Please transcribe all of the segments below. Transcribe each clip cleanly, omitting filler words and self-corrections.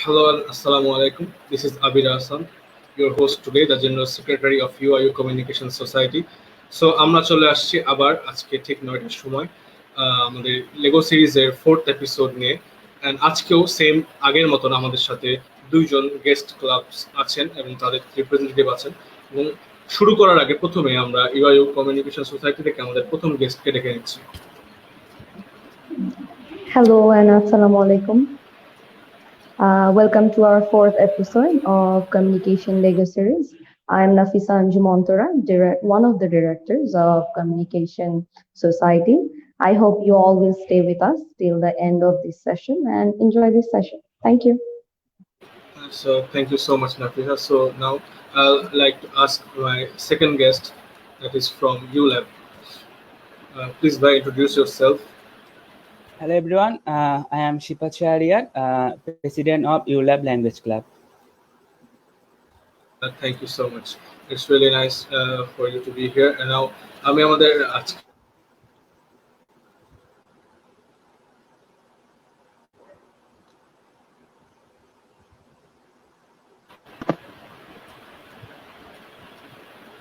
Hello and Assalamu alaikum. This is Abir Hassan, your host today, the General Secretary of UIU Communication Society. So আমরা চলে আসছি আবার আজকে ঠিক 9টার সময় আমাদের লেগো সিরিজের 4th এপিসোড নিয়ে। এন্ড আজকেও সেম আগের মতন আমাদের সাথে দুইজন গেস্ট ক্লাবস আছেন এবং তাদের রিপ্রেজেন্টেটিভ আছেন। এবং শুরু করার আগে প্রথমে আমরা ইউআইউ কমিউনিকেশন সোসাইটি থেকে আমাদের প্রথম গেস্টকে ডেকে নিচ্ছি। Hello and Assalamu alaikum. Welcome to our 4th episode of Communication Lego Series. I'm Nafisa Anju Montora, one of the directors of Communication Society. I hope you all will stay with us till the end of this session and enjoy this session. Thank you. So thank you so much, Nafisa. So now I'd like to ask my second guest, that is from ULab. Please, introduce yourself. Hello everyone, I am Shipat Shahriyar, President of ULab Language Club. Thank you so much. It's really nice for you to be here. And now আমি আমাদের আজকে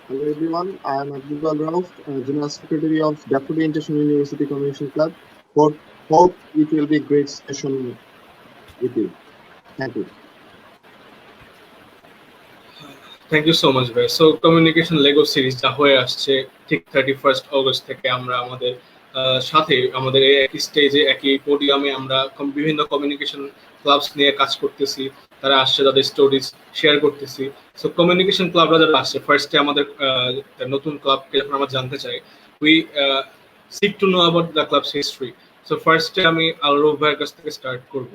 Hello everyone, I am Abdul Rauf, General Secretary of Daffodil International University Communication Club. Hope it will be a great session with you. Thank you. Thank you so much ভাই। So communication Lego series যা হয়ে আসছে ঠিক 31 August থেকে আমরা আমাদের সাথে আমাদের একই স্টেজে একই পোডিয়ামে আমরা বিভিন্ন কমিউনিকেশন ক্লাবস নিয়ে কাজ করতেছি। তারা আসছে, তাদের স্টোরিজ শেয়ার করতেছি। সো কমিউনিকেশন ক্লাবরা যারা আসছে, ফার্স্টে আমাদের নতুন ক্লাবকে যখন আমরা জানতে চাই, we seek to know about the clubs history. So ফার্স্টে আমি আলরুফ ভাইয়ের কাছ থেকে স্টার্ট করব।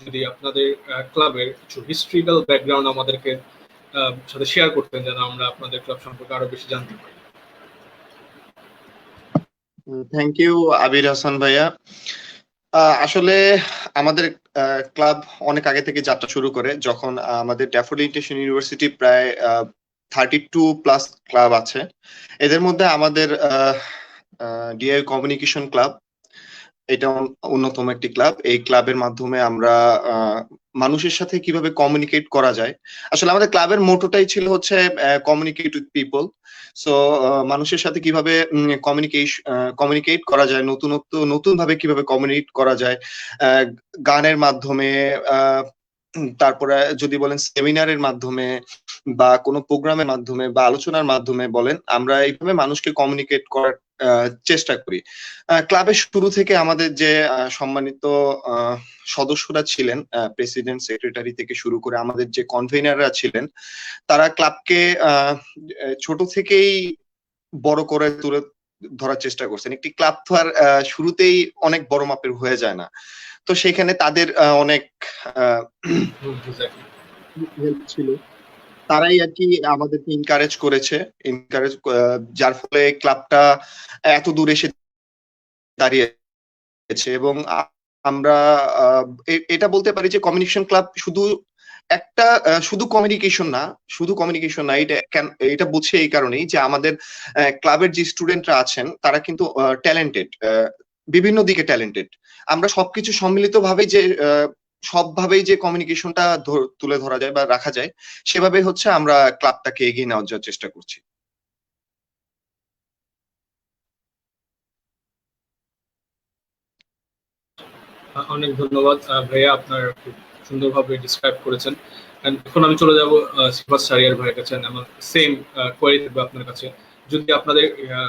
যদি আপনাদের ক্লাবের কিছু হিস্ট্রিক্যাল ব্যাকগ্রাউন্ড আমাদেরকে সাথে শেয়ার করতেন, যেন আমরা আপনাদের ক্লাব সম্পর্কে আরো বেশি জানতে পারি। থ্যাংক ইউ আবির হাসান ভাইয়া। আসলে আমাদের ক্লাব অনেক আগে থেকে যাত্রা শুরু করে, যখন আমাদের ড্যাফোডিল ইন্টারন্যাশনাল ইউনিভার্সিটি প্রায় 32+ ক্লাব আছে। এদের মধ্যে আমাদের ডিআই কমিউনিকেশন ক্লাব এটা অন্যতম একটি ক্লাব। এই ক্লাবের মাধ্যমে আমরা মানুষের সাথে কিভাবে কমিউনিকেট করা যায়, আসলে আমাদের ক্লাবের মোটোটাই ছিল হচ্ছে কমিউনিকেট উইথ পিপল। সো মানুষের সাথে কিভাবে কমিউনিকেট করা যায়, নতুন ভাবে কিভাবে কমিউনিকেট করা যায়, গানের মাধ্যমে, তারপরে যদি বলেন সেমিনারের মাধ্যমে বা কোনো প্রোগ্রামের মাধ্যমে বা আলোচনার মাধ্যমে বলেন, আমরা এইভাবে মানুষকে কমিউনিকেট করার চেষ্টা করি। ক্লাবের শুরু থেকে আমাদের যে সম্মানিত সদস্যরা ছিলেন, প্রেসিডেন্ট, সেক্রেটারি থেকে শুরু করে আমাদের যে কনভেনাররা ছিলেন, তারা ক্লাবকে ছোট থেকেই বড় করে তুলে ধরার চেষ্টা করছেন। একটি ক্লাব তো আর শুরুতেই অনেক বড় মাপের হয়ে যায় না, তো সেখানে তাদের অনেক হেল্প ছিল। তারাই আর কি আমাদেরকে এনকারেজ করেছে, যার ফলে ক্লাবটা এত দূর এসে দাঁড়িয়েছে। এবং আমরা এটা বলতে পারি যে কমিউনিকেশন ক্লাব শুধু কমিউনিকেশন না, এটা বুঝছে এই কারণেই যে আমাদের ক্লাবের যে স্টুডেন্টরা আছেন তারা কিন্তু ট্যালেন্টেড, বিভিন্ন দিকে ট্যালেন্টেড। আমরা সবকিছু সম্মিলিত ভাবেই সবভাবেই যে কমিউনিকেশনটা তুলে ধরা যায় বা রাখা যায়, সেভাবে হচ্ছে আমরা ক্লাবটাকে এগিয়ে নেওয়ার চেষ্টা করছি। অনেক ধন্যবাদ ভাইয়া, আপনার খুব সুন্দরভাবে ডিসক্রাইব করেছেন। এখন আমি চলে যাব শিফাত শাহরিয়ার ভাইয়ের কাছে। আমার সেম কোয়েরি থাকবে আপনার কাছে, যদি আপনাদের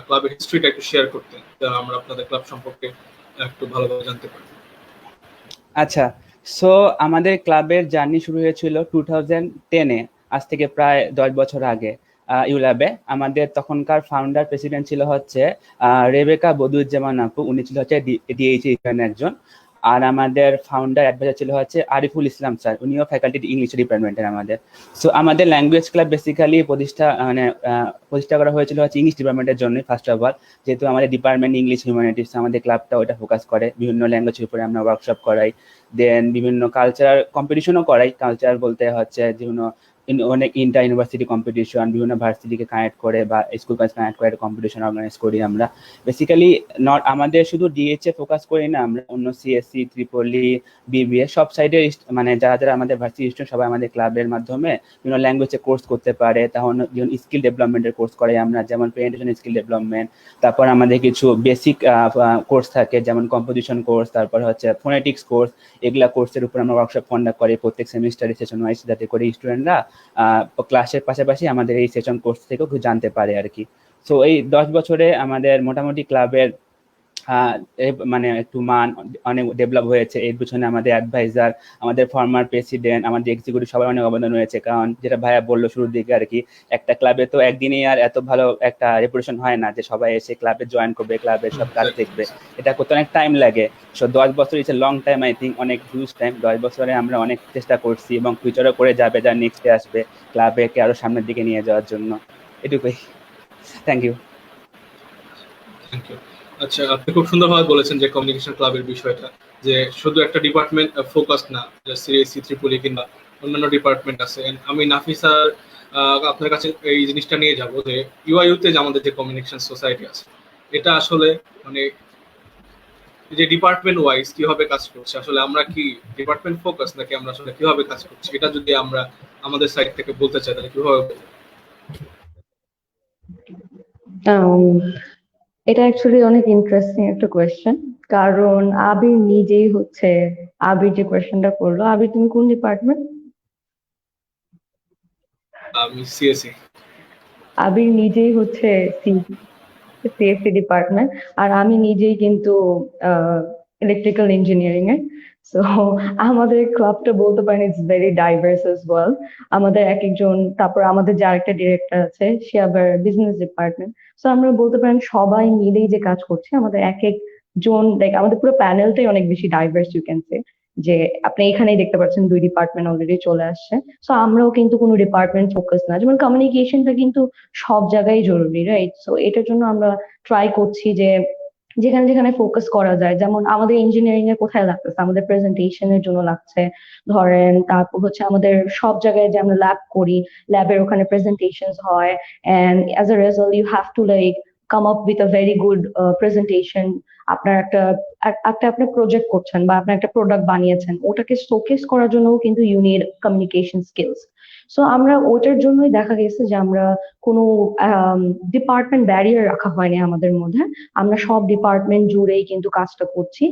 ক্লাবের হিস্ট্রিটা একটু শেয়ার করতেন, তাহলে আমরা আপনাদের ক্লাব সম্পর্কে একটু ভালোভাবে জানতে পারি। আচ্ছা, সো আমাদের ক্লাবের জার্নি শুরু হয়েছিল 2010-এ, আজ থেকে প্রায় 10 বছর আগে। ইউল্যাবে আমাদের তখনকার ফাউন্ডার প্রেসিডেন্ট ছিল হচ্ছে রেবেকা বদিউজ্জামান আপু, উনি ছিল হচ্ছে ডিএইচি একজন। আর আমাদের ফাউন্ডার অ্যাডভাইজার ছিল হচ্ছে আরিফুল ইসলাম স্যার, উনিও ফ্যাকাল্টি ইংলিশ ডিপার্টমেন্টের আমাদের। সো আমাদের ল্যাঙ্গুয়েজ ক্লাব বেসিক্যালি প্রতিষ্ঠা করা হয়েছিল হচ্ছে ইংলিশ ডিপার্টমেন্টের জন্য ফার্স্ট অফ অল, যেহেতু আমাদের ডিপার্টমেন্ট ইংলিশ হিউম্যানিটিস, আমাদের ক্লাবটা ওটা ফোকাস করে। বিভিন্ন ল্যাঙ্গুয়েজের উপরে আমরা ওয়ার্কশপ করাই, দেন বিভিন্ন কালচারাল কম্পিটিশনও করাই। কালচার বলতে হচ্ছে বিভিন্ন অনেক ইন্টার ইউনিভার্সিটি কম্পিটিশন, বিভিন্ন ভার্সিটিকে কানেক্ট করে বা স্কুল কলেজ কানেক্ট করে কম্পিটিশন অর্গানাইজ করি আমরা। বেসিক্যালি নট আমাদের শুধু ডিএইচএ ফোকাস করি না, আমরা অন্য সিএসসি, ত্রিপলি, বিবিএ সব সাইডে মানে যারা যারা আমাদের ভার্সিটি স্টুডেন্ট সবাই আমাদের ক্লাবের মাধ্যমে বিভিন্ন ল্যাঙ্গুয়েজে কোর্স করতে পারে। তখন যেমন স্কিল ডেভেলপমেন্টের কোর্স করে আমরা, যেমন প্রেজেন্টেশন স্কিল ডেভেলপমেন্ট, তারপর আমাদের কিছু বেসিক কোর্স থাকে যেমন কম্পোজিশন কোর্স, তারপর হচ্ছে ফোনেটিক্স কোর্স। এগুলা কোর্সের উপর আমরা ওয়ার্কশপ কন্ডাক্ট করি প্রত্যেক সেমিস্টারে সেশন ওয়াইজ, যাতে করে স্টুডেন্টরা ক্লাসের পাশাপাশি আমাদের এই সেশন কোর্স থেকেও কিছু জানতে পারে আর কি। সো এই 10 বছরে আমাদের মোটামুটি ক্লাবের মানে একটু মান অনেক ডেভেলপ হয়েছে। এর পিছনে আমাদের অ্যাডভাইজার, আমাদের ফর্মার প্রেসিডেন্ট, আমাদের এক্সিকিউটিভ সবার অনেক অবদান রয়েছে। কারণ যেটা ভাইয়া বললো শুরুর দিকে আর কি, একটা ক্লাবে তো একদিনই আর এত ভালো একটা রেপুটেশন হয় না যে সবাই এসে ক্লাবে জয়েন করবে, ক্লাবের সব কাজ দেখবে। এটা করতে অনেক টাইম লাগে। সো 10 বছর is a long time, I think অনেক হিউজ টাইম। 10 বছরে আমরা অনেক চেষ্টা করছি এবং ফিউচারও করে যাবে, যা নেক্সটে আসবে ক্লাবকে আরো সামনের দিকে নিয়ে যাওয়ার জন্য। এটুকুই। Thank you. Thank you. আচ্ছা, আপনি খুব সুন্দরভাবে বলেছেন যে কমিউনিকেশন ক্লাবের বিষয়টা, যে শুধু একটা ডিপার্টমেন্ট ফোকাস না, সিএসসি, ত্রিপলি কিংবা অন্যান্য ডিপার্টমেন্ট আছে। And আমি নাফিসার আপনার কাছে এই জিনিসটা নিয়ে যাব যে ইউআইইউতে যে আমাদের যে কমিউনিকেশন সোসাইটি আছে, এটা আসলে মানে যে ডিপার্টমেন্ট ওয়াইজ কিভাবে কাজ করছে, আসলে আমরা কি ডিপার্টমেন্ট ফোকাস নাকি আমরা আসলে কিভাবে কাজ করছি, এটা যদি আমরা আমাদের সাইড থেকে বলতে চাই তাহলে কিভাবে বলবো? এটা অ্যাকচুয়ালি অনেক ইন্টারেস্টিং একটা কোয়েশ্চেন, কারণ আবির নিজেই হচ্ছে, আবির যে কোয়েশ্চেনটা করলো, আবির তুমি কোন ডিপার্টমেন্ট? আমি সিএসসি। আবির নিজেই হচ্ছে সিএসসি ডিপার্টমেন্ট, আর আমি নিজেই কিন্তু ইলেকট্রিক্যাল ইঞ্জিনিয়ারিং এ। সো আমাদের ক্লাবটা বলতে পারেন it's very diverse as well. আমাদের এক একজন, তারপর আমাদের যে আরেকটা ডিরেক্টর আছে সে আবার বিজনেস ডিপার্টমেন্ট। সো আমরা বলতে পারেন সবাই মিলেই যে কাজ করছে, আমাদের এক একজন, লাইক আমাদের পুরো প্যানেলটাই অনেক বেশি ডাইভার্স ইউ ক্যান সে। যে আপনি এখানেই দেখতে পাচ্ছেন 2 ডিপার্টমেন্ট অলরেডি চলে আসছে। সো আমরাও কিন্তু কোনো ডিপার্টমেন্ট ফোকাস না, যেমন কমিউনিকেশনটা কিন্তু সব জায়গায় জরুরি, রাইট? সো এটার জন্য আমরা ট্রাই করছি যে যেখানে যেখানে ফোকাস করা যায়, যেমন আমাদের ইঞ্জিনিয়ারিং এ কোথায় লাগতেছে, আমাদের প্রেজেন্টেশনের জন্য লাগছে ধরেন, তারপর হচ্ছে আমাদের সব জায়গায় যে আমরা ল্যাব করি, ল্যাবের ওখানে প্রেজেন্টেশন হয়, and as a result you have to like come up with a very good presentation. আপনার একটা আপনি প্রজেক্ট করছেন বা আপনি একটা প্রোডাক্ট বানিয়েছেন, ওটাকে শোকেস করার জন্য কিন্তু you need communication skills. So আমরা ওটার জন্যই দেখা গেছে যে আমরা কোনো ডিপার্টমেন্ট ব্যারিয়ার রাখা হয়নি আমাদের মধ্যে। আমরা সব ডিপার্টমেন্ট জুড়েই কিন্তু কাজটা করছি,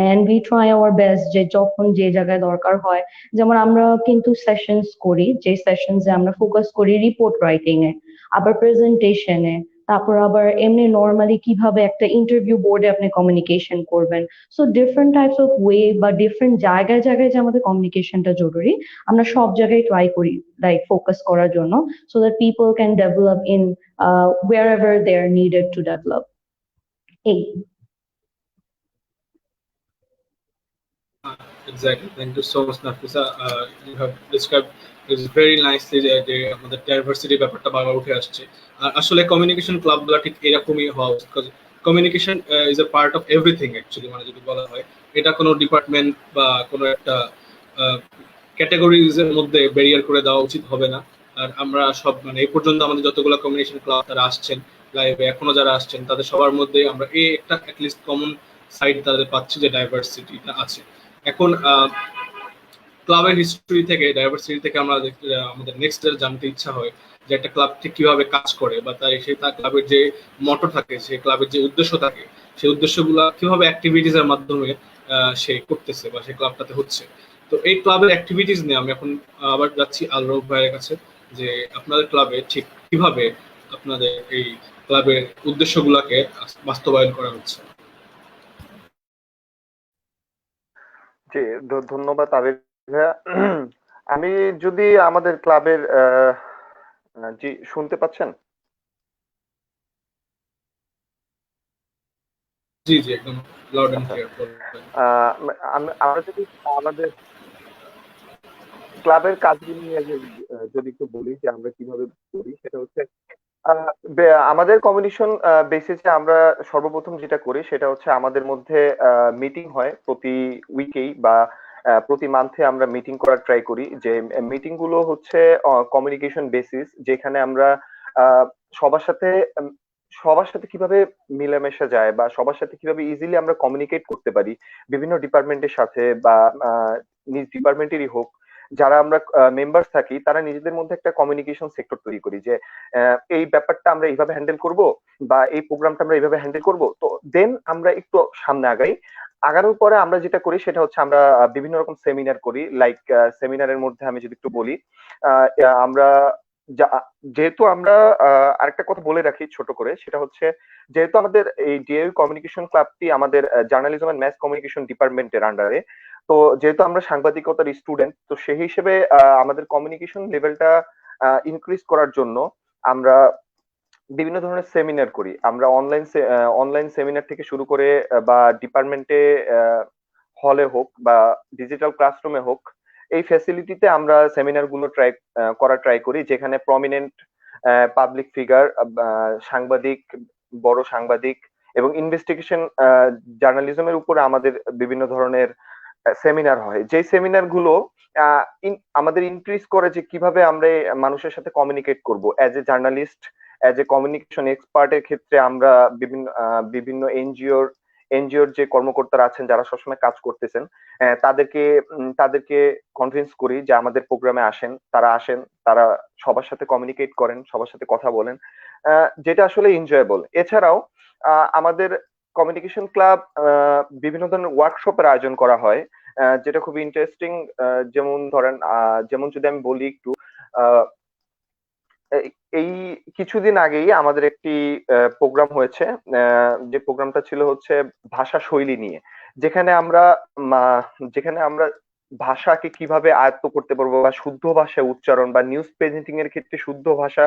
and we try our best যে যখন যে জায়গায় দরকার হয়, যেমন আমরা কিন্তু সেশনস করি, যে সেশনস এ আমরা ফোকাস করি রিপোর্ট রাইটিং এ, আবার প্রেজেন্টেশনে, তারপর আবার এমনি নর্মালি কিভাবে একটা ইন্টারভিউ বোর্ডে আপনি কমিউনিকেশন করবেন। So different types of way বা ডিফারেন্ট জায়গায় জায়গায় যে আমাদের কমিউনিকেশনটা জরুরি, আমরা সব জায়গায় ট্রাই করি লাইক ফোকাস করার জন্য, so that people can develop in wherever they are needed to develop. এই Exactly. Thank you so much, Nafisa. You have described this very nicely যে আমাদের ডাইভার্সিটি ব্যাপারটা বারবার উঠে আসছে। আর আসলে কমিউনিকেশন ক্লাবগুলো ঠিক এরকমই হওয়া উচিত, because communication is a part of everything actually. মানে যদি বলা হয়, এটা কোনো ডিপার্টমেন্ট বা কোনো একটা ক্যাটাগরিজের মধ্যে ব্যারিয়ার করে দেওয়া উচিত হবে না। আর আমরা সব মানে এই পর্যন্ত আমাদের যতগুলো কমিউনিকেশন ক্লাব তারা আসছেন লাইভে, এখনো যারা আসছেন, তাদের সবার মধ্যে আমরা এই একটা অ্যাটলিস্ট কমন সাইড তাদের পাচ্ছি যে ডাইভার্সিটিটা আছে। এখন ক্লাবের হিস্ট্রি থেকে, ডাইভার্সিটি থেকে আমরা আমাদের নেক্সট জানতে ইচ্ছা হয় যে একটা ক্লাব ঠিক কিভাবে কাজ করে, বা তার ক্লাবের যে মটো থাকে, সেই ক্লাবের যে উদ্দেশ্য থাকে, সেই উদ্দেশ্যগুলো কিভাবে অ্যাক্টিভিটিস এর মাধ্যমে সে করতেছে বা সেই ক্লাবটাতে হচ্ছে। তো এই ক্লাবের অ্যাক্টিভিটিস নিয়ে আমি এখন আবার যাচ্ছি আলরফ ভাইয়ের কাছে, যে আপনাদের ক্লাবে ঠিক কিভাবে আপনাদের এই ক্লাবের উদ্দেশ্যগুলোকে বাস্তবায়ন করা হচ্ছে। জি, ধন্যবাদ আবির ভাইয়া। আমি যদি আমাদের ক্লাবের জি, শুনতে পাচ্ছেন? জি জি, একদম লাউড এন্ড আচ্ছা। ক্লিয়ার। আমরা যদি আমাদের ক্লাবের কাজগুলো নিয়ে যদি একটু বলি যে আমরা কিভাবে করি, সেটা হচ্ছে আমাদের কমিউনিকেশন বেসিসে আমরা সর্বপ্রথম যেটা করি সেটা হচ্ছে আমাদের মধ্যে মিটিং হয় প্রতি উইকেই বা প্রতি মান্থে আমরা মিটিং করার ট্রাই করি, যে মিটিং গুলো হচ্ছে কমিউনিকেশন বেসিস, যেখানে আমরা আহ, সবার সাথে উম, সবার সাথে কিভাবে মিলেমিশে যায় বা সবার সাথে কিভাবে ইজিলি আমরা কমিউনিকেট করতে পারি বিভিন্ন ডিপার্টমেন্টের সাথে, বা নিজ ডিপার্টমেন্টেরই হোক, যারা আমরা মেম্বার্স থাকি তারা নিজেদের মধ্যে একটা কমিউনিকেশন সেক্টর তৈরি করি, যে এই ব্যাপারটা আমরা এইভাবে হ্যান্ডেল করব বা এই প্রোগ্রামটা আমরা এইভাবে হ্যান্ডেল করব। তো দেন আমরা একটু সামনে আগাই। আগানোর পরে আমরা যেটা করি সেটা হচ্ছে আমরা বিভিন্ন রকম সেমিনার করি। লাইক সেমিনারের মধ্যে আমি যদি একটু বলি, আমরা যেহেতু আমরা আরেকটা কথা বলে রাখি ছোট করে, সেটা হচ্ছে যেহেতু আমাদের এই ডিএইউ কমিউনিকেশন ক্লাবটি আমাদের জার্নালিজম এন্ড ম্যাস কমিউনিকেশন ডিপার্টমেন্টের আন্ডারে, তো যেহেতু আমরা সাংবাদিকতার স্টুডেন্ট, তো সেই হিসেবে আমাদের কমিউনিকেশন লেভেলটা ইনক্রিজ করার জন্য আমরা বিভিন্ন ধরনের সেমিনার করি। আমরা অনলাইন সেমিনার থেকে শুরু করে বা ডিপার্টমেন্টে হলে হোক বা ডিজিটাল ক্লাসরুমে হোক, এই ফ্যাসিলিটিতে আমরা সেমিনার গুলো ট্রাই করি, যেখানে প্রমিনেন্ট পাবলিক ফিগার, সাংবাদিক, বড় সাংবাদিক এবং ইনভেস্টিগেশন জার্নালিজমের উপরে আমাদের বিভিন্ন ধরনের সেমিনার হয়। যে সেমিনার গুলো আমাদের ইনক্রিজ করে যে কিভাবে আমরা মানুষের সাথে কমিউনিকেট করব as a journalist, as a communication এক্সপার্টের ক্ষেত্রে আমরা বিভিন্ন এনজিওর যে কর্মকর্তারা আছেন যারা সবসময় কাজ করতেছেন, তাদেরকে কনভিন্স করি যে আমাদের প্রোগ্রামে আসেন, তারা সবার সাথে কমিউনিকেট করেন, সবার সাথে কথা বলেন, যেটা আসলে এনজয়েবল। এছাড়াও আমাদের কমিউনিকেশন ক্লাব বিভিন্ন ধরনের ওয়ার্কশপের আয়োজন করা হয়, যেটা খুব ইন্টারেস্টিং। যেমন ধরেন, যেমন যদি আমি বলি একটু, আহ, এই কিছুদিন আগেই আমাদের একটি প্রোগ্রাম হয়েছে, যে প্রোগ্রামটা ছিল হচ্ছে ভাষা শৈলী নিয়ে, যেখানে আমরা যেখানে আমরা ভাষাকে কিভাবে আয়ত্ত করতে পারবো বা শুদ্ধ ভাষায় উচ্চারণ বা নিউজ প্রেজেন্টিং এর ক্ষেত্রে শুদ্ধ ভাষা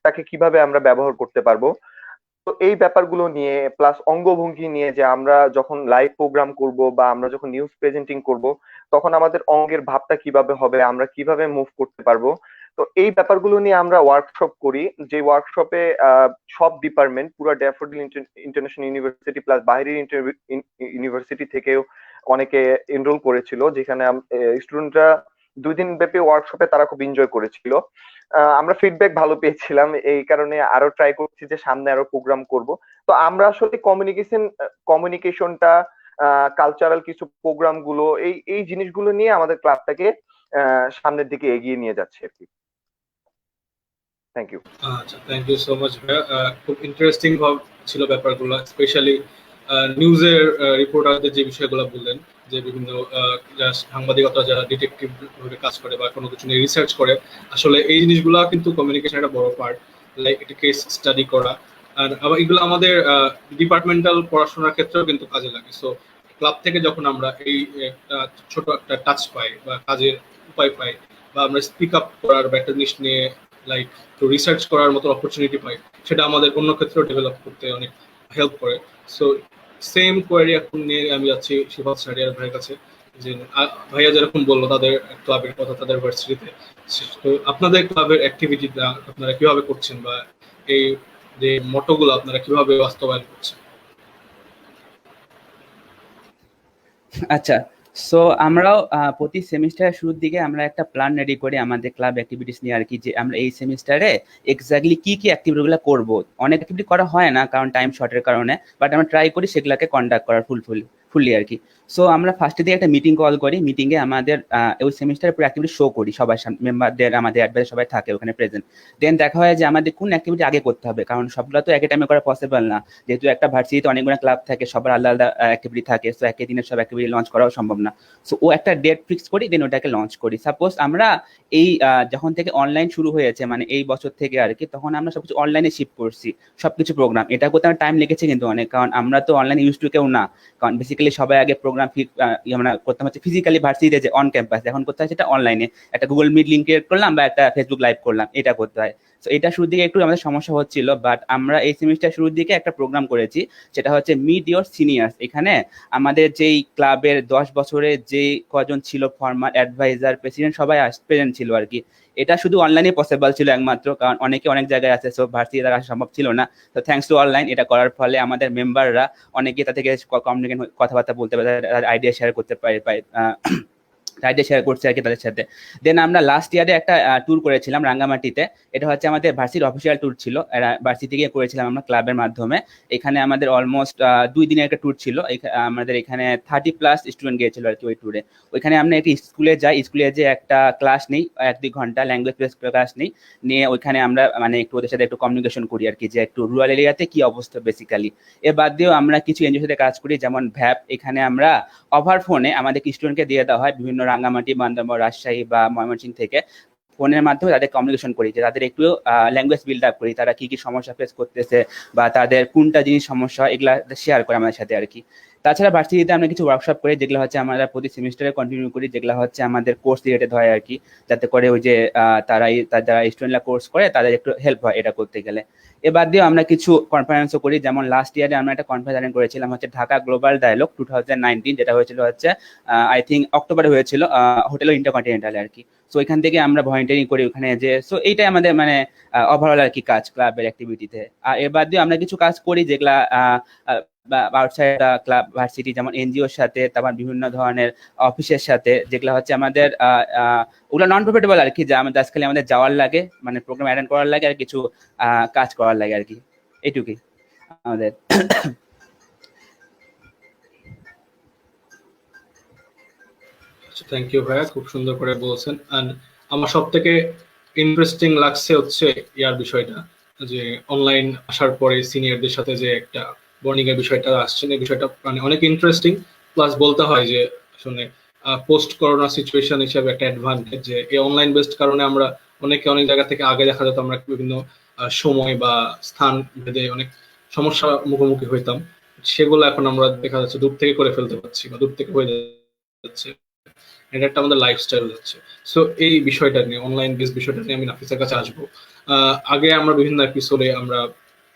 তাকে কিভাবে আমরা ব্যবহার করতে পারবো। তো এই ব্যাপারগুলো নিয়ে প্লাস অঙ্গভঙ্গি নিয়ে, যে আমরা যখন লাইভ প্রোগ্রাম করব বা আমরা যখন নিউজ প্রেজেন্টিং করব তখন আমাদের অঙ্গের ভাবটা কিভাবে হবে, আমরা কিভাবে মুভ করতে পারবো। তো এই ব্যাপারগুলো নিয়ে আমরা ওয়ার্কশপ করি, যে ওয়ার্কশপে সব ডিপার্টমেন্ট, পুরো ড্যাফোডিল ইন্টারন্যাশনাল ইউনিভার্সিটি প্লাস বাইরের ইউনিভার্সিটি থেকেও অনেকে এনরোল করেছিল, যেখানে স্টুডেন্টরা 2 দিন ব্যাপী ওয়ার্কশপে তারা খুব এনজয় করেছিল। আমরা ফিডব্যাক ভালো পেয়েছিলাম, এই কারণে আরো ট্রাই করছি যে সামনে আরো প্রোগ্রাম করব। তো আমরা আসলে কমিউনিকেশনটা, কালচারাল কিছু প্রোগ্রাম গুলো, এই জিনিসগুলো নিয়ে আমাদের ক্লাবটাকে সামনের দিকে এগিয়ে নিয়ে যাচ্ছে আর কি। Thank you. আচ্ছা, থ্যাংক ইউ সো মাচ ভাইয়া। খুব ইন্টারেস্টিং ভাব ছিল ব্যাপারগুলো, স্পেশালি নিউজের রিপোর্টারদের যে বিষয়গুলো বললেন, যে বিভিন্ন সাংবাদিকতা যারা ডিটেকটিভ ভাবে কাজ করে বা কোনো কিছু নিয়ে রিসার্চ করে, আসলে এই জিনিসগুলো কিন্তু কমিউনিকেশন একটা বড় পার্ট, লাইক একটা কেস স্টাডি করা। আর আবার এগুলো আমাদের ডিপার্টমেন্টাল পড়াশোনার ক্ষেত্রেও কিন্তু কাজে লাগে। সো ক্লাব থেকে যখন আমরা এই একটা ছোট একটা টাচ পাই বা কাজের উপায় পাই, বা আমরা স্পিক আপ করার বা একটা জিনিস নিয়ে লাইক একটু রিসার্চ করার মতো অপরচুনিটি পাই, সেটা আমাদের অন্য ক্ষেত্রেও ডেভেলপ করতে অনেক হেল্প করে। সো সেম কোয়ারি এখন নিয়ে আমি যাচ্ছি শিবাত সারিয়ার ভাইয়ের কাছে, যে ভাইয়া যেরকম বললো তাদের ক্লাবের কথা, তাদের ভার্সিটিতে, তো আপনাদের ক্লাবের অ্যাক্টিভিটিটা আপনারা কিভাবে করছেন, বা এই যে মটোগুলো আপনারা কিভাবে বাস্তবায়ন করছেন? আচ্ছা, সো আমরাও প্রতি সেমিস্টারের শুরুর দিকে আমরা একটা প্ল্যান রেডি করি আমাদের ক্লাব অ্যাক্টিভিটিস নিয়ে আর কি, যে আমরা এই সেমিস্টারে এক্স্যাক্টলি কি কি অ্যাক্টিভিটিগুলো করব। অনেক অ্যাক্টিভিটি করা হয় না কারণ টাইম শর্টের কারণে, বাট আমরা ট্রাই করি সেগুলোকে কন্ডাক্ট করার ফুললি আর কি। সো আমরা ফার্স্টে দিয়ে একটা মিটিং কল করি, মিটিংয়ে আমাদের ওই সেমিস্টারের পুরো অ্যাক্টিভিটি শো করি, সবাই মেম্বারদের, আমাদের অ্যাডভাইজার সবাই থাকে ওখানে প্রেজেন্ট। দেন দেখা হয় যে আমাদের কোন অ্যাক্টিভিটি আগে করতে হবে, কারণ সবগুলো তো একই টাইমে করা পসিবল না, যেহেতু একটা ভার্সিটিতে অনেকগুলো ক্লাব থাকে, সবার আলাদা আলাদা অ্যাক্টিভিটি থাকে, সো একই দিনের সব অ্যাক্টিভিটি লঞ্চ করাও সম্ভব না। সো ও একটা ডেট ফিক্স করি, দেন ওটাকে লঞ্চ করি। সাপোজ আমরা এই যখন থেকে অনলাইন শুরু হয়েছে, মানে এই বছর থেকে আর কি, তখন আমরা সবকিছু অনলাইনে শিফট করছি সবকিছু প্রোগ্রাম। এটা করতে আমার টাইম লেগেছে কিন্তু অনেক, কারণ আমরা তো অনলাইন ইউজ টু কেউ না, কারণ বেসিক্যালি সবাই আগে প্রোগ্রাম আমরা করতাম হচ্ছে ফিজিক্যালি ভার্সিটিতে যে অন ক্যাম্পাস, এখন করতে হয় সেটা অনলাইনে, একটা গুগল মিট লিঙ্ক ক্রিয়েট করলাম বা একটা ফেসবুক লাইভ করলাম, এটা করতে হয়। তো এটা শুরুর দিকে একটু আমাদের সমস্যা হচ্ছিল, বাট আমরা এই সেমিস্টার শুরুর দিকে একটা প্রোগ্রাম করেছি, সেটা হচ্ছে মিট ইওর সিনিয়র্স। এখানে আমাদের যেই ক্লাবের 10 বছরে যে কজন ছিল ফর্মার, অ্যাডভাইজার, প্রেসিডেন্ট, সবাই প্রেজেন্ট ছিল আর কি। এটা শুধু অনলাইনে পসিবল ছিল একমাত্র, কারণ অনেকে অনেক জায়গায় আছে, সো ভার্সিটি দ্বারা আসা সম্ভব ছিল না। তো থ্যাঙ্কস টু অনলাইন, এটা করার ফলে আমাদের মেম্বাররা অনেকে তা থেকে কমিউনিকেট, কথাবার্তা বলতে পারে, আইডিয়া শেয়ার করতে পারে। আইডিয়া শেয়ার করছি আর কি তাদের সাথে। দেন আমরা লাস্ট ইয়ারে একটা ট্যুর করেছিলাম রাঙ্গামাটিতে। এটা হচ্ছে আমাদের ভার্সিটির অফিসিয়াল ট্যুর ছিল, ভার্সিটি গিয়ে করেছিলাম আমরা ক্লাবের মাধ্যমে। এখানে আমাদের অলমোস্ট 2 দিনের একটা ট্যুর ছিল। আমাদের এখানে 30+ স্টুডেন্ট গিয়েছিল আর কি ওই ট্যুরে। ওইখানে আমরা একটি স্কুলে যাই, স্কুলে যে একটা ক্লাস নেই 1-2 ঘন্টা ল্যাঙ্গুয়েজ বেস ক্লাস নিয়ে ওইখানে আমরা মানে একটু ওদের সাথে একটু কমিউনিকেশন করি আর কি, যে একটু রুরাল এরিয়াতে কি অবস্থা বেসিক্যালি। এ বাদ দিয়েও আমরা কিছু এনজিওর সাথে কাজ করি, যেমন ভ্যাপ। এখানে আমরা ওভার ফোনে আমাদের স্টুডেন্টকে দিয়ে দেওয়া হয় বিভিন্ন রাঙ্গামাটি, বান্দরবান, রাজশাহী বা ময়মনসিংহ থেকে ফোনের মাধ্যমে তাদের কমিউনিকেশন করি, যে তাদের একটু ল্যাঙ্গুয়েজ বিল্ড আপ করি, তারা কি কি সমস্যা ফেস করতেছে বা তাদের কোনটা জিনিস সমস্যা এগুলা শেয়ার করে আমাদের সাথে আর কি। তাছাড়া ভার্সিটিতে আমরা কিছু ওয়ার্কশপ করি, যেগুলো হচ্ছে আমরা প্রতি সেমিস্টারে কন্টিনিউ করি, যেগুলো হচ্ছে আমাদের কোর্স রিলেটেড হয় আর কি, যাতে করে ওই যে যারা স্টুডেন্টরা কোর্স করে তাদের একটু হেল্প হয় এটা করতে গেলে। এবার দিয়েও আমরা কিছু কনফারেন্সও করি, যেমন লাস্ট ইয়ারে আমরা একটা কনফারেন্স অ্যাটেন্ড করেছিলাম হচ্ছে ঢাকা গ্লোবাল ডায়ালগ 2019, যেটা হয়েছিল হচ্ছে আই থিঙ্ক অক্টোবরে হয়েছিল, হোটেল ইন্টারকন্টিনেন্টাল আর কি। সো এখান থেকে আমরা ভলেন্টিয়ারিং করি ওখানে যে। সো এইটাই আমাদের মানে ওভারঅল আর কি কাজ ক্লাবের অ্যাক্টিভিটিতে। আর এর বাদ দিয়ে আমরা কিছু কাজ করি যেগুলা আউটসাইড ক্লাব ভার্সিটি, যেমন এনজিওর সাথে, তারপর বিভিন্ন ধরনের অফিসের সাথে, যেগুলো হচ্ছে আমাদের ওগুলো নন প্রফিটেবল আর কি, যা আমাদের আজকাল আমাদের যাওয়ার লাগে, মানে প্রোগ্রাম অ্যাটেন্ড করার লাগে আর কিছু কাজ করার লাগে আর কি। এইটুকুই আমাদের। থ্যাংক ইউ ভাইয়া, খুব সুন্দর করে বলছেন। এন্ড আমার সব থেকে ইন্টারেস্টিং লাগছে হচ্ছে ইয়ার বিষয়টা, যে অনলাইন আসার পরে সিনিয়রদের সাথে যে একটা বর্নিং এর বিষয়টা আসছে, এই বিষয়টা মানে অনেক ইন্টারেস্টিং। প্লাস বলতে হয় যে আসলে পোস্ট করোনা সিচুয়েশন হিসেবে একটা অ্যাডভান্টেজ, যে এই অনলাইন বেসড কারণে আমরা অনেকে অনেক জায়গা থেকে আগে দেখা যেত আমরা বিভিন্ন সময় বা স্থান ভেদে অনেক সমস্যা মুখোমুখি হইতাম, সেগুলো এখন আমরা দেখা যাচ্ছে দূর থেকে করে ফেলতে পারছি বা দূর থেকে হয়ে যাচ্ছে। এটা একটা আমাদের লাইফস্টাইল হচ্ছে। সো এই বিষয়টা নিয়ে, অনলাইন বেস বিষয়টা নিয়ে আমি নাফিসের কাছে আসবো। আগে আমরা বিভিন্ন এপিসোডে আমরা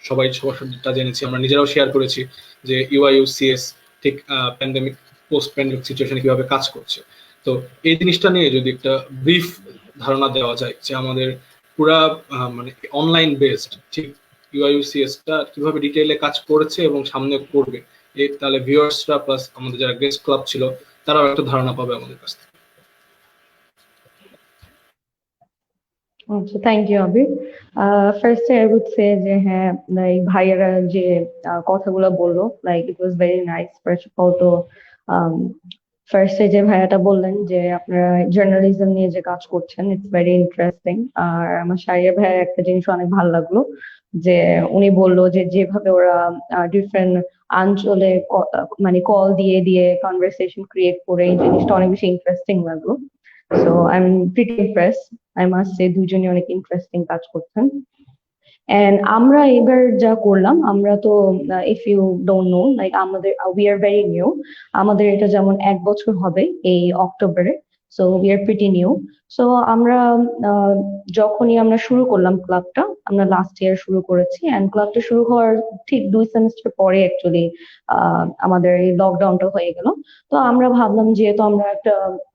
সবাই সবার সাথে জেনেছি, আমরা নিজেরাও শেয়ার করেছি যে ইউআইইউসিএস ঠিক প্যান্ডেমিক পোস্ট প্যান্ডেমিক সিচুয়েশনে কিভাবে কাজ করছে। তো এই জিনিসটা নিয়ে যদি একটা ব্রিফ ধারণা দেওয়া যায় যে আমাদের পুরা মানে অনলাইন বেসড ঠিক ইউআইইউসিএসটা কিভাবে ডিটেইলে কাজ করেছে এবং সামনে করবে, তাহলে ভিউয়ার্সরা প্লাস আমাদের যারা গেস্ট ক্লাব ছিল তারাও একটা ধারণা পাবে আমাদের কাছ থেকে। আচ্ছা, thank you Abir. First I would say যে হ্যাঁ, লাইক ভাইয়ারা যে কথাগুলো বললো, like it was very nice. First of all তো ফার্স্টে যে ভাইয়াটা বললেন যে আপনারা জার্নালিজম নিয়ে যে কাজ করছেন, ইটস ভেরি ইন্টারেস্টিং। আর আমার সাইয়া ভাইয়ের একটা জিনিস অনেক ভালো লাগলো, যে উনি বললো যে যেভাবে ওরা ডিফারেন্ট অঞ্চলে মানে কল দিয়ে দিয়ে কনভারসেশন ক্রিয়েট করে, এই জিনিসটা অনেক বেশি ইন্টারেস্টিং লাগলো। So I am pretty Impress, I must say দুজনই অনেক ইন্টারেস্টিং কাজ করছেন। এন্ড আমরা এবার যা করলাম, আমরা তো if you don't know, like আমাদের উই আর ভেরি নিউ। আমাদের এটা যেমন 1 বছর হবে এই অক্টোবরে, so we are pretty new. So আমরা যখনই আমরা শুরু করলাম ক্লাবটা, আমরা লাস্ট ইয়ার শুরু করেছি, এন্ড ক্লাবটা শুরু হওয়ার ঠিক 2 সেমিস্টার পরে অ্যাকচুয়ালি আমাদের এই লকডাউনটা হয়ে গেল। তো আমরা ভাবলাম যেহেতু আমরা একটা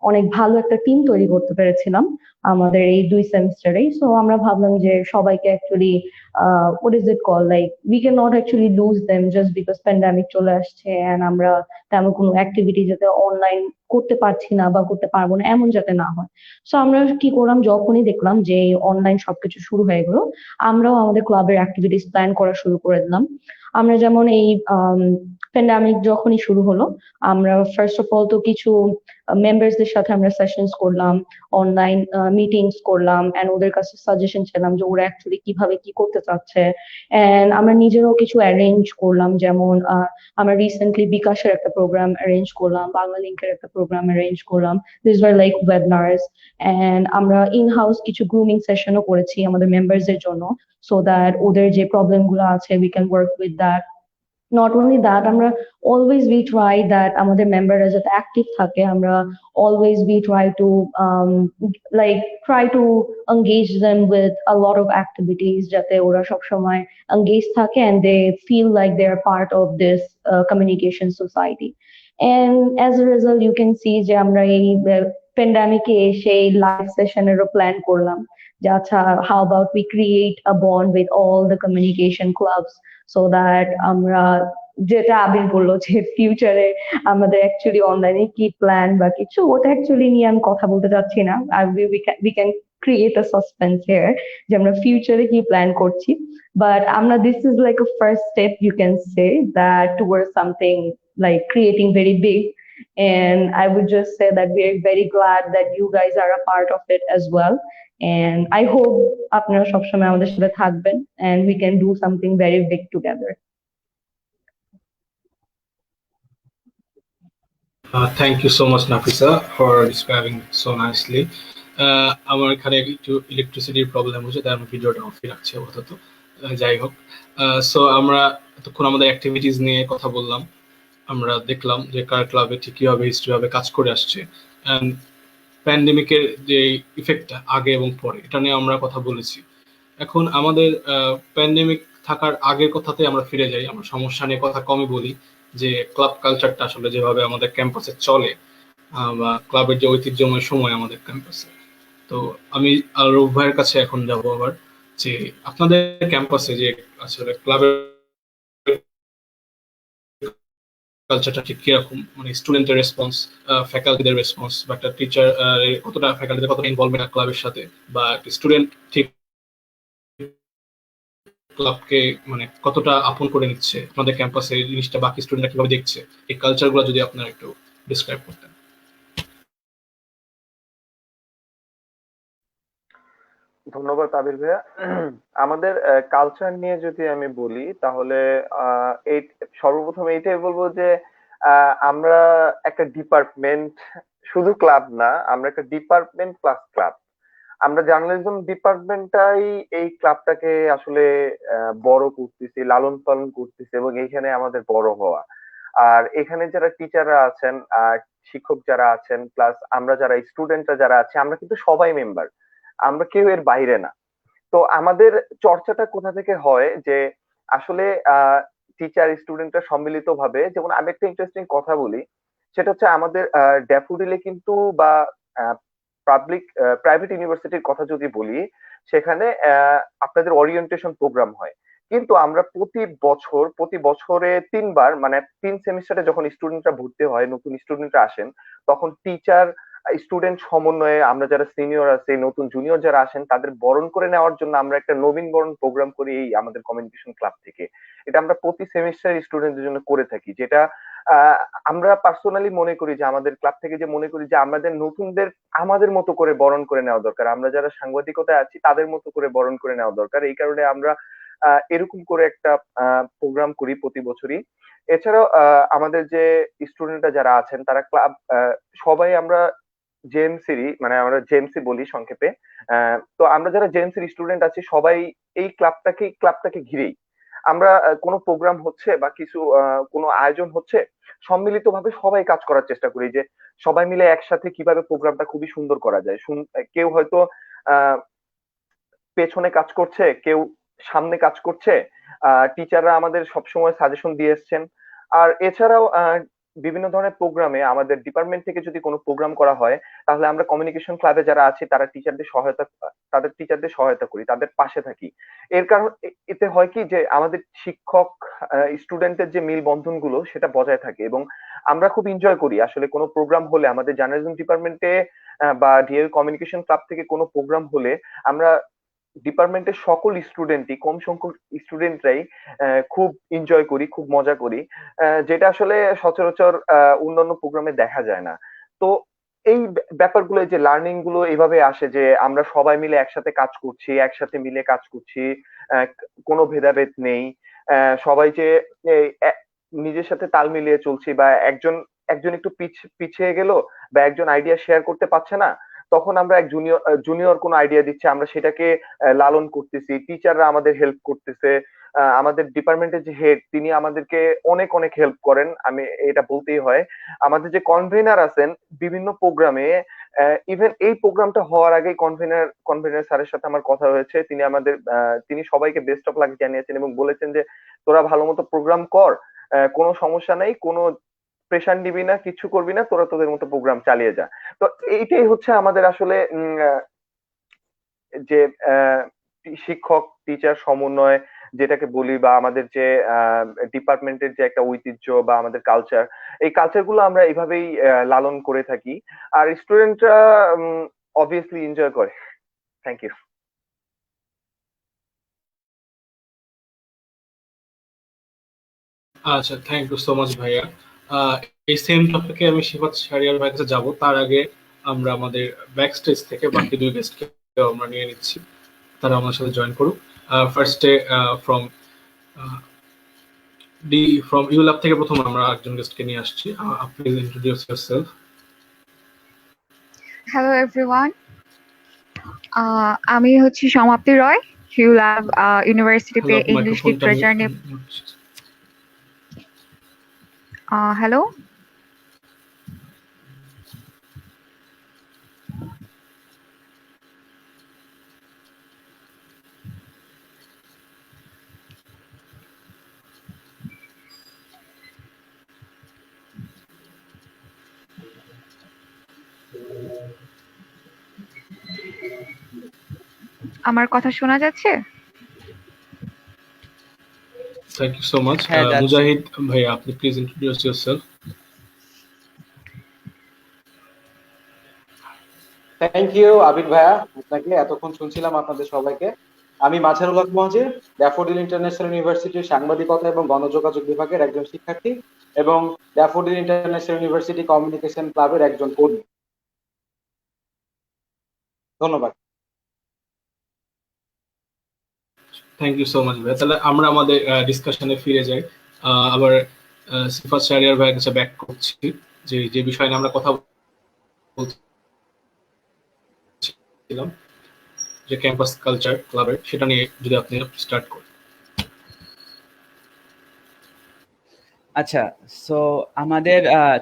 অনেক ভালো একটা টিম তৈরি করতে পেরেছিলাম আমাদের এই 2 সেমিস্টারেই, সো আমরা ভাবলাম যে সবাইকে actually what is it called, like we cannot actually lose them just because pandemic চলে আসছে and আমরা তেমন কোনো অ্যাক্টিভিটি যাতে অনলাইন করতে পারছি না বা করতে পারবো না এমন যাতে না হয়। সো আমরা কি করলাম, যখনই দেখলাম যে অনলাইন সবকিছু শুরু হয়ে গেল, আমরাও আমাদের ক্লাবের অ্যাক্টিভিটিস প্ল্যান করা শুরু করে দিলাম। আমরা যেমন এই প্যান্ডামিক যখনই শুরু হলো, আমরা ফার্স্ট অফ অল তো কিছু মেম্বার্সদের সাথে আমরা সেশনস করলাম, অনলাইন মিটিংস করলাম, এন্ড ওদের কাছে সাজেশন চাইলাম যে ওরা অ্যাকচুয়ালি কিভাবে কি করতে চাচ্ছে। এন্ড আমরা নিজেরাও কিছু অ্যারেঞ্জ করলাম, যেমন আমরা রিসেন্টলি বিকাশের একটা প্রোগ্রাম অ্যারেঞ্জ করলাম, বাংলা লিঙ্কের একটা প্রোগ্রাম অ্যারেঞ্জ করলাম, this were like webinars. And আমরা ইন হাউস কিছু গ্রুমিং সেশনও করেছি আমাদের মেম্বারসদের জন্য, সো দ্যাট ওদের যে প্রবলেম গুলো আছে we can work with that. Not only that, আমরা always we try that আমাদের মেম্বাররা যাতে অ্যাক্টিভ থাকে, আমরা always we try to like try to engage them with a lot of activities যাতে ওরা সবসময় engaged থাকে and they feel like they are part of this communication society. And as a result you can see যে আমরা এই প্যান্ডামিকে এসে live সেশনেরও plan করলাম যে আচ্ছা, how about we create a bond with all the communication clubs so that আমরা যেটা আবির বললো যে ফিউচারে আমাদের অ্যাকচুয়ালি অনলাইনে কি প্ল্যান বা কিছু ওটা অ্যাকচুয়ালি নিয়ে আমি কথা বলতে চাচ্ছি না। আর we can create a suspense here যে আমরা ফিউচারে কি প্ল্যান করছি, বাট আমরা this is like a first step you can say that towards something like creating very big. And I would just say that we're very glad that you guys are a part of it as well. And I hope আপনারা সবসময় আমাদের সাথে থাকবেন and we can do something very big together. Thank you so much, Nafisa, for describing so nicely. আমার এখানে একটু ইলেকট্রিসিটির problem হচ্ছে, তাই আমি ভিডিওটা অফই রাখছি আপাতত। যাই হোক, সো আমরা এতক্ষণ আমাদের অ্যাক্টিভিটিস নিয়ে কথা বললাম, আমরা দেখলাম যে কার ক্লাবে ঠিক কিভাবে হিস্ট্রিভাবে কাজ করে আসছে, অ্যান্ড প্যান্ডেমিকের যে ইফেক্টটা আগে এবং পরে এটা নিয়ে আমরা কথা বলেছি। এখন আমাদের প্যান্ডেমিক থাকার আগের কথাতে আমরা ফিরে যাই, আমরা সমস্যা নিয়ে কথা কমই বলি, যে ক্লাব কালচারটা আসলে যেভাবে আমাদের ক্যাম্পাসে চলে, বা ক্লাবের যে ঐতিহ্যময় সময় আমাদের ক্যাম্পাসে। তো আমি রূপ ভাইয়ের কাছে এখন যাবো আবার, যে আপনাদের ক্যাম্পাসে যে আসলে ক্লাবের কালচারটা ঠিক কিরকম, মানে স্টুডেন্টের রেসপন্স, ফ্যাকাল্টিদের রেসপন্স, বা একটা টিচার কতটা, ফ্যাকাল্টিদের কতটা ইনভলভমেন্ট ক্লাবের সাথে, বা স্টুডেন্ট ঠিক ক্লাবকে মানে কতটা আপন করে নিচ্ছে আপনাদের ক্যাম্পাসে, এই জিনিসটা বাকি স্টুডেন্টরা কিভাবে দেখছে, এই কালচারগুলো যদি আপনারা একটু ডিসক্রাইব করতেন। ধন্যবাদ আবির ভাইয়া। আমাদের কালচার নিয়ে যদি আমি বলি তাহলে এই সর্বপ্রথম এইটাই বলবো যে আমরা একটা ডিপার্টমেন্ট, শুধু ক্লাব না, আমরা একটা ডিপার্টমেন্ট প্লাস ক্লাব। আমরা জার্নালিজম ডিপার্টমেন্টটাই এই ক্লাবটাকে আসলে বড় করতেছি, লালন পালন করতেছি, এবং এইখানে আমাদের বড় হওয়া। আর এখানে যারা টিচাররা আছেন, শিক্ষক যারা আছেন, প্লাস আমরা যারা স্টুডেন্টরা যারা আছে, আমরা কিন্তু সবাই মেম্বার, আমরা কেউ এর বাইরে না। তো আমাদের চর্চাটা কোথা থেকে হয় যে আসলে টিচার স্টুডেন্টরা সম্মিলিত ভাবে, যেমন আমি একটা ইন্টারেস্টিং কথা বলি, সেটা হচ্ছে আমাদের ড্যাফোডিলে কিন্তু, বা পাবলিক প্রাইভেট ইউনিভার্সিটির কথা যদি বলি, সেখানে আপনাদের ওরিয়েন্টেশন প্রোগ্রাম হয়। কিন্তু আমরা প্রতি বছরে 3 বার, মানে 3 সেমিস্টারে যখন স্টুডেন্টরা ভর্তি হয়, নতুন স্টুডেন্টরা আসেন, তখন টিচার স্টুডেন্ট সমন্বয়ে আমরা যারা সিনিয়র আছে, নতুন জুনিয়র যারা আসেন, তাদের বরণ করে নেওয়ার জন্য আমরা একটা নবীন বরণ প্রোগ্রাম করি এই আমাদের কমিউনিকেশন ক্লাব থেকে। এটা আমরা প্রতি সেমিস্টার স্টুডেন্টদের জন্য করে থাকি, যেটা আহ, আমরা পার্সোনালি মনে করি যে আমাদের ক্লাব থেকে যে মনে করি যে আমাদের নতুনদের আমাদের মতো করে বরণ করে নেওয়া দরকার, আমরা যারা সাংবাদিকতায় আছি তাদের মতো করে বরণ করে নেওয়া দরকার। এই কারণে আমরা এরকম করে একটা প্রোগ্রাম করি প্রতি বছরই। এছাড়াও আমাদের যে স্টুডেন্টরা যারা আছেন তারা ক্লাব, সবাই আমরা জেএমসিরই, মানে আমরা জেএমসি বলি সংক্ষেপে। তো আমরা যারা জেএমসির স্টুডেন্ট আছি সবাই এই ক্লাবটাকে ঘিরেই আমরা কোনো প্রোগ্রাম হচ্ছে বা কিছু কোনো আয়োজন হচ্ছে, সম্মিলিতভাবে সবাই কাজ করার চেষ্টা করি যে সবাই মিলে একসাথে কিভাবে প্রোগ্রামটা খুবই সুন্দর করা যায়। কেউ হয়তো আহ পেছনে কাজ করছে, কেউ সামনে কাজ করছে। টিচাররা আমাদের সবসময় সাজেশন দিয়ে এসছেন। আর এছাড়াও বিভিন্ন ধরনের প্রোগ্রামে আমাদের ডিপার্টমেন্ট থেকে যদি কোনো প্রোগ্রাম করা হয়, তাহলে আমরা কমিউনিকেশন ক্লাবে যারা আছি তারা তাদের টিচারদের সহায়তা করি, তাদের পাশে থাকি। এর কারণ এতে হয় কি যে আমাদের শিক্ষক স্টুডেন্টের যে মিল বন্ধন গুলো সেটা বজায় থাকে, এবং আমরা খুব এনজয় করি আসলে কোনো প্রোগ্রাম হলে। আমাদের জার্নালিজম ডিপার্টমেন্টে বা ডিএল কমিউনিকেশন ক্লাব থেকে কোনো প্রোগ্রাম হলে আমরা ডিপার্টমেন্টের সকল স্টুডেন্টই, কম সংখ্যক স্টুডেন্টরাই খুব এনজয় করি, খুব মজা করি, যেটা আসলে সচরাচর অন্যান্য প্রোগ্রামে দেখা যায় না। তো এই ব্যাপারগুলো, যে লার্নিং গুলো এভাবে আসে যে আমরা সবাই মিলে একসাথে কাজ করছি, একসাথে মিলে কাজ করছি, আহ, কোনো ভেদাভেদ নেই। সবাই যে এই, নিজের সাথে তাল মিলিয়ে চলছি, বা একজন একজন একটু পিছিয়ে গেল বা একজন আইডিয়া শেয়ার করতে পারছে না, তখন আমরা এক জুনিয়র কোনো আইডিয়া দিচ্ছে, আমরা সেটাকে লালন করতেছি, টিচাররা আমাদের হেল্প করতেছে। আমাদের ডিপার্টমেন্টের যে হেড তিনি আমাদেরকে অনেক অনেক হেল্প করেন, আমি এটা বলতেই হয়। আমাদের যে কনভেনার আছেন বিভিন্ন প্রোগ্রামে, ইভেন এই প্রোগ্রামটা হওয়ার আগে কনভেনার স্যারের সাথে আমার কথা হয়েছে, তিনি সবাইকে বেস্ট অফ লাক জানিয়েছেন এবং বলেছেন যে তোরা ভালো মতো প্রোগ্রাম কর, কোনো সমস্যা নেই, কোনো প্রেশার নিবি না, কিছু করবি না, তোরা তোদের মতো প্রোগ্রাম চালিয়ে যা। তো এইটাই হচ্ছে আমাদের আসলে যে শিক্ষক টিচার সমন্বয়, যেটাকে বলি, বা আমাদের যে ডিপার্টমেন্টের যে একটা ঐতিহ্য বা আমাদের কালচার, এই কালচার গুলো আমরা এইভাবেই লালন করে থাকি। আর স্টুডেন্টরা অবভিয়াসলি এনজয় করে। Thank you. আচ্ছা, থ্যাংক ইউ সো মাচ ভাইয়া। আহ, এই সেম টপিকে আমি শিফাত শাহরিয়ার ভাইয়ের কাছে যাবো, তার আগে আমরা আমাদের ব্যাক স্টেজ থেকে বাকি দুই গেস্টকে আমরা নিয়ে নিচ্ছি, তারা আমার সাথে জয়েন করুক। ফার্স্টে ফ্রম ফ্রম ইউল্যাব থেকে প্রথম আমরা একজন গেস্টকে নিয়ে আসছি। Please introduce yourself. Hello everyone, আমি হচ্ছি সমাপ্তি রয়, ইউল্যাব ইউনিভার্সিটিতে হ্যালো, ইংলিশ মাইক্রোফোনটা লিটারেচার নিয়ে। হ্যালো, আমার কথা শোনা যাচ্ছে? Thank you so much. হ্যাঁ, যাচ্ছে। মুজাহিদ ভাইয়া, আপনি please introduce yourself. Thank you Abir ভাইয়া, আপনাকে এতক্ষণ শুনছিলাম আপনাদের সবাইকে। আমি মাঝারুল হক মহাজির, ড্যাফোডিল ইন্টারন্যাশনাল ইউনিভার্সিটির সাংবাদিকতা এবং গণযোগাযোগ বিভাগের একজন শিক্ষার্থী এবং ড্যাফোডিল ইন্টারন্যাশনাল ইউনিভার্সিটি কমিউনিকেশন ক্লাবের একজন কর্মী। ধন্যবাদ। থ্যাংক ইউ সো মাচ ভাইয়া। তাহলে আমরা আমাদের ডিসকাশনে ফিরে যাই। আবার সিফাত শাহরিয়ার ভাইয়ের কাছে ব্যাক করছি, যে যে বিষয় নিয়ে আমরা কথা বলছিলাম, যে ক্যাম্পাস কালচার ক্লাবের, সেটা নিয়ে যদি আপনি স্টার্ট করেন। আচ্ছা, সো আমাদের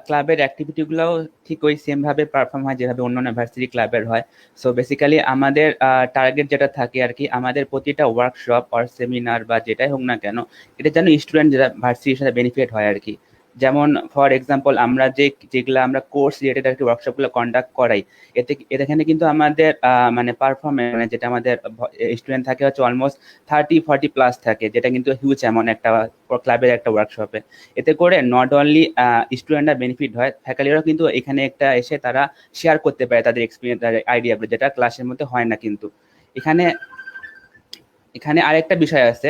ক্লাবের অ্যাক্টিভিটি গুলাও ঠিক ওই সেম ভাবে পারফর্ম হয় যেভাবে অন্যান্য ভার্সিটি ক্লাবের হয়। সো বেসিক্যালি আমাদের টার্গেট যেটা থাকে আর কি, আমাদের প্রতিটা ওয়ার্কশপ আর সেমিনার বা যেটাই হোক না কেন, এটা যেন স্টুডেন্ট যারা ভার্সিটির সাথে বেনিফিট হয় আর কি। যেমন ফর এক্সাম্পল আমরা যেগুলো আমরা কোর্স রিলেটেড আর কি ওয়ার্কশপগুলো কন্ডাক্ট করাই, এখানে কিন্তু আমাদের মানে পারফরমেন্স, মানে যেটা আমাদের স্টুডেন্ট থাকে হচ্ছে অলমোস্ট 30-40 প্লাস থাকে, যেটা কিন্তু হিউজ এমন একটা ক্লাবের একটা ওয়ার্কশপে। এতে করে নট অনলি স্টুডেন্টরা বেনিফিট হয়, ফ্যাকাল্টিরাও কিন্তু এখানে একটা এসে তারা শেয়ার করতে পারে তাদের এক্সপিরিয়েন্স, তাদের আইডিয়াগুলো, যেটা ক্লাসের মধ্যে হয় না। কিন্তু এখানে এখানে আরেকটা বিষয় আছে,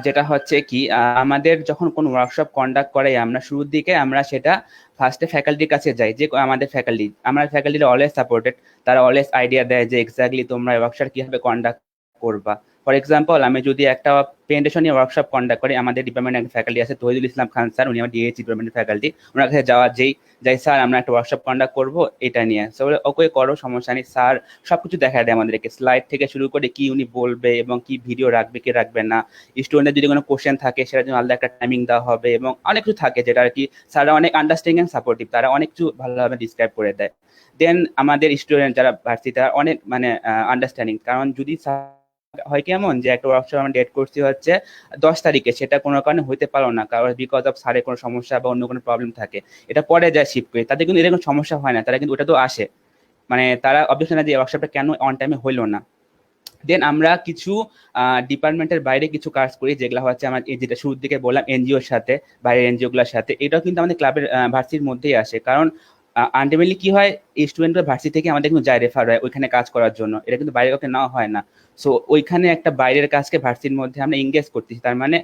যেটা হচ্ছে কি, আমাদের যখন কোনো ওয়ার্কশপ কন্ডাক্ট করাই আমরা শুরুর দিকে আমরা সেটা ফার্স্টে ফ্যাকাল্টির কাছে যাই, যে আমাদের ফ্যাকাল্টিরা অলওয়েজ সাপোর্টেড, তারা অলওয়েজ আইডিয়া দেয় যে এক্স্যাক্টলি তোমরা ওয়ার্কশপ কিভাবে কন্ডাক্ট করবা। ফর এক্সাম্পল আমি যদি একটা প্রেজেন্টেশন নিয়ে ওয়ার্কশপ কন্ডাক্ট করি, আমাদের ডিপার্টমেন্টের একটা ফ্যাকাল্টি আছে তহিদুল ইসলাম খান স্যার, উনি আমার ডিএইচ ডিপার্টমেন্টের ফ্যাকাল্টি, ওনার কাছে যাই স্যার আমরা একটা ওয়ার্কশপ কন্ডাক্ট করবো এটা নিয়ে। সো ওকে করো, সমস্যা নেই। স্যার সবকিছু দেখা দেয় আমাদেরকে, স্লাইড থেকে শুরু করে কি উনি বলবে এবং কি ভিডিও রাখবে কি রাখবে না, স্টুডেন্টের যদি কোনো কোশ্চেন থাকে সেটার জন্য আলাদা একটা টাইমিং দেওয়া হবে, এবং অনেক কিছু থাকে যেটা আর কি স্যাররা অনেক আন্ডারস্ট্যান্ডিং এন্ড সাপোর্টিভ, তারা অনেক কিছু ভালোভাবে ডিসক্রাইব করে দেয়। দেন আমাদের স্টুডেন্ট যারা ভার্সিটি তারা অনেক মানে আন্ডারস্ট্যান্ডিং, কারণ যদি হয় কি এমন যে একটা ওয়ার্কশপ আমরা ডেট করছি হচ্ছে 10 তারিখে, সেটা কোনো কারণে হইতে পারলো না, কারণ বিকজ অফ স্যারের কোনো সমস্যা বা অন্য কোনো প্রবলেম থাকে, এটা পরে যায় শিফট করে, তাদের কিন্তু এরকম সমস্যা হয় না, তারা কিন্তু ওটা তো আসে, মানে তারা অবজেকশন না যে ওয়ার্কশপটা কেন অন টাইমে হইলো না। দেন আমরা কিছু ডিপার্টমেন্টের বাইরে কিছু কাজ করি, যেগুলো হচ্ছে আমার যেটা শুরুর দিকে বললাম এনজিওর সাথে, বাইরের এনজিওগুলোর সাথে, এটাও কিন্তু আমাদের ক্লাবের ভার্সিটির মধ্যেই আসে। কারণ আলটিমেটলি কি হয়, এই স্টুডেন্টরা ভার্সিটি থেকে আমাদের কিন্তু যায় রেফার হয় ওইখানে কাজ করার জন্য, এটা কিন্তু বাইরে কাউকে নেওয়া হয় না। সো ওইখানে একটা বাইরের কাজকে ভার্সিটির মধ্যে আমরা এঙ্গেজ করতেছি, তার মানে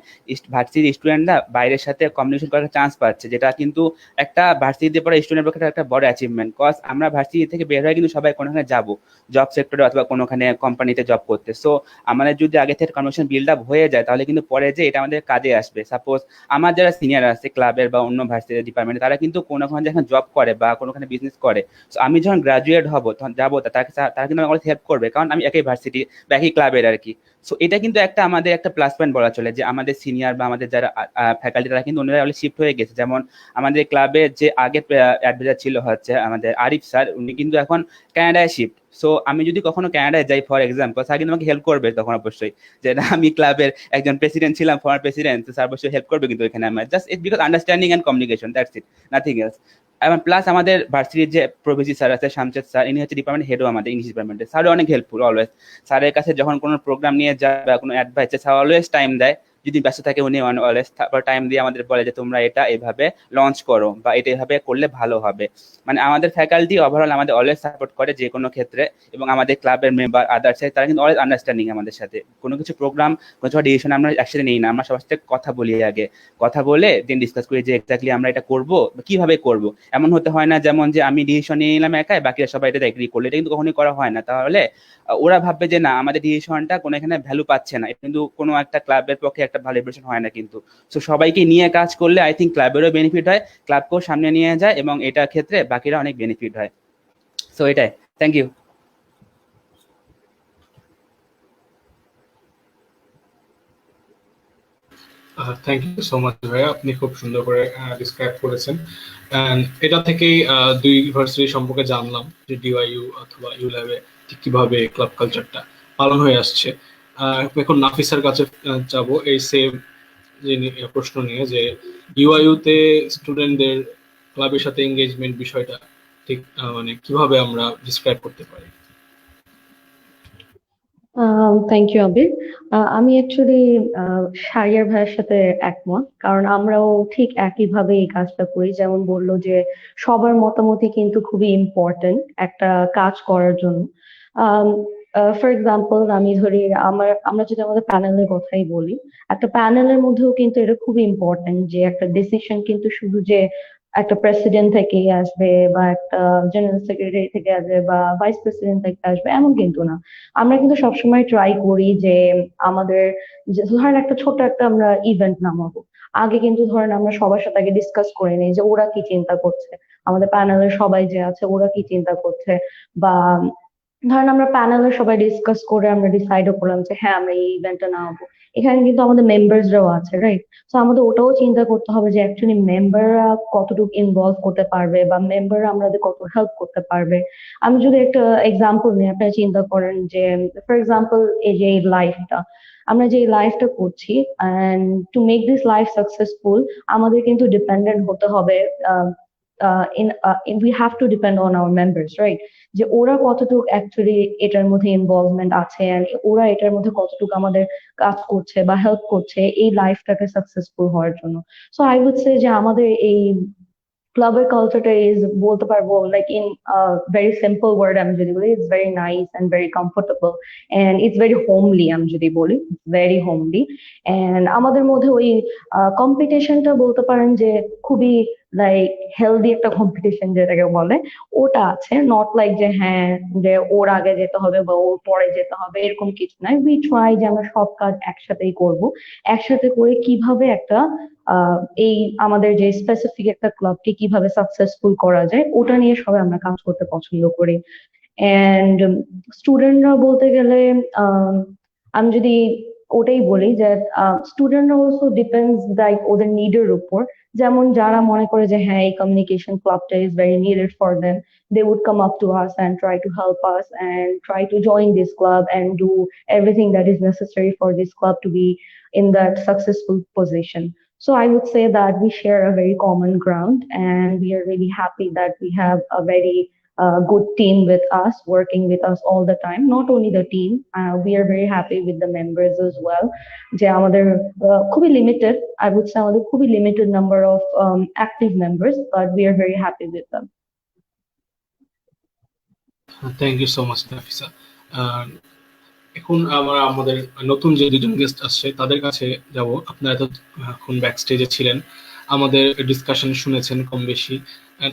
ভার্সিটির স্টুডেন্টরা বাইরের সাথে কমিউনিকেশন করার চান্স পাচ্ছে, যেটা কিন্তু একটা ভার্সিটিতে পড়া স্টুডেন্টের পক্ষে একটা বড় অ্যাচিভমেন্ট। কজ আমরা ভার্সিটি থেকে বের হয়ে কিন্তু সবাই কোনোখানে যাবো জব সেক্টরে অথবা কোনোখানে কোম্পানিতে জব করতে। সো আমাদের যদি আগে থেকে কমিউনিকেশন বিল্ড আপ হয়ে যায় তাহলে কিন্তু পরে যে এটা আমাদের কাজে আসবে। সাপোজ আমার যারা সিনিয়র আছে ক্লাবের বা অন্য ভার্সিটি ডিপার্টমেন্টে, তারা কিন্তু কোনোখানে যখন জব করে বা কোনোখানে বিজনেস করে, সো আমি যখন গ্রাজুয়েট হবো তখন যাবো, তারা কিন্তু আমাকে হেল্প করবে, কারণ আমি একই ভার্সিটি বা একই ক্লাবের আর কি। সো এটা কিন্তু একটা আমাদের একটা প্লাস পয়েন্ট বলা চলে, যে আমাদের সিনিয়র বা আমাদের যারা ফ্যাকাল্টি তারা কিন্তু অন্যরা অলরেডি শিফট হয়ে গেছে। যেমন আমাদের ক্লাবে যে আগে অ্যাডভাইজার ছিল হচ্ছে আমাদের আরিফ স্যার, উনি কিন্তু এখন কানাডায় শিফট। সো আমি যদি কখনো কানাডায় যাই ফর এক্সাম্পল, স্যার কিন্তু আমাকে হেল্প করবে তখন অবশ্যই, যে না আমি ক্লাবের একজন প্রেসিডেন্ট ছিলাম, ফর্মার প্রেসিডেন্ট, স্যার অবশ্যই হেল্প করবে কিন্তু এখানে আমার, just it because understanding and communication, that's it, nothing else. এবং প্লাস আমাদের ভার্সিটির যে প্রভিজি স্যার আছে শামশেদ স্যার, ইনি হচ্ছে ডিপার্টমেন্ট হেডও আমাদের ইংলিশ ডিপার্টমেন্টে, স্যারও অনেক হেল্পফুল অলওয়েজ। স্যারের কাছে যখন কোনো প্রোগ্রাম নিয়ে যায় বা কোনো অ্যাডভাইস, স্যার অলওয়েজ টাইম দেয়, যদি ব্যস্ত থাকে উনি অলওয়েজ টাইম দিয়ে আমাদের বলে যে তোমরা এটা এভাবে লঞ্চ করো বা এটা এভাবে করলে ভালো হবে। মানে আমাদের ফ্যাকাল্টি ওভারঅল আমাদের অলওয়েজ সাপোর্ট করে যে কোনো ক্ষেত্রে, এবং আমাদের ক্লাবের মেম্বার আদার্স তারা কিন্তু অলওয়েজ আন্ডারস্ট্যান্ডিং আমাদের সাথে। কোনো কিছু প্রোগ্রাম কোনো ডিসিশন আমরা একসাথে নিই না, আমরা সবার সাথে কথা বলি, আগে কথা বলে দেন ডিসকাস করি যে এক্স্যাক্টলি আমরা এটা করব কিভাবে করব। এমন হতে হয় না যেমন যে আমি ডিসিশন নিয়ে নিলাম একাই, বাকিরা সবাই এটা এগ্রি করলে, এটা কিন্তু কখনোই করা হয় না। তাহলে ওরা ভাববে যে না আমাদের ডিসিশনটা কোনো এখানে ভ্যালু পাচ্ছে না, এটা কিন্তু কোনো একটা ক্লাবের পক্ষে একটা ভালো ইমপ্রেশন হয় না কিন্তু। সো সবাইকে নিয়ে কাজ করলে আই থিঙ্ক ক্লাবেরও বেনিফিট হয়, ক্লাবকেও সামনে নিয়ে যায়, এবং এটার ক্ষেত্রে বাকিরা অনেক বেনিফিট হয়। সো এটাই, thank you. Thank you so much ভাইয়া, আপনি খুব সুন্দর করে ডিসক্রাইব করেছেন। And এটা থেকেই দুই ইউনিভার্সিটি সম্পর্কে জানলাম যে ডিওয়াইইউ অথবা ইউল্যাবে ঠিক কিভাবে ক্লাব কালচারটা পালন হয়ে আসছে। এখন নাফিসার কাছে যাব এই সেম প্রশ্ন নিয়ে যে ইউআইইউতে স্টুডেন্টদের ক্লাবের সাথে এঙ্গেজমেন্ট বিষয়টা ঠিক মানে কিভাবে আমরা ডিসক্রাইব করতে পারি? থ্যাংক ইউ আবির। আমি অ্যাকচুয়ালি শারিয়ার ভাইয়ের সাথে একমত, কারণ আমরাও ঠিক একইভাবে এই কাজটা করি। যেমন বললো যে সবার মতামতই কিন্তু খুবই ইম্পর্টেন্ট একটা কাজ করার জন্য। ফর এক্সাম্পল আমি ধরি আমরা যদি আমাদের প্যানেলের কথাই বলি, একটা প্যানেলের মধ্যেও কিন্তু এটা খুবই ইম্পর্টেন্ট যে একটা ডিসিশন কিন্তু শুধু যে একটা প্রেসিডেন্ট থেকে আসবে বা একটা জেনারেল সেক্রেটারি থেকে আসবে বা ভাইস প্রেসিডেন্ট থেকে আসবে এমন কিন্তু না। আমরা কিন্তু সবসময় ট্রাই করি যে আমাদের ধরেন একটা ছোট একটা আমরা ইভেন্ট নামাবো, আগে কিন্তু ধরেন আমরা সবার সাথে আগে ডিসকাস করে নিই যে ওরা কি চিন্তা করছে, আমাদের প্যানেলের সবাই যে আছে ওরা কি চিন্তা করছে, বা ধরেন আমরা প্যানেলের সবাই ডিসকাস করে আমরা ডিসাইডও করলাম যে হ্যাঁ আমরা এই ইভেন্টটা নামাবো। এখানে কিন্তু আমাদের মেম্বার্সরাও আছে, রাইট? তো আমাদের ওটাও চিন্তা করতে হবে যে অ্যাকচুয়ালি মেম্বাররা কতটুকু ইনভলভ করতে পারবে বা মেম্বাররা আমাদের কত হেল্প করতে পারবে। আমি যদি একটা এক্সাম্পল নিই, আপনারা চিন্তা করেন যে ফর এক্সাম্পল এই যে লাইফটা আমরা যে লাইফটা করছি, and to make this life successful আমাদের কিন্তু ডিপেন্ডেন্ট হতে হবে, we have to depend on our members, right? যে ওরা কতটুকু অ্যাকচুয়ালি এটার মধ্যে ইনভলভমেন্ট আছে and ওরা এটার মধ্যে কতটুকু আমাদের কাজ করছে বা হেল্প করছে এই লাইফটাকে সাকসেসফুল হওয়ার জন্য। সো আই উড সে যে আমাদের এই ক্লাবের কালচারটা ইজ বলতে পারবো like in very simple word আমি যদি বলি, it's very nice and very comfortable and it's very homely. আমি যদি বলি ভেরি হোমলি, অ্যান্ড আমাদের মধ্যে ওই কম্পিটিশনটা বলতে পারেন যে খুবই লাইক হেলদি একটা কম্পিটিশন যেটাকে বলে ওটা আছে, নট লাইক যে হ্যাঁ যে ওর আগে যেতে হবে বা ওর পরে যেতে হবে এরকম কিছু নয়। উই ট্রাই যে আমরা সব কাজ একসাথেই করব, একসাথে করে কিভাবে একটা এই আমাদের যে স্পেসিফিক একটা ক্লাবকে কিভাবে সাকসেসফুল করা যায় ওটা নিয়ে সবাই আমরা কাজ করতে পছন্দ করি। এন্ড স্টুডেন্টরা বলতে গেলে আমি যদি ওটাই বলি যে স্টুডেন্টরা অলসো ডিপেন্ডস লাইক ওদের নিডের উপর। যেমন যারা মনে করে যে হ্যাঁ এই কমিউনিকেশন ক্লাবটা is very needed for them, they would come up to us and try to help us and try to join this club and do everything that is necessary for this club to be in that successful position. So I would say that we share a very common ground and we are really happy that we have a very good team with us, working with us all the time. Not only the team, we are very happy with the members as well. যে আমাদের খুবই limited, I would say আমাদের খুবই limited number of active members, but we are very happy with them. Thank you so much Nafisa. এখন আমাদের নতুন যে দুজন গেস্ট আসছে তাদের কাছে যাব। আপনারা তো এখন ব্যাক স্টেজে ছিলেন, আমাদের ডিসকাশন শুনেছেন কম বেশি,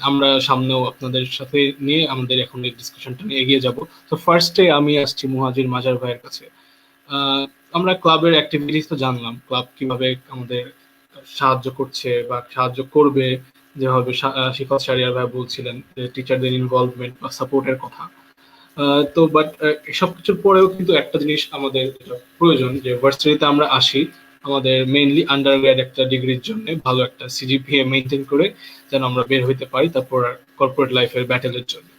আমরা সামনেও আপনাদের সাথে নিয়ে আমাদের এখন এই ডিসকাশনটা নিয়ে এগিয়ে যাব। তো ফার্স্টে আমি আসছি মুহাজির মাজার ভাইয়ের কাছে। আমরা ক্লাবের অ্যাক্টিভিটিস তো জানলাম, ক্লাব কিভাবে আমাদের সাহায্য করছে বা সাহায্য করবে, যেভাবে শিখত শারিয়ার ভাই বলছিলেন টিচারদের ইনভলভমেন্ট বা সাপোর্টের কথা। তো বাট এসব কিছুর পরেও কিন্তু একটা জিনিস আমাদের প্রয়োজন, যে ভার্সিটিতে আমরা আসি আমাদের মেইনলি আন্ডারগ্রেড একটা ডিগ্রির জন্য ভালো একটা সিজিপিএ মেনটেন করে যেন আমরা বের হইতে পারি তারপর কর্পোরেট লাইফের ব্যাটেলের জন্য।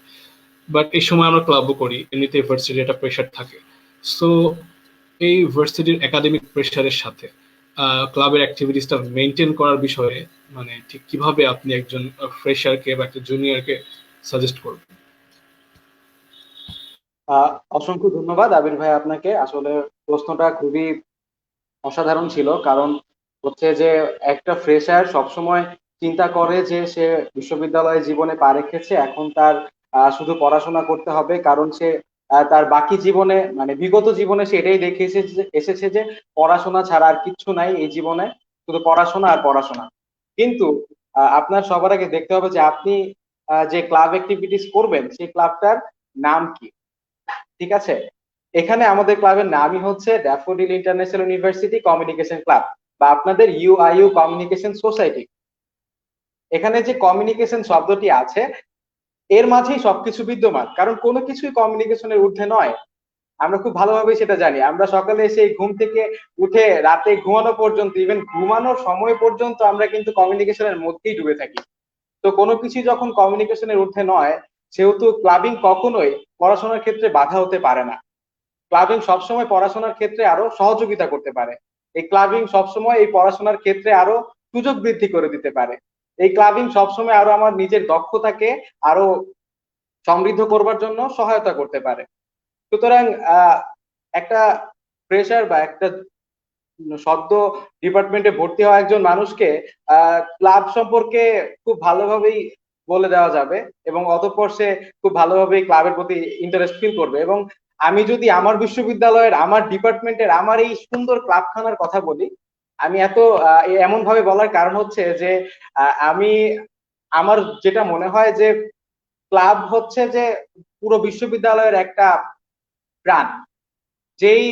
বাট এই সময় আমরা ক্লাবও করি, এমনিতে ভার্সিটির একটা প্রেশার থাকে। সো এই ভার্সিটির একাডেমিক প্রেশারের সাথে ক্লাবের অ্যাক্টিভিটিসটা মেনটেন করার বিষয়ে মানে ঠিক কিভাবে আপনি একজন ফ্রেশারকে বা একটা জুনিয়রকে সাজেস্ট করবেন? অসংখ্য ধন্যবাদ আবির ভাই আপনাকে। আসলে প্রশ্নটা খুবই অসাধারণ ছিল। কারণ হচ্ছে যে একটা ফ্রেশার সবসময় চিন্তা করে যে সে বিশ্ববিদ্যালয় জীবনে পা রেখেছে, এখন তার শুধু পড়াশোনা করতে হবে। কারণ সে তার বাকি জীবনে মানে বিগত জীবনে সে এটাই দেখে এসেছে যে পড়াশোনা ছাড়া আর কিচ্ছু নাই এই জীবনে, শুধু পড়াশোনা আর পড়াশোনা। কিন্তু আপনার সবার আগে দেখতে হবে যে আপনি যে ক্লাব অ্যাক্টিভিটিস করবেন সেই ক্লাবটার নাম কি। ঠিক আছে, এখানে আমাদের ক্লাবের নামই হচ্ছে daffodil international university communication club বা আপনাদের ইউআইইউ কমিউনিকেশন সোসাইটি। এখানে যে কমিউনিকেশন শব্দটি আছে এর মাঝেই সবকিছু বিদ্যমান, কারণ কোনো কিছুই কমিউনিকেশনের ঊর্ধ্বে নয়। আমরা খুব ভালোভাবে সেটা জানি। আমরা সকালে এসে ঘুম থেকে উঠে রাতে ঘুমানো পর্যন্ত, ইভেন ঘুমানোর সময় পর্যন্ত আমরা কিন্তু কমিউনিকেশনের মধ্যেই ডুবে থাকি। তো কোনো কিছু যখন কমিউনিকেশনের ঊর্ধ্বে নয়, সেহেতু ক্লাবিং কখনোই পড়াশোনার ক্ষেত্রে বাধা হতে পারে না। ক্লাবিং সবসময় পড়াশোনার ক্ষেত্রে আরো সহযোগিতা করতে পারে। এই ক্লাবিং সবসময় এই পড়াশোনার ক্ষেত্রে আরো সুযোগ বৃদ্ধি করে দিতে পারে। এই ক্লাবিং সবসময় আরো আমার নিজের দক্ষতাকে আরো সমৃদ্ধ করবার জন্য সহায়তা করতে পারে। সুতরাং একটা ফ্রেশার বা একটা সদ্য ডিপার্টমেন্টে ভর্তি হওয়া একজন মানুষকে ক্লাব সম্পর্কে খুব ভালোভাবেই বলে দেওয়া যাবে এবং অতঃপর সে খুব ভালোভাবেই ক্লাবের প্রতি ইন্টারেস্ট ফিল করবে। এবং আমি যদি আমার বিশ্ববিদ্যালয়ের, আমার ডিপার্টমেন্টের, আমার এই সুন্দর ক্লাবখানার কথা বলি, আমি এমন ভাবে বলার কারণ হচ্ছে যে আমি আমার যেটা মনে হয় যে ক্লাব হচ্ছে যে পুরো বিশ্ববিদ্যালয়ের একটা প্রাণ। যেই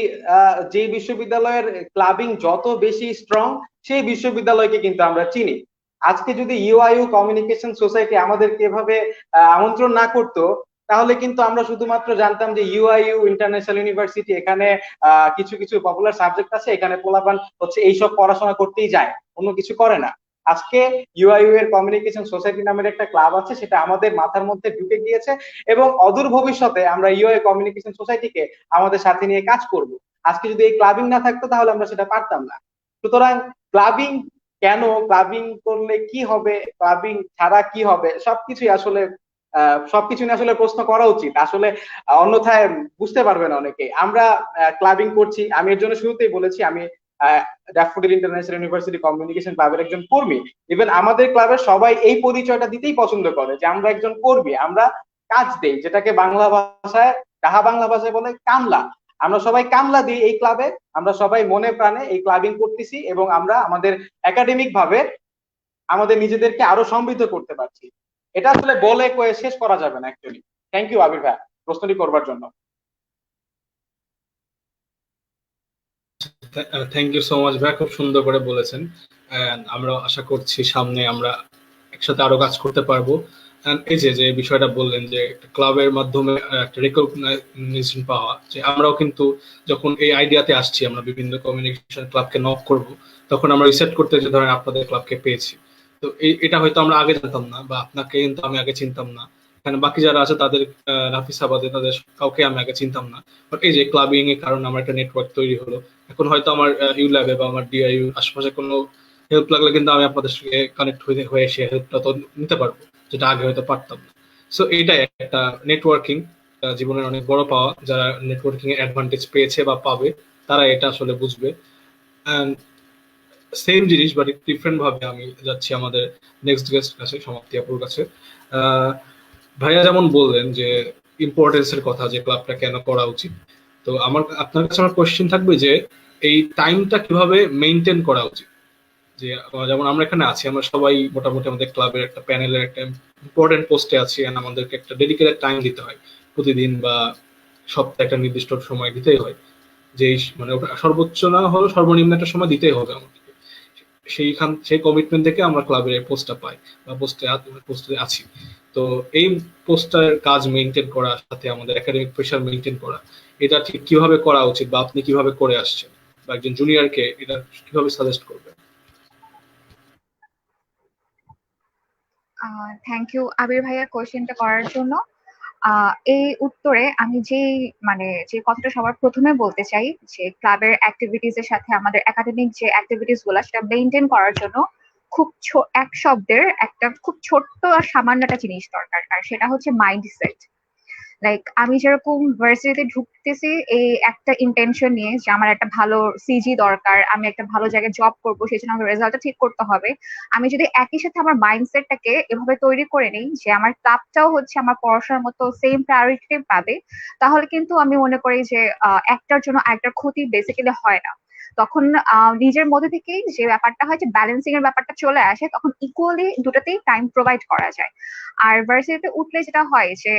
যেই বিশ্ববিদ্যালয়ের ক্লাবিং যত বেশি স্ট্রং সেই বিশ্ববিদ্যালয়কে কিন্তু আমরা চিনি। আজকে যদি ইউআইইউ কমিউনিকেশন সোসাইটি আমাদেরকে এভাবে আমন্ত্রণ না করতো, তাহলে কিন্তু আমরা শুধুমাত্র জানতাম যে ইউআইইউ ইন্টারন্যাশনাল ইউনিভার্সিটি, এখানে কিছু কিছু পপুলার সাবজেক্ট আছে, এখানে পোলাপান হচ্ছে এইসব পড়াশোনা করতেই যায়, অন্য কিছু করে না। আজকে ইউআইইউ এর কমিউনিকেশন সোসাইটি নামের একটা ক্লাব আছে, সেটা আমাদের মাথার মধ্যে ঢুকে গিয়েছে এবং অদূর ভবিষ্যতে আমরা ইউআইইউ কমিউনিকেশন সোসাইটিকে আমাদের সাথে নিয়ে কাজ করব। আজকে যদি এই ক্লাবিং না থাকতো তাহলে আমরা সেটা পারতাম না। সুতরাং ক্লাবিং কেন, ক্লাবিং করলে কি হবে, ক্লাবিং ছাড়া কি হবে, সবকিছু নিয়ে আসলে প্রশ্ন করা উচিত। আসলে অন্যথায় বুঝতে পারবে না অনেকে। আমরা ক্লাবিং করছি, আমি এর জন্য শুরুতেই বলেছি আমি ড্যাফোডিল ইন্টারন্যাশনাল ইউনিভার্সিটি কমিউনিকেশন ক্লাবের একজন কর্মী। ইভেন আমাদের ক্লাবের সবাই এই পরিচয়টা দিতেই পছন্দ করে যে আমরা একজন কর্মী, আমরা কাজ দেই, যেটাকে বাংলা ভাষায়, ডাহা বাংলা ভাষায় বলে কামলা। আমরা সবাই কামলা দিই এই ক্লাবে, আমরা সবাই মনে প্রাণে এই ক্লাবিং করতেছি এবং আমরা আমাদের একাডেমিক ভাবে আমাদের নিজেদেরকে আরো সমৃদ্ধ করতে পারছি। এটা আসলে বলে কয়ে শেষ করা যাবে না অ্যাকচুয়ালি। থ্যাংক ইউ আবির ভাই প্রশ্নটি করবার জন্য। থ্যাংক ইউ সো মাচ ভাই, খুব সুন্দর করে বলেছেন। আমরা আশা করছি সামনে আমরা একসাথে আরো কাজ করতে পারবো। এই যে বিষয়টা বললেন যে ক্লাবের মাধ্যমে একটা রেকগনাইজেশন পাওয়া, যে আমরাও কিন্তু যখন এই আইডিয়াতে আসছি আমরা বিভিন্ন কমিউনিকেশন ক্লাবকে নক করব, তখন আমরা রিসার্চ করতে যে ধরেন আপনাদের ক্লাবকে পেয়েছি। তো এটা হয়তো আমরা আগে জানতাম না, বা আপনাকে কিন্তু আমি আগে চিনতাম না, এখানে বাকি যারা আছে তাদের নাফিসাবাদে তাদের কাউকে আমি আগে চিনতাম না। বাট এই যে ক্লাবিং এর কারণে আমার একটা নেটওয়ার্ক তৈরি হলো। এখন হয়তো আমার ইউল্যাবে বা আমার ডিআইইউ আশেপাশে কোনো হেল্প লাগলে কিন্তু আমি আপনাদের সঙ্গে কানেক্ট হয়ে সে হেল্পটা তো নিতে পারবো, যেটা আগে হয়তো পারতাম না। সো এইটাই একটা নেটওয়ার্কিং, জীবনের অনেক বড় পাওয়া। যারা নেটওয়ার্কিং এর অ্যাডভান্টেজ পেয়েছে বা পাবে তারা এটা আসলে বুঝবে। সেম জিনিস বাট ডিফারেন্ট ভাবে আমি যাচ্ছি আমাদের নেক্সট গেস্ট কাছে, সমাপ্তি আপুর কাছে। ভাইয়া যেমন বললেন যে ইম্পর্টেন্সের কথা, যে ক্লাবটা কেন করা উচিত, তো আপনার কাছে আমার কোশ্চেন থাকবে যে এই টাইমটা কিভাবে মেইনটেইন করা উচিত। যে যেমন আমরা এখানে আছি, আমরা সবাই মোটামুটি আমাদের ক্লাবের একটা প্যানেলের একটা ইম্পর্টেন্ট পোস্টে আছি, এন্ড আমাদেরকে একটা ডেডিকেটেড টাইম দিতে হয় প্রতিদিন বা সপ্তাহে একটা নির্দিষ্ট সময় দিতেই হয়, যে মানে ওটা সর্বোচ্চ না হলেও সর্বনিম্ন একটা সময় দিতেই হবে আমাদেরকে। সেই কমিটমেন্ট থেকে আমরা ক্লাবের এই পোস্টটা পাই বা পোস্টে আছি। তো এই পোস্টার কাজ মেনটেন করার সাথে আমাদের একাডেমিক প্রেশার মেনটেন করা, এটা ঠিক কিভাবে করা উচিত বা আপনি কিভাবে করে আসছেন, বা একজন জুনিয়রকে এটা কিভাবে সাজেস্ট করবেন? থ্যাংক ইউ আবির ভাইয়া কোয়েশ্চেনটা করার জন্য। এই উত্তরে আমি যে কথাটা সবার প্রথমে বলতে চাই, যে ক্লাবের অ্যাক্টিভিটিস এর সাথে আমাদের একাডেমিক যে অ্যাক্টিভিটিস গুলো সেটা মেনটেন করার জন্য খুব এক শব্দের একটা খুব ছোট্ট আর সামান্য একটা জিনিস দরকার, আর সেটা হচ্ছে মাইন্ডসেট। লাইক আমি যেরকম ভার্সিটিতে ঢুকতেছি এই একটা ইন্টেনশন নিয়ে যে আমার একটা ভালো সিজি দরকার, আমি একটা ভালো জায়গায় জব করবো, সেই জন্য আমার রেজাল্টটা ঠিক করতে হবে। আমি যদি একই সাথে আমার মাইন্ডসেটটাকে এভাবে তৈরি করে নিই যে আমার ক্লাবটাও হচ্ছে আমার পড়াশোনার মতো সেম প্রায়োরিটি পাবে, তাহলে কিন্তু আমি মনে করি যে একটার জন্য আরেকটার ক্ষতি বেসিক্যালি হয় না। তখন নিজের মধ্যে থেকেই যে ব্যাপারটা হয় যে ব্যালেন্সিং এর ব্যাপারটা চলে আসে, তখন ইকুয়ালি দুটাতেই টাইম প্রোভাইড করা যায়। আর ভার্সিটিতে উঠলে যেটা হয় যে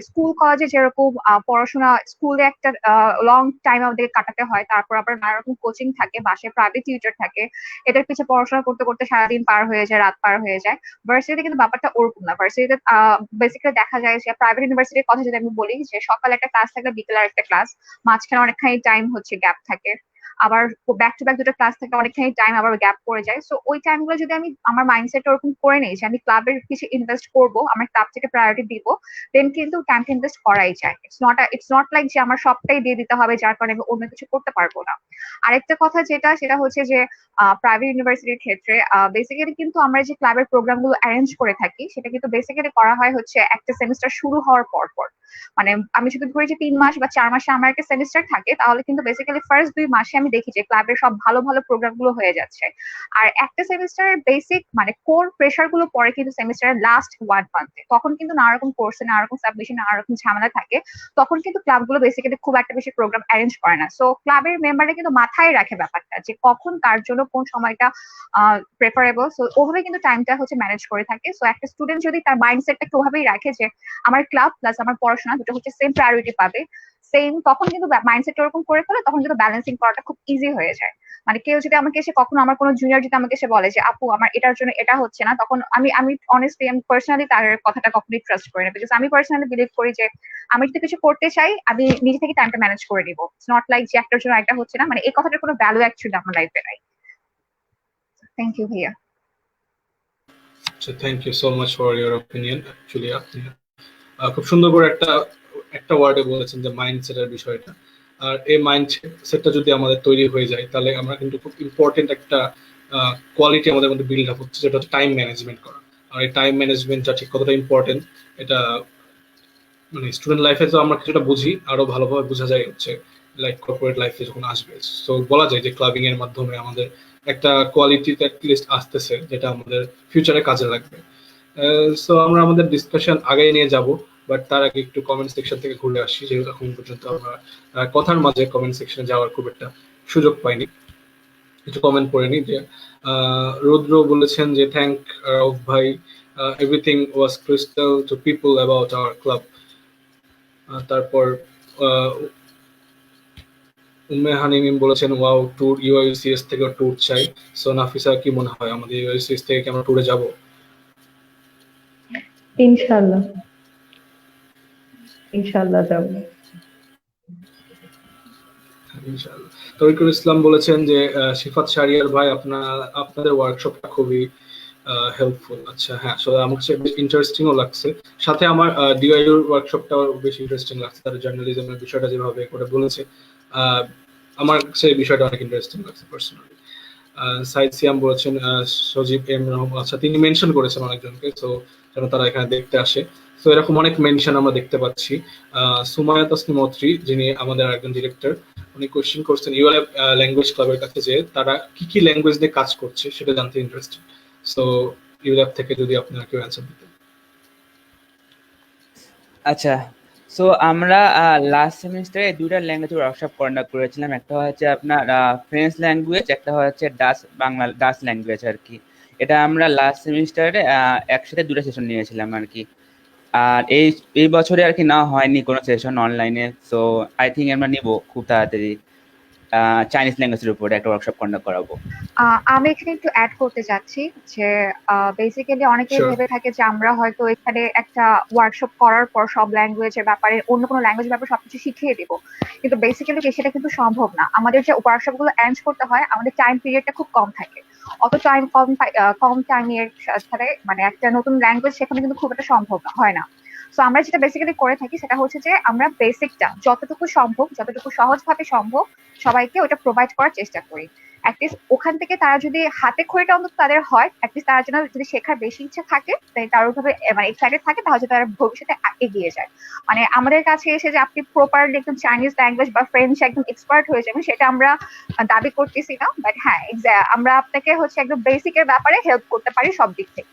স্কুল কলেজে যেরকম পড়াশোনা, স্কুলে একটা লং টাইম আমাদের কাটাতে হয়, তারপর আবার নানা রকম কোচিং থাকে, বাসায় প্রাইভেট টিউটর থাকে, এটার পিছিয়ে পড়াশোনা করতে করতে সারাদিন পার হয়ে যায়, রাত পার হয়ে যায়। ভার্সিটিতে কিন্তু ব্যাপারটা ওরকম না। ভার্সিটিতে বেসিক্যালি দেখা যায় যে প্রাইভেট ইউনিভার্সিটির কথা যদি আমি বলি, যে সকালে একটা ক্লাস থাকলে বিকেলে একটা ক্লাস, মাঝখানে অনেকখানি টাইম হচ্ছে গ্যাপ থাকে, আবার ব্যাক টু ব্যাক দুটো ক্লাস থেকে অনেকখানি টাইম আবার গ্যাপ পড়ে যায়। সো ওই টাইমগুলো যদি আমি আমার মাইন্ডসেট ওরকম করে নেই যে আমি ক্লাবের কিছু ইনভেস্ট করব, আমার ক্লাব থেকে প্রায়োরিটি দিব, দেন কিন্তু টাইমটা ইনভেস্ট করাই যায়। ইটস নট লাইক যে আমার সবটাই দিয়ে দিতে হবে যার কারণে আমি অন্য কিছু করতে পারবো না। আরেকটা কথা যেটা, সেটা হচ্ছে যে প্রাইভেট ইউনিভার্সিটির ক্ষেত্রে বেসিক্যালি কিন্তু আমরা যে ক্লাবের প্রোগ্রাম গুলো অ্যারেঞ্জ করে থাকি, সেটা কিন্তু বেসিক্যালি করা হয় হচ্ছে একটা সেমিস্টার শুরু হওয়ার পর পর। মানে আমি যদি ধরি যে 3 মাস বা 4 মাসে আমার একটা সেমিস্টার থাকে, তাহলে কিন্তু বেসিক্যালি ফার্স্ট 2 মাসে আমি দেখি যে ক্লাবের সব ভালো ভালো প্রোগ্রাম গুলো হয়ে যাচ্ছে। আর একটা সেমিস্টারের বেসিক মানে কোর প্রেশার গুলো পরে কিন্তু সেমিস্টারের লাস্ট 1 মান্থে, তখন কিন্তু নানা রকম কোর্সে নানা রকম সাবমিশন নানা রকম ঝামেলা থাকে, তখন কিন্তু ক্লাবগুলো বেসিক্যালি খুব একটা বেশি প্রোগ্রাম অ্যারেঞ্জ করে না। সো ক্লাবের মেম্বাররা কিন্তু মাথায় রাখে ব্যাপারটা যে কখন কার জন্য কোন সময়টা প্রেফারেবল, সো ওভাবে কিন্তু টাইমটা হচ্ছে ম্যানেজ করে থাকে। সো একটা স্টুডেন্ট যদি তার মাইন্ডসেটটাকে ওভাবেই রাখে যে আমার ক্লাব প্লাস আমার পড়াশোনা দুটো হচ্ছে সেম প্রায়োরিটি পাবে, সেম, তখন কিন্তু মাইন্ডসেট ওরকম করে ফেলে, তখন কিন্তু ব্যালেন্সিং করাটা খুব ইজি হয়ে যায়। মানে কেউ যদি আমাকে এসে কখনো, আমার কোনো জুনিয়র যদি আমাকে এসে বলে যে আপু আমার এটার জন্য এটা হচ্ছে না, তখন আমি আমি অনেস্টলি আমি পার্সোনালি তার কথাটা কখনোই ট্রাস্ট করি না, বিকজ আমি পার্সোনালি বিলিভ করি যে আমি যদি কিছু করতে চাই আমি নিজে থেকে টাইমটা ম্যানেজ করে নিবো। ইটস নট লাইক যে একটার জন্য একটা হচ্ছে না, মানে এই কথাটার কোনো ভ্যালু অ্যাকচুয়ালি আমার লাইফে নাই। থ্যাংক ইউ ভাইয়া। So thank you so much for your opinion. Actually, আপনি খুব সুন্দর করে একটা একটা ওয়ার্ডে বলেছেন যে মাইন্ডসেটের বিষয়টা। আর এই মাইন্ডসেটটা যদি আমাদের তৈরি হয়ে যায়, তাহলে আমরা কিন্তু খুব ইম্পর্টেন্ট একটা কোয়ালিটি আমাদের মধ্যে বিল্ড আপ হচ্ছে, যেটা হচ্ছে টাইম ম্যানেজমেন্ট করা। আর এই টাইম ম্যানেজমেন্টটা ঠিক কতটা ইম্পর্টেন্ট, এটা মানে স্টুডেন্ট লাইফে তো আমরা কিছুটা বুঝি, আরো ভালোভাবে বোঝা যায় হচ্ছে লাইক কর্পোরেট লাইফে যখন আসবে। সো বলা যায় যে ক্লাবিং এর মাধ্যমে আমাদের একটা কোয়ালিটিতে অ্যাটলিস্ট আসতেছে, যেটা আমাদের ফিউচারে কাজে লাগবে। সো আমরা আমাদের ডিসকাশন আগে নিয়ে যাব, বাট তার আগে একটু কমেন্ট সেকশন থেকে ঘুরে আসি, যেহেতু এখন পর্যন্ত আমরা কথার মাঝে কমেন্ট সেকশনে যাওয়ার খুব একটা সুযোগ পাইনি। কিছু কমেন্ট পড়ে নি। যে রুদ্র বলেছেন যে থ্যাংক রাউফ ভাই, everything was crystal to people about our club. তারপর উম্মে হানিমিম বলেছেন ওয়াও, ট্যুর ইউআইসিএস থেকে ট্যুর চাই। সো নাফিসা, কি মনে হয় আমাদের ইউআইসিএস থেকে কি আমরা ট্যুরে যাব? ইনশাল্লাহ, ইনশাল্লাহ যাবো। ইনশাআল্লাহ। তরিকুল ইসলাম বলেছেন যে শিফাত শাহরিয়ার ভাই, আপনাদের ওয়ার্কশপটা খুবই হেল্পফুল। আচ্ছা, হ্যাঁ, আসলে আমার কাছে বেশ ইন্টারেস্টিংও লাগছে। সাথে আমার ডিআইইউর ওয়ার্কশপটাও বেশ ইন্টারেস্টিং লাগছে, তার জার্নালিজমের বিষয়টা যেভাবে করে বলেছে, আমার কাছে এই বিষয়টা অনেক ইন্টারেস্টিং লাগছে পার্সোনালি। সাইদ সিয়াম বলেছেন সজীব এম রহমান, আচ্ছা তিনি মেনশন করেছেন অনেকজনকে, তো যেন তারা এখানে দেখতে আসে। তো এরকম অনেক মেনশন আমরা দেখতে পাচ্ছি। সুমায়া তাসনিম অত্রি, যিনি আমাদের একজন ডিরেক্টর, উনি কোশ্চেন করছেন ইউএলএফ ল্যাঙ্গুয়েজ ক্লাবের কাছে যে তারা কি কি ল্যাঙ্গুয়েজ নিয়ে কাজ করছে সেটা জানতে ইন্টারেস্টেড। সো ইউএলএফ থেকে যদি আপনারা কেউ অ্যান্সার দিতেন। আচ্ছা, সো আমরা লাস্ট সেমিস্টারে দুইটা ল্যাঙ্গুয়েজ ওয়ার্কশপ কন্ডাক্ট করেছিলাম। একটা হচ্ছে আপনার ফ্রেঞ্চ ল্যাঙ্গুয়েজ, একটা হচ্ছে ডাচ ল্যাঙ্গুয়েজ আর কি। এটা আমরা লাস্ট সেমিস্টারে একসাথে দুটো সেশন নিয়েছিলাম আর কি। আর এই বছরে আর কি না হয়নি কোনো সেশন অনলাইনে। সো আই থিঙ্ক আমরা নিব খুব তাড়াতাড়ি চাইনিজ ল্যাঙ্গুয়েজের উপরে একটা ওয়ার্কশপ কন্ডাক্ট করাবো। আমি এখানে একটু অ্যাড করতে চাচ্ছি যে বেসিক্যালি অনেকে Sure. ভেবে থাকে যে আমরা হয়তো এখানে একটা ওয়ার্কশপ করার পর সব ল্যাঙ্গুয়েজের ব্যাপারে, অন্য কোনো ল্যাঙ্গুয়েজের ব্যাপারে সবকিছু শিখিয়ে দিব, কিন্তু বেসিক্যালি সেটা কিন্তু সম্ভব না। আমাদের যে ওয়ার্কশপ গুলো অ্যারেঞ্জ করতে হয়, আমাদের টাইম পিরিয়ডটা খুব কম থাকে। অত টাইম কম টাইমের সাথে মানে একটা নতুন ল্যাঙ্গুয়েজ শেখানো কিন্তু খুব একটা সম্ভব হয় না। সো আমরা যেটা বেসিক্যালি করে থাকি সেটা হচ্ছে যে আমরা বেসিকটা যতটুকু সম্ভব, যতটুকু সহজভাবে সম্ভব সবাইকে ওটা প্রোভাইড করার চেষ্টা করি। অ্যাটলিস্ট ওখান থেকে তারা যদি হাতে খড়িটা অন্তত তাদের হয়, অ্যাটলিস্ট তারা যেন যদি শেখার বেশি ইচ্ছা থাকে, তারা ওইভাবে মানে এক্সাইটেড থাকে, তাহলে তারা ভবিষ্যতে এগিয়ে যায়। মানে আমাদের কাছে এসে যে আপনি প্রপারলি একদম চাইনিজ ল্যাঙ্গুয়েজ বা ফ্রেঞ্চ একদম এক্সপার্ট হয়ে যাবেন, সেটা আমরা দাবি করতেছি না, বাট হ্যাঁ আমরা আপনাকে হচ্ছে একদম বেসিকের ব্যাপারে হেল্প করতে পারি সব দিক থেকে।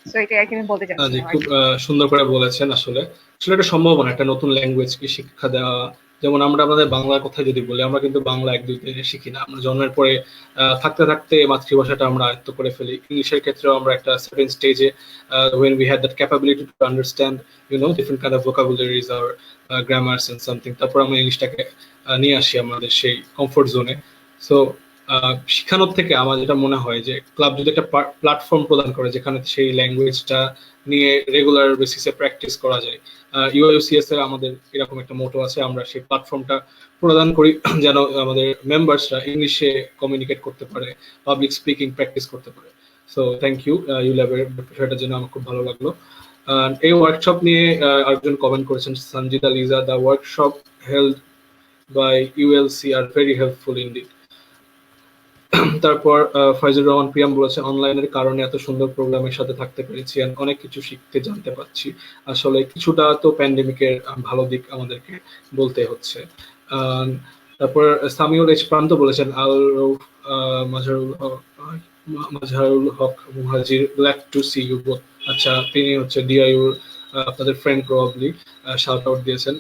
সো এটা আর কি আমি বলতে জি, চাচ্ছিলাম। খুব সুন্দর করে বলেছেন। আসলে আসলে একটা সম্ভাবনা, একটা নতুন ল্যাঙ্গুয়েজকে শিক্ষা দেওয়া। যেমন আমরা আমাদের বাংলার কথা যদি বলি, আমরা কিন্তু বাংলা এক দুই দিনে শিখি না। আমরা জন্মের পরে থাকতে থাকতে মাতৃভাষাটা আমরা আয়ত্ত করে ফেলি। ইংলিশের ক্ষেত্রেও আমরা একটা সার্টেন স্টেজে when we had that capability to understand different kind of vocabularies or grammars and something, তারপর আমরা ইংলিশটাকে নিয়ে আসি আমাদের সেই কমফোর্ট জোনে। সো শিখানোর থেকে আমার যেটা মনে হয় যে ক্লাব যদি একটা প্ল্যাটফর্ম প্রদান করে যেখানে সেই ল্যাঙ্গুয়েজটা নিয়ে রেগুলার বেসিসে প্র্যাকটিস করা যায়। ইউআইসিএস এর আমাদের এরকম একটা মোটো আছে, আমরা সেই প্ল্যাটফর্মটা প্রদান করি যেন আমাদের মেম্বার্সরা ইংলিশে কমিউনিকেট করতে পারে, পাবলিক স্পিকিং প্র্যাকটিস করতে পারে। সো থ্যাংক ইউ ইউল্যাবের বিষয়টার জন্য আমার খুব ভালো লাগলো। এই ওয়ার্কশপ নিয়ে আরেকজন কমেন্ট করেছেন, Sanjita Liza, the workshop held by ULC are very helpful indeed. তারপর ফয়জুর রহমান প্রিয়াম বলেছেন, অনলাইনের কারণে এত সুন্দর প্রোগ্রামের সাথে থাকতে পেরেছি, অনেক কিছু শিখতে জানতে পারছি। আসলে কিছুটা তো প্যান্ডেমিকের ভালো দিক আমাদেরকে বলতে হচ্ছে। তারপর সামিউল এইচ প্রান্ত বলেছেন, Al Rauf Majharul Haque Muhajir, glad to see you both. আচ্ছা, তিনি হচ্ছে ডিআইউর আপনাদের ফ্রেন্ড প্রবাবলি, শাউট আউট দিয়েছেন।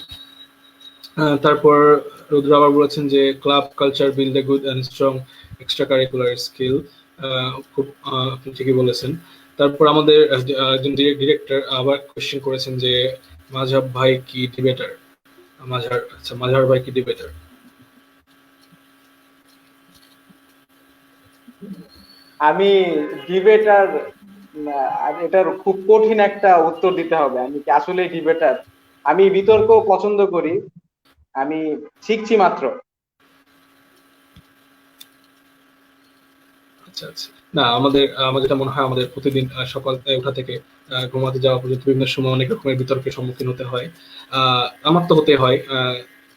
তারপর রুদ্র আবার বলেছেন যে club culture build a good and strong extra curricular skill. খুব আপনি ঠিকই বলেছেন। তারপর আমাদের একজন ডিরেক্টর আবার কোয়েশ্চেন করেছেন যে মাঝহার ভাই কি ডিবেটার? মাঝহার ভাই কি ডিবেটার? আমি ডিবেটার, এটার খুব কঠিন একটা উত্তর দিতে হবে। আমি কি আসলে ডিবেটার? আমি বিতর্ক পছন্দ করি, আমি শিখছি মাত্র। আচ্ছা আচ্ছা, না আমাদের আমার যেটা মনে হয়, আমাদের প্রতিদিন সকাল ওঠা থেকে ঘুমাতে যাওয়া পর্যন্ত বিভিন্ন সময় অনেক রকমের বিতর্কের সম্মুখীন হতে হয়। আমার তো হতে হয়।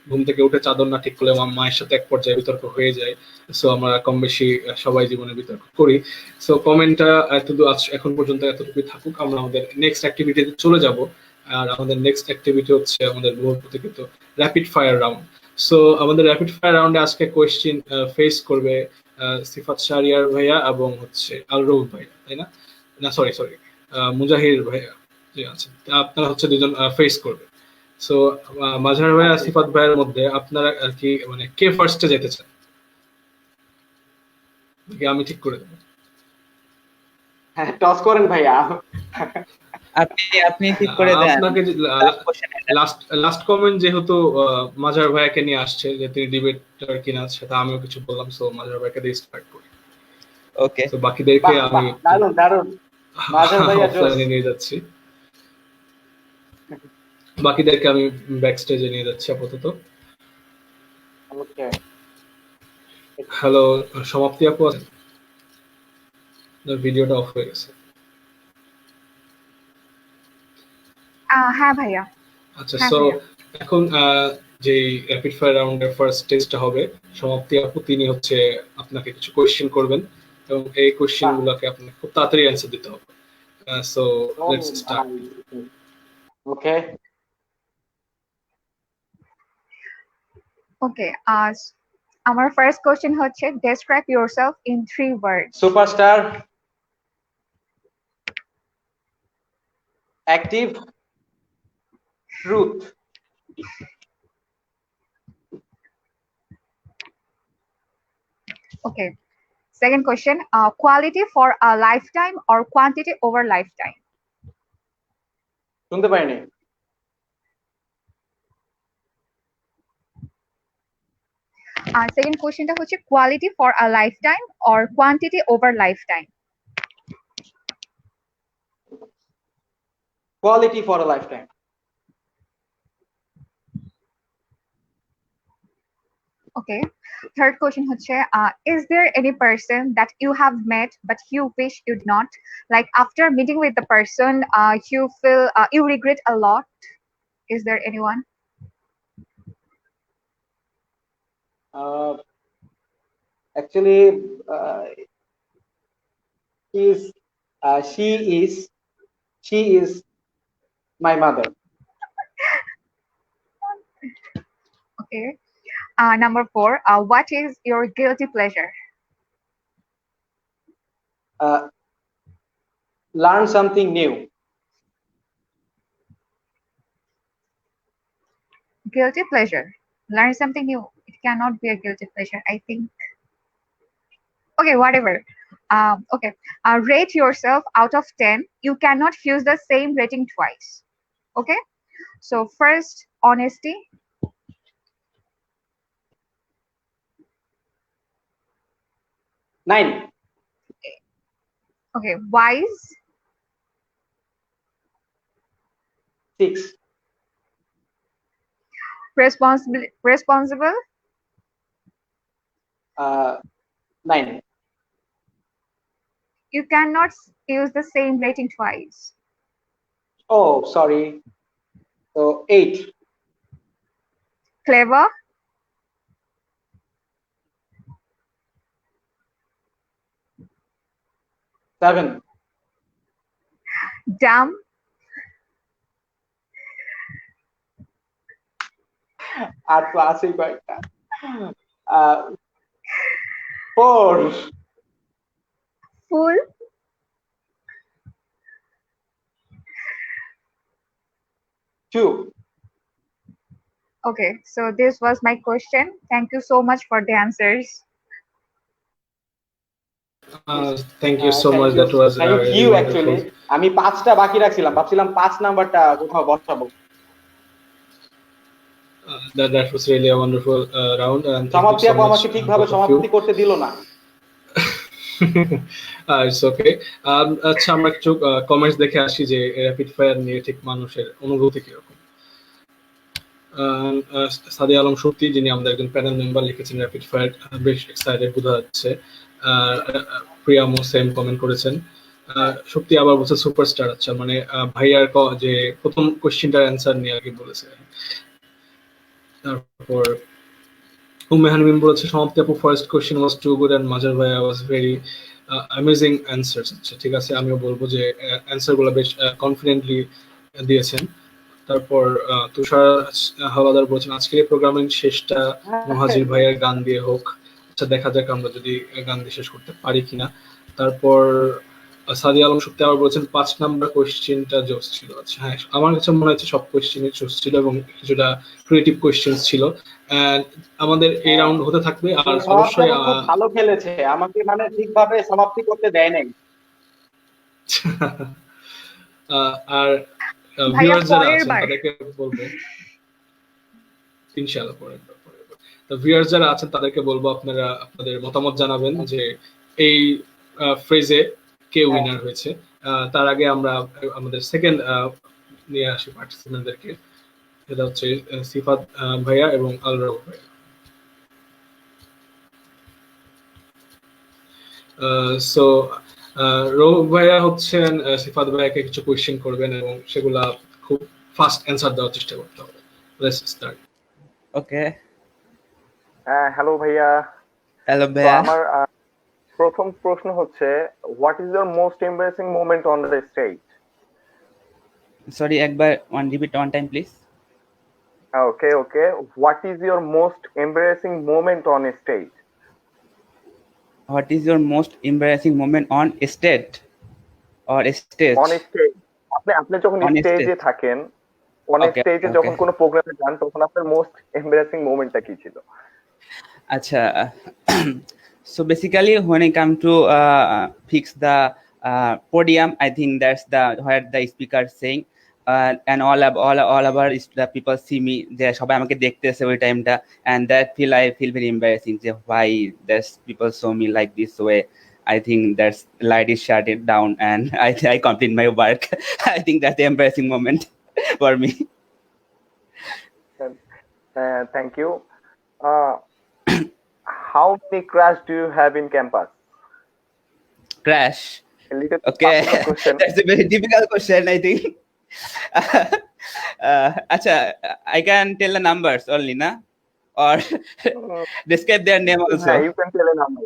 ঘুম থেকে উঠে চাদর না ঠিক করলে আমার মায়ের সাথে এক পর্যায়ে বিতর্ক হয়ে যায়। সো আমরা কম বেশি সবাই জীবনে বিতর্ক করি। সো কমেন্টটা এখন পর্যন্ত এতটুকুই থাকুক, আমরা আমাদের নেক্সট অ্যাক্টিভিটিতে চলে যাব। আর আমাদের নেক্সট অ্যাক্টিভিটি হচ্ছে আমাদের বহু প্রতীক্ষিত র্যাপিড ফায়ার রাউন্ড। সো আমাদের র্যাপিড ফায়ার রাউন্ডে আজকে কোয়েশ্চেন ফেস করবে সিফাত শাহরিয়ার ভাইয়া এবং হচ্ছে আল রউফ ভাইয়া, তাই না? না সরি মুজাহির ভাইয়া যে আছেন, আপনারা হচ্ছে দুজন ফেস করবে। সো মাঝহার ভাইয়া সিফাত ভাইয়ের মধ্যে আপনারা আর কি মানে কে ফার্স্টে যেতে চান? আমি ঠিক করে দেবো। হ্যাঁ, টস করেন ভাইয়া। আপনি ঠিক করে দেন। আপনাকে লাস্ট কমেন্ট যেহেতু মাঝহার ভাইয়াকে নিয়ে আসছে যে তিনি ডিবেটার কিনা, সেটা আমিও কিছু বললাম। সো মাঝহার ভাইকে দিয়ে স্টার্ট করি। ওকে, তো বাকিদেরকে আমি দারুন দারুন, মাঝহার ভাইয়া জোস। অফলাইনে নিয়ে যাচ্ছি, বাকিদেরকে আমি ব্যাক স্টেজে নিয়ে যাচ্ছি আপাতত। ওকে, হ্যালো, সমাপ্তি আপু আছেন? ভিডিওটা অফ হয়ে গেছে। হ্যাঁ ভাইয়া। আচ্ছা, হ্যাঁ সো ভাইয়া। এখন যে র্যাপিড ফায়ার রাউন্ডের ফার্স্ট টেস্টটা হবে, সমাপ্তি আপু তিনি হচ্ছে আপনাকে কিছু কোয়েশ্চেন করবেন এবং এই কোয়েশ্চেন গুলোকে আপনাকে খুব তাড়াতাড়ি অ্যান্সার দিতে হবে। So let's start. Okay okay, আমার ফার্স্ট কোশ্চেন হচ্ছে describe yourself in 3 words. Superstar, active, truth. Okay. Second question, quality for a lifetime or quantity over lifetime? শুনতে পাইনি। Second question টা হচ্ছে quality for a lifetime or quantity over lifetime? Quality for a life time. Okay. Third question হচ্ছে is there any person that you have met but you wish you did not, like after meeting with the person you feel you regret a lot? Is there anyone? actually is she is my mother. Okay. Number 4. What is your guilty pleasure? Learn something new. Guilty pleasure. Learn something new. It cannot be a guilty pleasure, I think. Okay, whatever. Okay. Rate yourself out of 10. You cannot use the same rating twice. Okay. So first, honesty. 9. Okay. Wise. 6. Responsible. 9. You cannot use the same rating twice. Oh, sorry. So 8. Clever. 7. Dumb. আর তো আছেই কয়েকটা। 4. Fool. 2. Okay, so this was my question. Thank you so much for the answers. Thank you so much. That was Thank really you wonderful. actually. আমি 5টা বাকি রাখছিলাম, ভাবছিলাম 5 নাম্বারটা কোথাও বসাবো। That was really a wonderful round. And thank you সমাপ্তি so আপু much, আমাকে ঠিকভাবে both of you. সমাপ্তি করতে দিল না। It's okay. আচ্ছা, আমরা কিছু কমেন্টস দেখে আসি যে র্যাপিড ফায়ার নিয়ে ঠিক মানুষের অনুভূতি কিরকম। সাদিয়া আলম সত্যি, যিনি আমাদের একজন প্যানেল মেম্বার, লিখেছেন র্যাপিড ফায়ার বেশ এক্সাইটেড বোঝা যাচ্ছে। প্রিয়ামো সেম কমেন্ট করেছেন। সত্যি আবার বলছে সুপারস্টার। আচ্ছা, মানে ভাইয়ার যে প্রথম কোশ্চেনটার অ্যান্সার নিয়ে আর কি বলেছে। তারপর উম্মেহান মিম বলেছে সমাপ্তি আপু first question was too good and মাজার ভাইয়া ওয়াজ ভেরি অ্যামেজিং অ্যান্সার্স। আচ্ছা, ঠিক আছে, আমিও বলবো যে অ্যান্সারগুলো বেশ কনফিডেন্টলি দিয়েছেন। তারপর তুষার হাওলাদার বলছেন আজকের এই প্রোগ্রামের শেষটা মহাজির ভাইয়ের গান দিয়ে হোক। আচ্ছা, দেখা যাক আমরা যদি গান দিয়ে শেষ করতে পারি কিনা। তারপর সাদিয়া আলম সত্যি আবার বলেছেন 5 নাম্বার কোশ্চেনটা জোস ছিল। আচ্ছা, হ্যাঁ, আমার কাছে মনে হচ্ছে সব কোশ্চেনই জোস ছিল এবং কিছুটা ক্রিয়েটিভ কোশ্চেন ছিল। আমাদের এই রাউন্ড হতে থাকবে। আর অবশ্যই খুব ভালো খেলেছে, আমাকে মানে ঠিকভাবে সমাপ্তি করতে দেয় নাই। আর ভিউয়ার্স যারা আছেন তাদেরকে বলবো ইনশাআল্লাহ পরে। তো ভিউয়ার্স যারা আছেন তাদেরকে বলবো আপনারা আপনাদের মতামত জানাবেন যে এই ফ্রেজে কে উইনার হয়েছে। তার আগে আমরা আমাদের সেকেন্ড নিয়ে আসি পার্টিসিপেন্টদেরকে। এটা হচ্ছে সিফাত ভাইয়া এবং আলরাউ ভাইয়া। সো রৌফ ভাইয়া হচ্ছেন সিফাত ভাইয়াকে কিছু কোয়েশ্চেন করবেন এবং সেগুলা খুব ফাস্ট অ্যান্সার দেওয়ার চেষ্টা করতে হবে। Let's start. ওকে, হ্যালো ভাইয়া। হ্যালো তো ভাইয়া। আমার প্রথম প্রশ্ন হচ্ছে what is your most embarrassing moment on the stage? Sorry, একবার repeat one time please. Okay, what is your most embarrassing moment on stage? What is your most embarrassing moment on stage or stage? On stage. আপনি যখন On স্টেজে stage. থাকেন, on Okay, স্টেজে okay. যখন কোনো প্রোগ্রামে যান, তখন আপনার মোস্ট এম্বারেসিং মোমেন্টটা কি ছিল? Acha. So basically, when I come to fix the podium, I think that's the where the speaker saying, and all over the people see me. They সবাই আমাকে দেখতেছে ওই টাইমটা, and that I feel very embarrassing. যে why there's people saw me like this way. I think that's light is shut it down, and I complete my work. I think that's the embarrassing moment for me. Thank you. How many crash do you have in campus? Crash. A little Okay, personal question. that's a very difficult question, I think. Acha, I can tell the numbers only, na? or Uh, describe their name yeah, also? you can tell a number.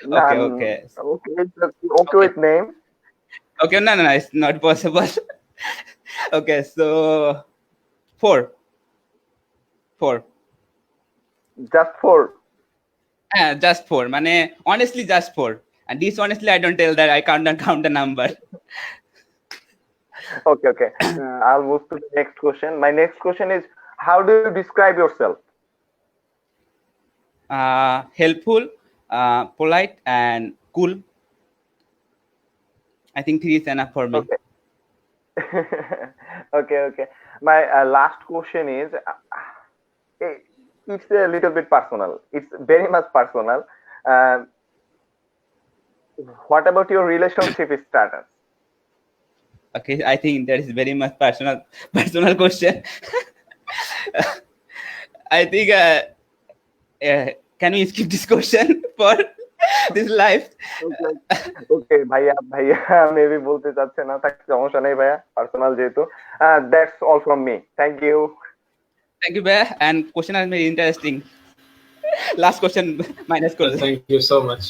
Okay, None. okay, Okay, okay okay, with name. okay. No, no, no, it's not possible. Okay, so four, four. Just four. Just four. Mane, honestly, just four. And dishonestly, I don't tell that I can't count the number. Okay, okay. I'll move to the next question. My next question is, how do you describe yourself? Helpful, polite, and cool. I think three is enough for me. Okay. Okay, okay. My last question is, it's a little bit personal. It's very much personal. Uh, what about your relationship status? Okay, I think that is very much personal question. I think can we skip this question for this live? ওকে ভাইয়া ভাইয়া maybe বলতে চাচ্ছে না, থাক সমস্যা নেই ভাইয়া, personal যেহেতু। That's all from me, thank you. Thank you, Bea. And question is very interesting. Last question minus করলে। Thank you so much.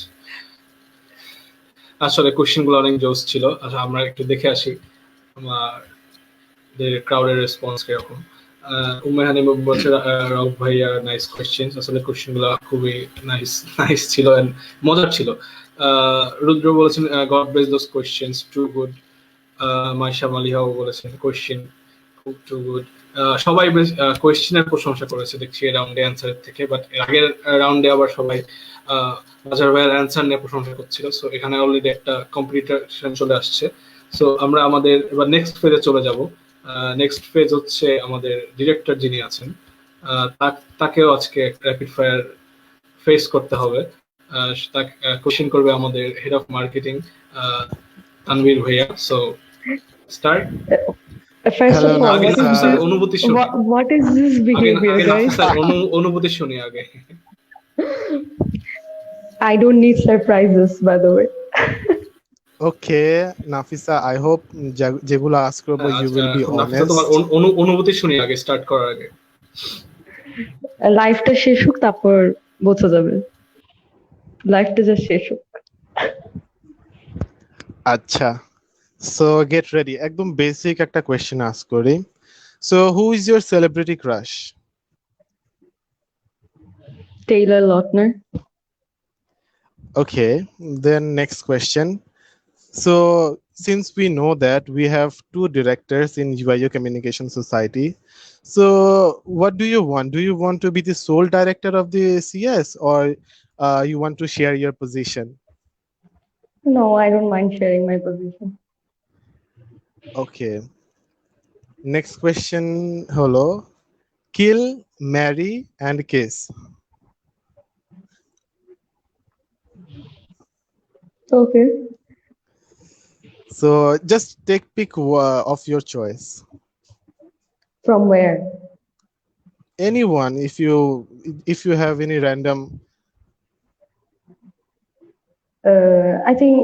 আসলে কোশ্চেনগুলো অনেক জোস ছিল। আচ্ছা, আমরা একটু দেখে আসি আমাদের ক্রাউডের রেসপন্স কিরকম। উম্মেহানি বলছে রব ভাইয়া নাইস কোশ্চেনস। আসলে কোশ্চেনগুলো খুবই নাইস ছিল এন্ড মজার ছিল। রুদ্র বলেছেন God bless those questions, too good. Maisha মালিহাও বলেছেন কোশ্চেন খুব টু গুড। সবাই বেশ কোয়েশ্চেনের প্রশংসা করেছে দেখছি এই রাউন্ডে অ্যান্সারের থেকে, বাট আগের রাউন্ডে আবার সবাই বাজার ভাইয়ের অ্যান্সার নিয়ে প্রশংসা করছিল। সো এখানে অলরেডি একটা কম্পিটিশন চলে আসছে। সো আমরা আমাদের এবার নেক্সট ফেজে চলে যাব। নেক্সট ফেজ হচ্ছে আমাদের ডিরেক্টর যিনি আছেন তাকেও আজকে র্যাপিড ফায়ার ফেস করতে হবে। তাকে কোশ্চেন করবে আমাদের হেড অফ মার্কেটিং তানভীর ভাইয়া। So start. First of all, অনুভূতি শুনি। what is this behavior, guys? অনুভূতি শুনি আগে। I don't need surprises, by the way. Okay, Nafisa, I hope যেগুলো ask করব you will be honest. তোমার অনুভূতি শুনি আগে স্টার্ট করার আগে। লাইফটা শেষ হোক, তারপর বোঝা যাবে। লাইফটা যা শেষ হোক। আচ্ছা, so get ready. একদম বেসিক একটা কোয়েশ্চেন ask করি। So who is your celebrity crush? Taylor Lautner. Okay, then next question. So since we know that we have two directors in UIU Communication Society, so what do you want? Do you want to be the sole director of the CS, or you want to share your position? No, I don't mind sharing my position. Okay. Next question, hello. Kill, marry, and kiss. Okay. So just take pick of your choice. From where? Anyone, if you have any random. I think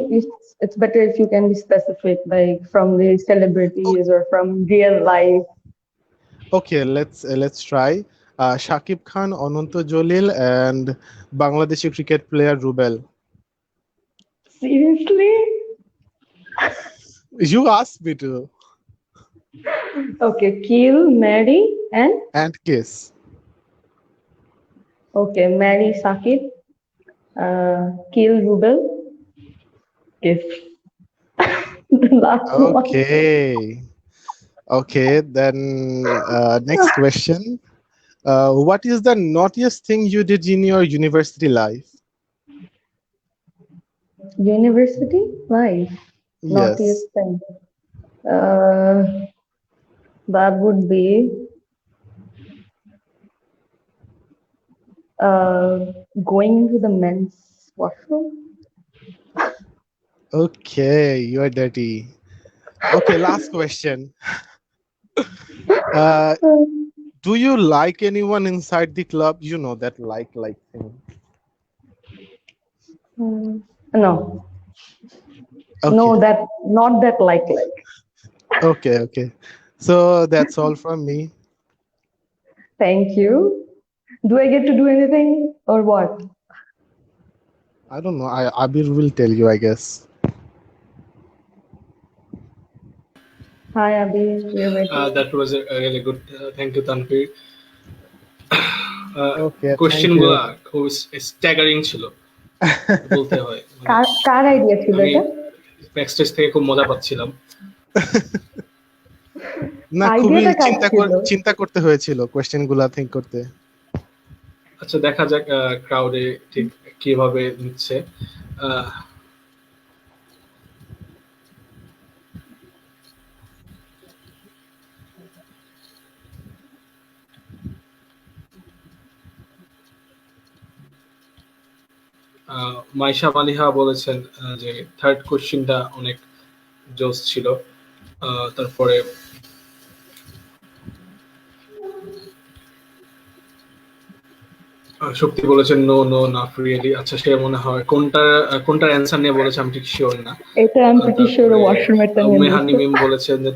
it's better if you can be specific, like from the celebrities or from real life. Okay, let's try. Shakib Khan, Ananto Jalil, and Bangladeshi cricket player Rubel. Seriously? You asked me to. Okay, kill, marry, And kiss. okay, marry Sakib, kill Rubel, kiss. The last one. Okay, then next question. What is the naughtiest thing you did in your university life? University life. Yes. Naughtiest thing. That would be going into the men's washroom. Okay, you're dirty. Okay, last question. Do you like anyone inside the club? You know that like thing. No. Okay. No, not that like. Okay. So that's all from me. Thank you. Do I get to do anything or what? I don't know. Abir will tell you, I guess. Hi, Abhi, we're waiting. That was a really good. Thank you, Tanvir. Okay, question thank you. গুলা খুব staggering ছিল বলতে হয়, মানে কার idea ছিল আমি এটা? Backstage থেকে খুব মজা পাচ্ছিলাম। না, খুবই আইডিয়াটা কার ছিল? চিন্তা করতে হয়েছিল কোয়েশ্চেন গুলা থিঙ্ক করতে। আচ্ছা, দেখা যাক ক্রাউডে ঠিক কিভাবে নিচ্ছে। মাইশা মালিহা বলেছেন যে থার্ড কোশ্চেনটা অনেক জোস ছিল। তারপরে শক্তি বলেছেন নো নো নট রিয়েলি। আচ্ছা, সে মনে হয় কোনটার অ্যান্সার নিয়ে বলেছে আমি ঠিক শিওর না। এটা আমি pretty sure ওয়াশরুমেরটা নিয়ে মেহানি মিম বলেছেন যে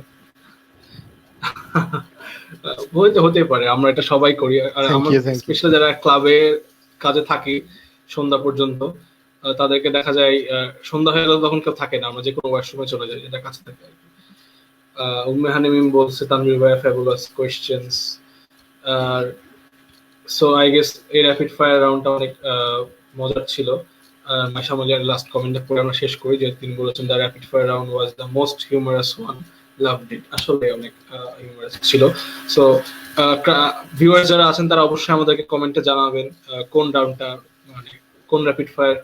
হতে পারে, আমরা এটা সবাই করি। আর Thank আমরা you, thank you. স্পেশালি যারা ক্লাবে কাজে থাকি সন্ধ্যা পর্যন্ত, তাদেরকে দেখা যায় সন্ধ্যা হয়ে গেলে তখন কেউ থাকে না, আমরা যে কোনো ওয়াশরুমে চলে যাই, এটা কাছে থাকে। মেহানি মিম বলছে তানভীর ভাই ফ্যাবুলাস কোয়েশ্চেনস। আর সো আই গেস এই র্যাপিড ফায়ার রাউন্ডটা অনেক মজার ছিল। মাইশা মালিয়ার লাস্ট কমেন্টটা পড়ে আমরা শেষ করি, যে তিনি বলেছেন the rapid fire round was the most humorous one, loved it. আসলে অনেক হিউমারাস ছিল। সো ভিউয়ার্স যারা আছেন তারা অবশ্যই আমাদেরকে কমেন্টে জানাবেন কোন রাউন্ডটা, মানে কোন র্যাপিড ফায়ার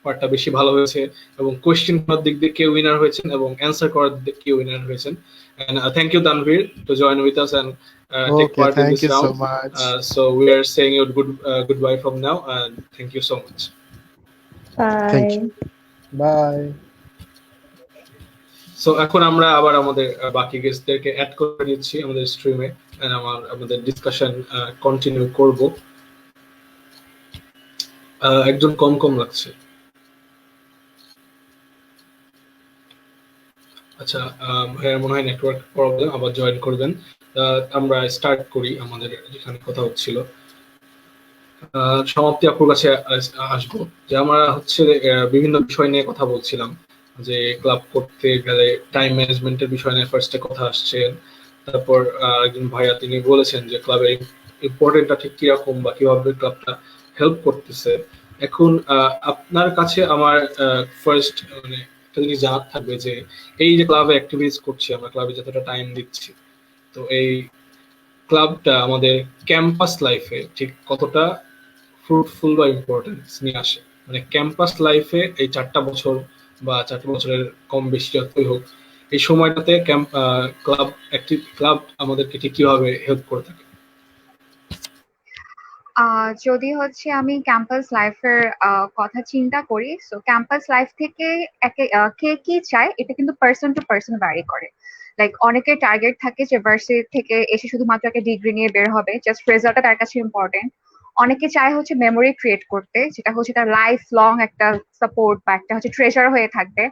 পার্টটা বেশি ভালো হয়েছে, এবং কোয়েশ্চেন করার দিক দিয়ে কে উইনার হয়েছেন এবং অ্যান্সার করার দিক দিয়ে কে উইনার হয়েছেন। And thank you, Tanvir, to join with us and take Okay, part in thank this you so round. much. So we are saying you goodbye from now, and thank you so much. Thank Bye. you. Bye. So এখন আমরা আবার আমাদের বাকি গেস্টদেরকে add করে দিচ্ছি আমাদের স্ট্রিমে, and আমাদের discussion continue করব। একজন কম লাগছে। আচ্ছা, ভাইয়ার মনে হয় নেটওয়ার্ক প্রবলেম, আবার জয়েন করবেন। আমরা স্টার্ট করি আমাদের যেখানে কথা হচ্ছিল। সমাপ্তি আপুর কাছে আসবো, যে আমরা হচ্ছে বিভিন্ন বিষয় নিয়ে কথা বলছিলাম, যে ক্লাব করতে গেলে টাইম ম্যানেজমেন্টের বিষয় নিয়ে ফার্স্টে কথা আসছে। তারপর একজন ভাইয়া তিনি বলেছেন যে ক্লাবের ইম্পর্টেন্টটা ঠিক কিরকম বা কিভাবে ক্লাবটা হেল্প করতেছে। এখন আপনার কাছে আমার ফার্স্ট মানে একটা জিনিস জানার থাকবে, যে এই যে ক্লাবে অ্যাক্টিভিটিস করছি আমরা, ক্লাবে যতটা টাইম দিচ্ছি, তো এই ক্লাবটা আমাদের ক্যাম্পাস লাইফে ঠিক কতটা ফ্রুটফুল বা ইম্পর্টেন্স নিয়ে আসে। মানে ক্যাম্পাস লাইফে এই 4টা বছর বা 4 বছরের কম বেশি যতই হোক, এই সময়টাতে ক্লাব আমাদেরকে ঠিক কিভাবে হেল্প করে থাকে। যদি হচ্ছে আমি ক্যাম্পাস লাইফের কথা চিন্তা করি, সো ক্যাম্পাস লাইফ থেকে কে কি চায় এটা কিন্তু পার্সন টু পার্সন ভ্যারি করে। লাইক অনেকের টার্গেট থাকে যে ভার্সিটি থেকে এসে শুধুমাত্র একটা ডিগ্রি নিয়ে বের হবে, জাস্ট রেজাল্টটা তার কাছে ইম্পর্টেন্ট। অনেকে চায় হচ্ছে মেমোরি ক্রিয়েট করতে, যেটা হচ্ছে তার লাইফ লং একটা সাপোর্ট বা একটা হচ্ছে ট্রেজার হয়ে থাকবে।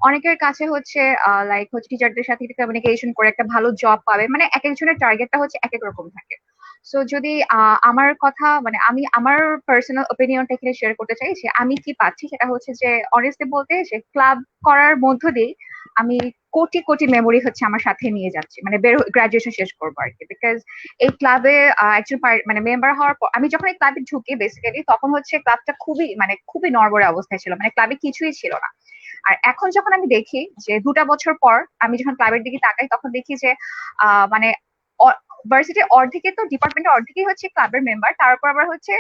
অনেকের কাছে হচ্ছে লাইক হচ্ছে টিচারদের সাথে কমিউনিকেশন করে একটা ভালো জব পাবে। মানে এক একজনের টার্গেটটা হচ্ছে এক এক রকম থাকে। সো যদি আমার কথা মানে আমি আমার পার্সোনাল ওপিনিয়নটা এখানে শেয়ার করতে চাই, যে আমি কি পাচ্ছি সেটা হচ্ছে যে অনেস্টলি বলতে, যে ক্লাব করার মধ্য দিয়ে আমি কোটি কোটি মেমোরি হচ্ছে আমার সাথে নিয়ে যাচ্ছি, মানে গ্রাজুয়েশন শেষ করবো আর কি। বিকজ এই ক্লাবে একজন মানে মেম্বার হওয়ার পর, আমি যখন এই ক্লাবে ঢুকি বেসিক্যালি তখন হচ্ছে ক্লাবটা খুবই নড়বড়ে অবস্থায় ছিল, মানে ক্লাবে কিছুই ছিল না। আর এখন যখন আমি দেখি যে 2টা বছর পর আমি যখন ক্লাবের দিকে তাকাই, তখন দেখি যে মানে ভার্সিটির অর্ধেকে তো ডিপার্টমেন্টের অর্ধেকই হচ্ছে ক্লাবের মেম্বার। তারপর আবার হচ্ছে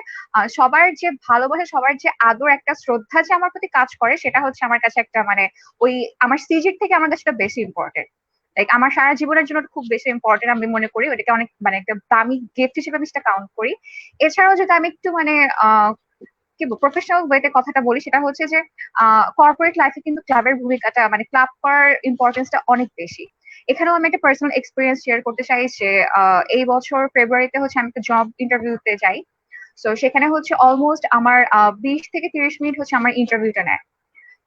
সবার যে ভালোবাসা, সবার যে আদর, একটা শ্রদ্ধা যে আমার প্রতি কাজ করে, সেটা হচ্ছে আমার কাছে একটা মানে ওই আমার সিজির থেকে আমার কাছে এটা বেশি ইম্পর্টেন্ট। লাইক আমার সারা জীবনের জন্য খুব বেশি ইম্পর্টেন্ট আমি মনে করি, ওটাকে অনেক মানে একটা দামি গিফট হিসেবে আমি সেটা কাউন্ট করি। এছাড়াও যদি আমি একটু মানে কি প্রফেশনাল ওয়েতে কথাটা বলি, সেটা হচ্ছে যে কর্পোরেট লাইফে কিন্তু ক্লাবের ভূমিকাটা মানে ক্লাব করার ইম্পর্টেন্সটা অনেক বেশি। এখানেও আমি একটা পার্সোনাল এক্সপিরিয়েন্স শেয়ার করতে চাই, যে এই বছর ফেব্রুয়ারিতে হচ্ছে আমি একটা জব ইন্টারভিউতে যাই। সো সেখানে হচ্ছে অলমোস্ট আমার 20 থেকে 30 মিনিট হচ্ছে আমার ইন্টারভিউটা নেয়।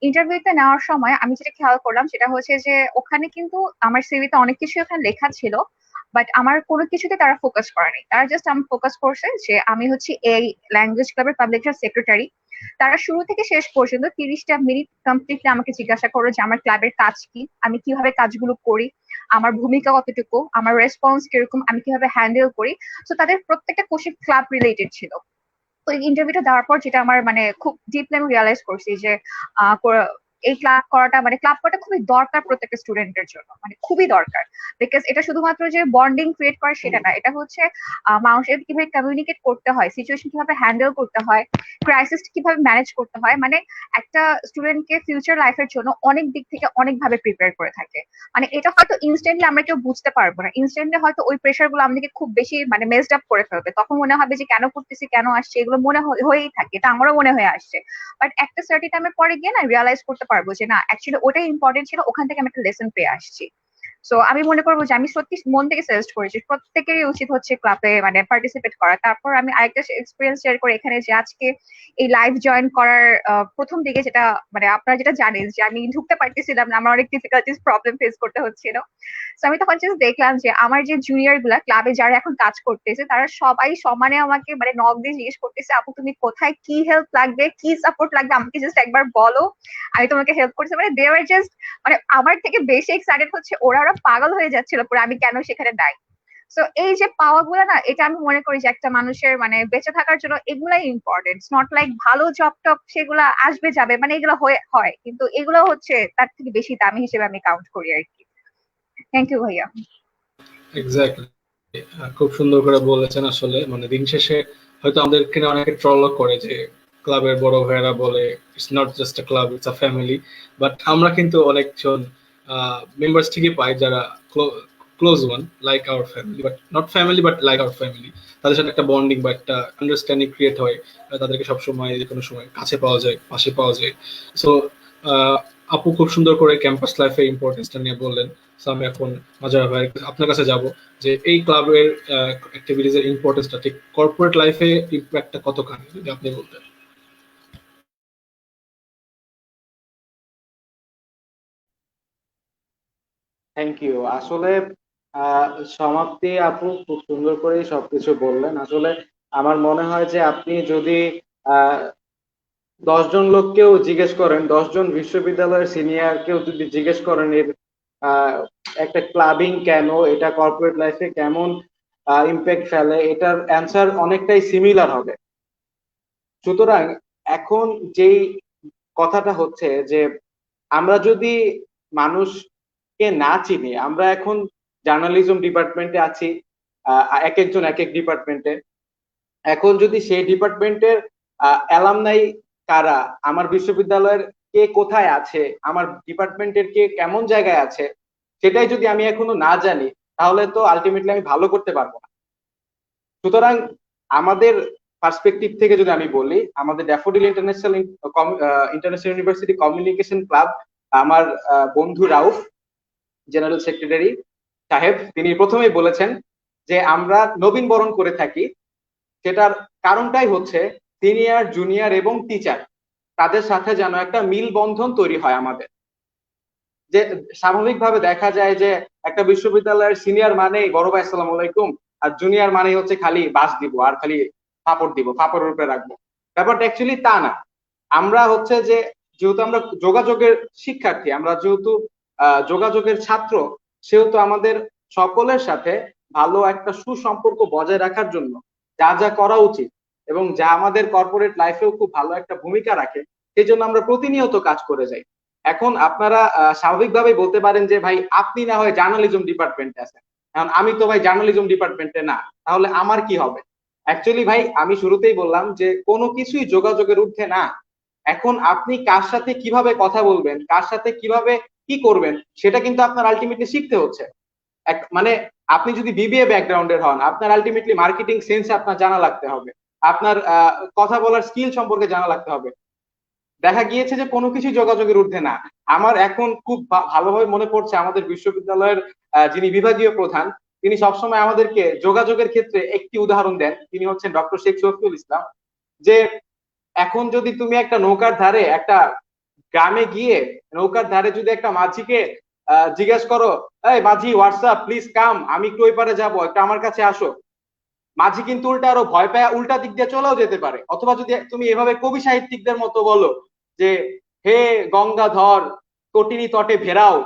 ইন্টারভিউতে নেওয়ার সময় আমি যেটা খেয়াল করলাম সেটা হচ্ছে যে ওখানে কিন্তু আমার সিভিতে অনেক কিছু ওখানে লেখা ছিল, বাট আমার কোনো কিছুতে তারা ফোকাস করে নাই, তারা জাস্ট আমি ফোকাস করছে যে আমি হচ্ছে এই ল্যাঙ্গুয়েজ ক্লাবের পাবলিক সেক্রেটারি। তারা শুরু থেকে শেষ পর্যন্ত 30টা মিনিট কমপ্লিটলি আমাকে জিজ্ঞাসা করো যে আমার ক্লাবের কাজ কি, আমি কিভাবে কাজগুলো করি, আমার ভূমিকা কতটুকু, আমার রেসপন্স কিরকম, আমি কিভাবে হ্যান্ডেল করি। তো তাদের প্রত্যেকটা কোশ্চেন ক্লাব রিলেটেড ছিল। তো ইন্টারভিউটা দেওয়ার পর যেটা আমার মানে খুব ডিপলি আমি রিয়ালাইজ করছি যে এই ক্লাব করাটা মানে ক্লাব করাটা খুবই দরকার প্রত্যেকটা স্টুডেন্টের জন্য, মানে খুবই দরকার। বিকজ এটা শুধুমাত্র যে বন্ডিং ক্রিয়েট করে সেটা না, এটা হচ্ছে মানুষের কিভাবে কমিউনিকেট করতে হয়, সিচুয়েশন কিভাবে হ্যান্ডেল করতে হয়, ক্রাইসিস কিভাবে ম্যানেজ করতে হয়, মানে একটা স্টুডেন্টকে ফিউচার লাইফের জন্য অনেক দিক থেকে অনেকভাবে প্রিপেয়ার করে থাকে। মানে এটা হয়তো ইনস্ট্যান্টলি আমরা কেউ বুঝতে পারবো না, ইনস্ট্যান্টলি হয়তো ওই প্রেশার গুলো আমাদেরকে খুব বেশি মানে মেসড আপ করে ফেলবে, তখন মনে হবে যে কেন করতেছি, কেন আসছে, এগুলো মনে হয়েই থাকে, এটা আমারও মনে হয়ে আসছে। বাট একটা সার্টেন টাইমের পরে গিয়ে না রিয়ালাইজ করতে পারবো যে না অ্যাকচুয়ালি ওটাই ইম্পর্টেন্ট ছিল, ওখান থেকে আমি একটা লেসন পেয়ে আসছি। সো আমি মনে করবো যে আমি সত্যি মন থেকে সাজেস্ট করেছি প্রত্যেকেরই উচিত হচ্ছে ক্লাবে মানে পার্টিসিপেট করা। তারপর আমি আরেকটা এক্সপিরিয়েন্স শেয়ার করি এখানে, যে আজকে এই লাইভ জয়েন করার প্রথম দিকে যেটা মানে আপনারা যেটা জানেন যে আমি ঢুকতে পারতেছিলাম না, আমার অনেক ডিফিকাল্টিস প্রবলেম ফেস করতে হচ্ছিল। তো আমি তখন জাস্ট দেখলাম যে আমার যে জুনিয়র গুলা ক্লাবে যারা এখন কাজ করতেছে তারা সবাই সমানে আমাকে মানে নক দিয়ে জিজ্ঞেস করতেছে, আপু তুমি কোথায়, কি হেল্প লাগবে, কি সাপোর্ট লাগবে, আমাকে জাস্ট একবার বলো, আমি তোমাকে হেল্প করছি। মানে দে আর জাস্ট মানে আমার থেকে বেশি এক্সাইটেড হচ্ছে ওরা, ওরা পাগল হয়ে যাচ্ছিল পুরো আমি কেন সেখানে নাই। সো এই যে পাওয়া গুলো না, এটা আমি মনে করি যে একটা মানুষের মানে বেঁচে থাকার জন্য এগুলাই ইম্পর্টেন্ট। নট লাইক ভালো জব টপ সেগুলা আসবে যাবে, মানে এগুলো হয় কিন্তু এগুলো হচ্ছে তার থেকে বেশি দামি হিসেবে আমি কাউন্ট করি আর কি। থ্যাংক ইউ ভাইয়া। এক্স্যাক্টলি, খুব সুন্দর করে বলেছেন। আসলে মানে দিন শেষে হয়তো আমাদেরকে অনেকে ট্রল করে যে ক্লাবের বড় ভাইয়েরা বলে it's not just a club, it's a family. But আমরা কিন্তু অনেকজন মেম্বার্স ঠিকই পাই যারা close one, like our family, but not family but like our family. তাদের সাথে একটা বন্ডিং বা একটা আন্ডারস্ট্যান্ডিং ক্রিয়েট হয়, তাদেরকে সবসময় যে কোনো সময় কাছে পাওয়া যায়, পাশে পাওয়া যায়। সো আপু খুব সুন্দর করে ক্যাম্পাস লাইফের ইম্পর্টেন্সটা নিয়ে বললেন। সো আমি এখন মাজহার ভাই আপনার কাছে যাব যে এই ক্লাবের অ্যাক্টিভিটিজ এর ইম্পর্টেন্সটা ঠিক কর্পোরেট লাইফে ইম্প্যাক্টটা কতখানি যদি আপনি বলতেন। Thank you. আসলে সমাপ্তি আপু খুব সুন্দর করে সবকিছু বললেন। আসলে আমার মনে হয় যে আপনি যদি 10 জন লোককেও জিজ্ঞেস করেন, 10 জন বিশ্ববিদ্যালয়ের সিনিয়র কেউ যদি জিজ্ঞেস করেন এর আহ, একটা ক্লাবিং কেন, এটা কর্পোরেট লাইফে কেমন ইম্প্যাক্ট ফেলে, এটার অ্যান্সার অনেকটাই সিমিলার হবে। সুতরাং এখন যেই কথাটা হচ্ছে যে আমরা যদি মানুষকে না চিনি, আমরা এখন জার্নালিজম ডিপার্টমেন্টে আছি, এক একজন এক এক ডিপার্টমেন্টে। এখন যদি সেই ডিপার্টমেন্টের অ্যালামনাই কারা, আমার বিশ্ববিদ্যালয়ের কে কোথায় আছে, আমার ডিপার্টমেন্টের কে কেমন জায়গায় আছে, সেটাই যদি আমি এখনো না জানি, তাহলে তো আলটিমেটলি আমি ভালো করতে পারবো না। সুতরাং আমাদের পার্সপেক্টিভ থেকে যদি আমি বলি, আমাদের daffodil international university communication club, আমার বন্ধু রাউফ জেনারেল সেক্রেটারি সাহেব, তিনি প্রথমেই বলেছেন যে আমরা নবীন বরণ করে থাকি। সেটার কারণটাই হচ্ছে সিনিয়র, জুনিয়র এবং টিচার তাদের সাথে যেন একটা মিল বন্ধন তৈরি হয় আমাদের। যে স্বাভাবিকভাবে দেখা যায় যে একটা বিশ্ববিদ্যালয়ের সিনিয়র মানেই বড় ভাই আসসালামু আলাইকুম, আর জুনিয়র মানেই হচ্ছে খালি বাস দিব আর খালি ফাপড় দিব, ফাপড়ের উপরে রাখবো। ব্যাপারটা অ্যাকচুয়ালি তা না। আমরা হচ্ছে যে যেহেতু আমরা যোগাযোগের শিক্ষার্থী, আমরা যেহেতু যোগাযোগের ছাত্র, সেহেতু আমাদের সকলের সাথে ভালো একটা সুসম্পর্ক বজায় রাখার জন্য যা যা করা উচিত এবং যা আমাদের কর্পোরেট লাইফেও খুব ভালো একটা ভূমিকা রাখে, সেই জন্য আমরা প্রতিনিয়ত কাজ করে যাই। এখন আপনারা স্বাভাবিকভাবেই বলতে পারেন যে ভাই আপনি না হয় জার্নালিজম ডিপার্টমেন্টে আছেন, এখন আমি তো ভাই জার্নালিজম ডিপার্টমেন্টে না, তাহলে আমার কি হবে? অ্যাকচুয়ালি ভাই আমি শুরুতেই বললাম যে কোনো কিছুই যোগাযোগের ঊর্ধ্বে না। এখন আপনি কার সাথে কিভাবে কথা বলবেন, কার সাথে কিভাবে কি করবেন, সেটা কিন্তু আপনার আলটিমেটলি শিখতে হচ্ছে। মানে আপনি যদি বিবিএ ব্যাকগ্রাউন্ডের হন, আপনার আলটিমেটলি মার্কেটিং সেন্স আপনার জানা লাগতে হবে, আপনার কথা বলার স্কিল সম্পর্কে জানা লাগতে হবে। দেখা গিয়েছে যে কোনো কিছু যোগাযোগের ঊর্ধ্বে না। আমার এখন খুব ভালোভাবে মনে পড়ছে আমাদের বিশ্ববিদ্যালয়ের যিনি বিভাগীয় প্রধান, তিনি সবসময় আমাদেরকে যোগাযোগের ক্ষেত্রে একটি উদাহরণ দেন। তিনি হচ্ছেন ডক্টর শেখ শফিউল ইসলাম। যে এখন যদি তুমি একটা নৌকার ধারে, একটা গ্রামে গিয়ে নৌকার ধারে যদি একটা মাঝিকে জিজ্ঞেস করো, এই মাঝি হোয়াটসঅ্যাপ প্লিজ কাম, আমি একটু ওই পারে যাবো, একটু আমার কাছে আসো, মাঝি কিন্তু উল্টা আরো ভয় পায় উল্টা দিক দিয়ে চলেও যেতে পারে। অথবা যদি তুমি এভাবে কবি সাহিত্যিকদের মতো বলো যে হে গঙ্গাধর তটিনী তটে ভেরাও,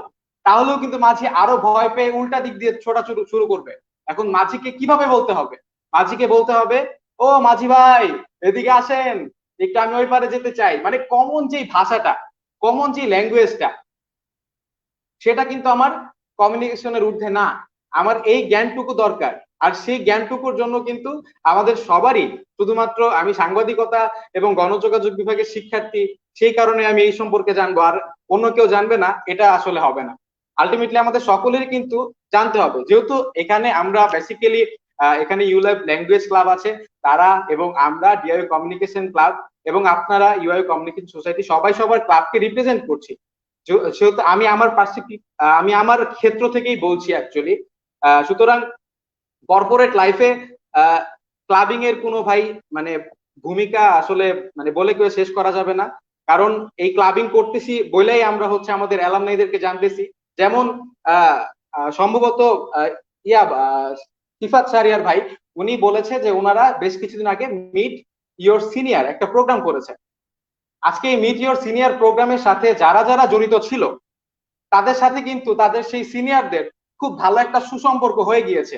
তাহলেও কিন্তু মাঝি আরো ভয় পেয়ে উল্টা দিক দিয়ে ছোটা শুরু করবে। এখন মাঝিকে কিভাবে বলতে হবে? মাঝিকে বলতে হবে, ও মাঝি ভাই এদিকে আসেন, একটু আমি ওই পারে যেতে চাই। মানে কমন যে ভাষাটা, কমন যে ল্যাঙ্গুয়েজটা, সেটা কিন্তু আমার কমিউনিকেশনের ঊর্ধ্বে না। আমার এই জ্ঞানটুকু দরকার। আর সেই জ্ঞানটুকুর জন্য কিন্তু আমাদের সবারই, শুধুমাত্র আমি সাংবাদিকতা এবং গণযোগাযোগ বিভাগের শিক্ষার্থী সেই কারণে আমি এই সম্পর্কে জানবো আর অন্য কেউ জানবে না, এটা আসলে হবে না। আলটিমেটলি আমাদের সকলেরই কিন্তু জানতে হবে, যেহেতু এখানে আমরা বেসিক্যালি এখানে ইউল্যাব ল্যাঙ্গুয়েজ ক্লাব আছে, তারা এবং আমরা ডিআইইউ কমিউনিকেশন ক্লাব এবং আপনারা ইউআইইউ কমিউনিকেশন সোসাইটি সবাই সবার ক্লাবকে রিপ্রেজেন্ট করছি। সেহেতু আমি আমার পার্সপেক্টিভ, আমি আমার ক্ষেত্র থেকেই বলছি অ্যাকচুয়ালি। সুতরাং কর্পোরেট লাইফে ক্লাবিং এর কোনো ভাই মানে ভূমিকা আসলে মানে বলে কেউ শেষ করা যাবে না। কারণ এই ক্লাবিং করতেছি বলেই আমরা হচ্ছে আমাদের অ্যালামনাইদেরকে জানতেছি। যেমন সম্ভবত সিফাত শাহরিয়ার ভাই উনি বলেছে যে ওনারা বেশ কিছুদিন আগে মিট ইয়োর সিনিয়র একটা প্রোগ্রাম করেছে। আজকে এই মিট ইয়োর সিনিয়র প্রোগ্রামের সাথে যারা যারা জড়িত ছিল তাদের সাথে কিন্তু তাদের সেই সিনিয়রদের খুব ভালো একটা সুসম্পর্ক হয়ে গিয়েছে।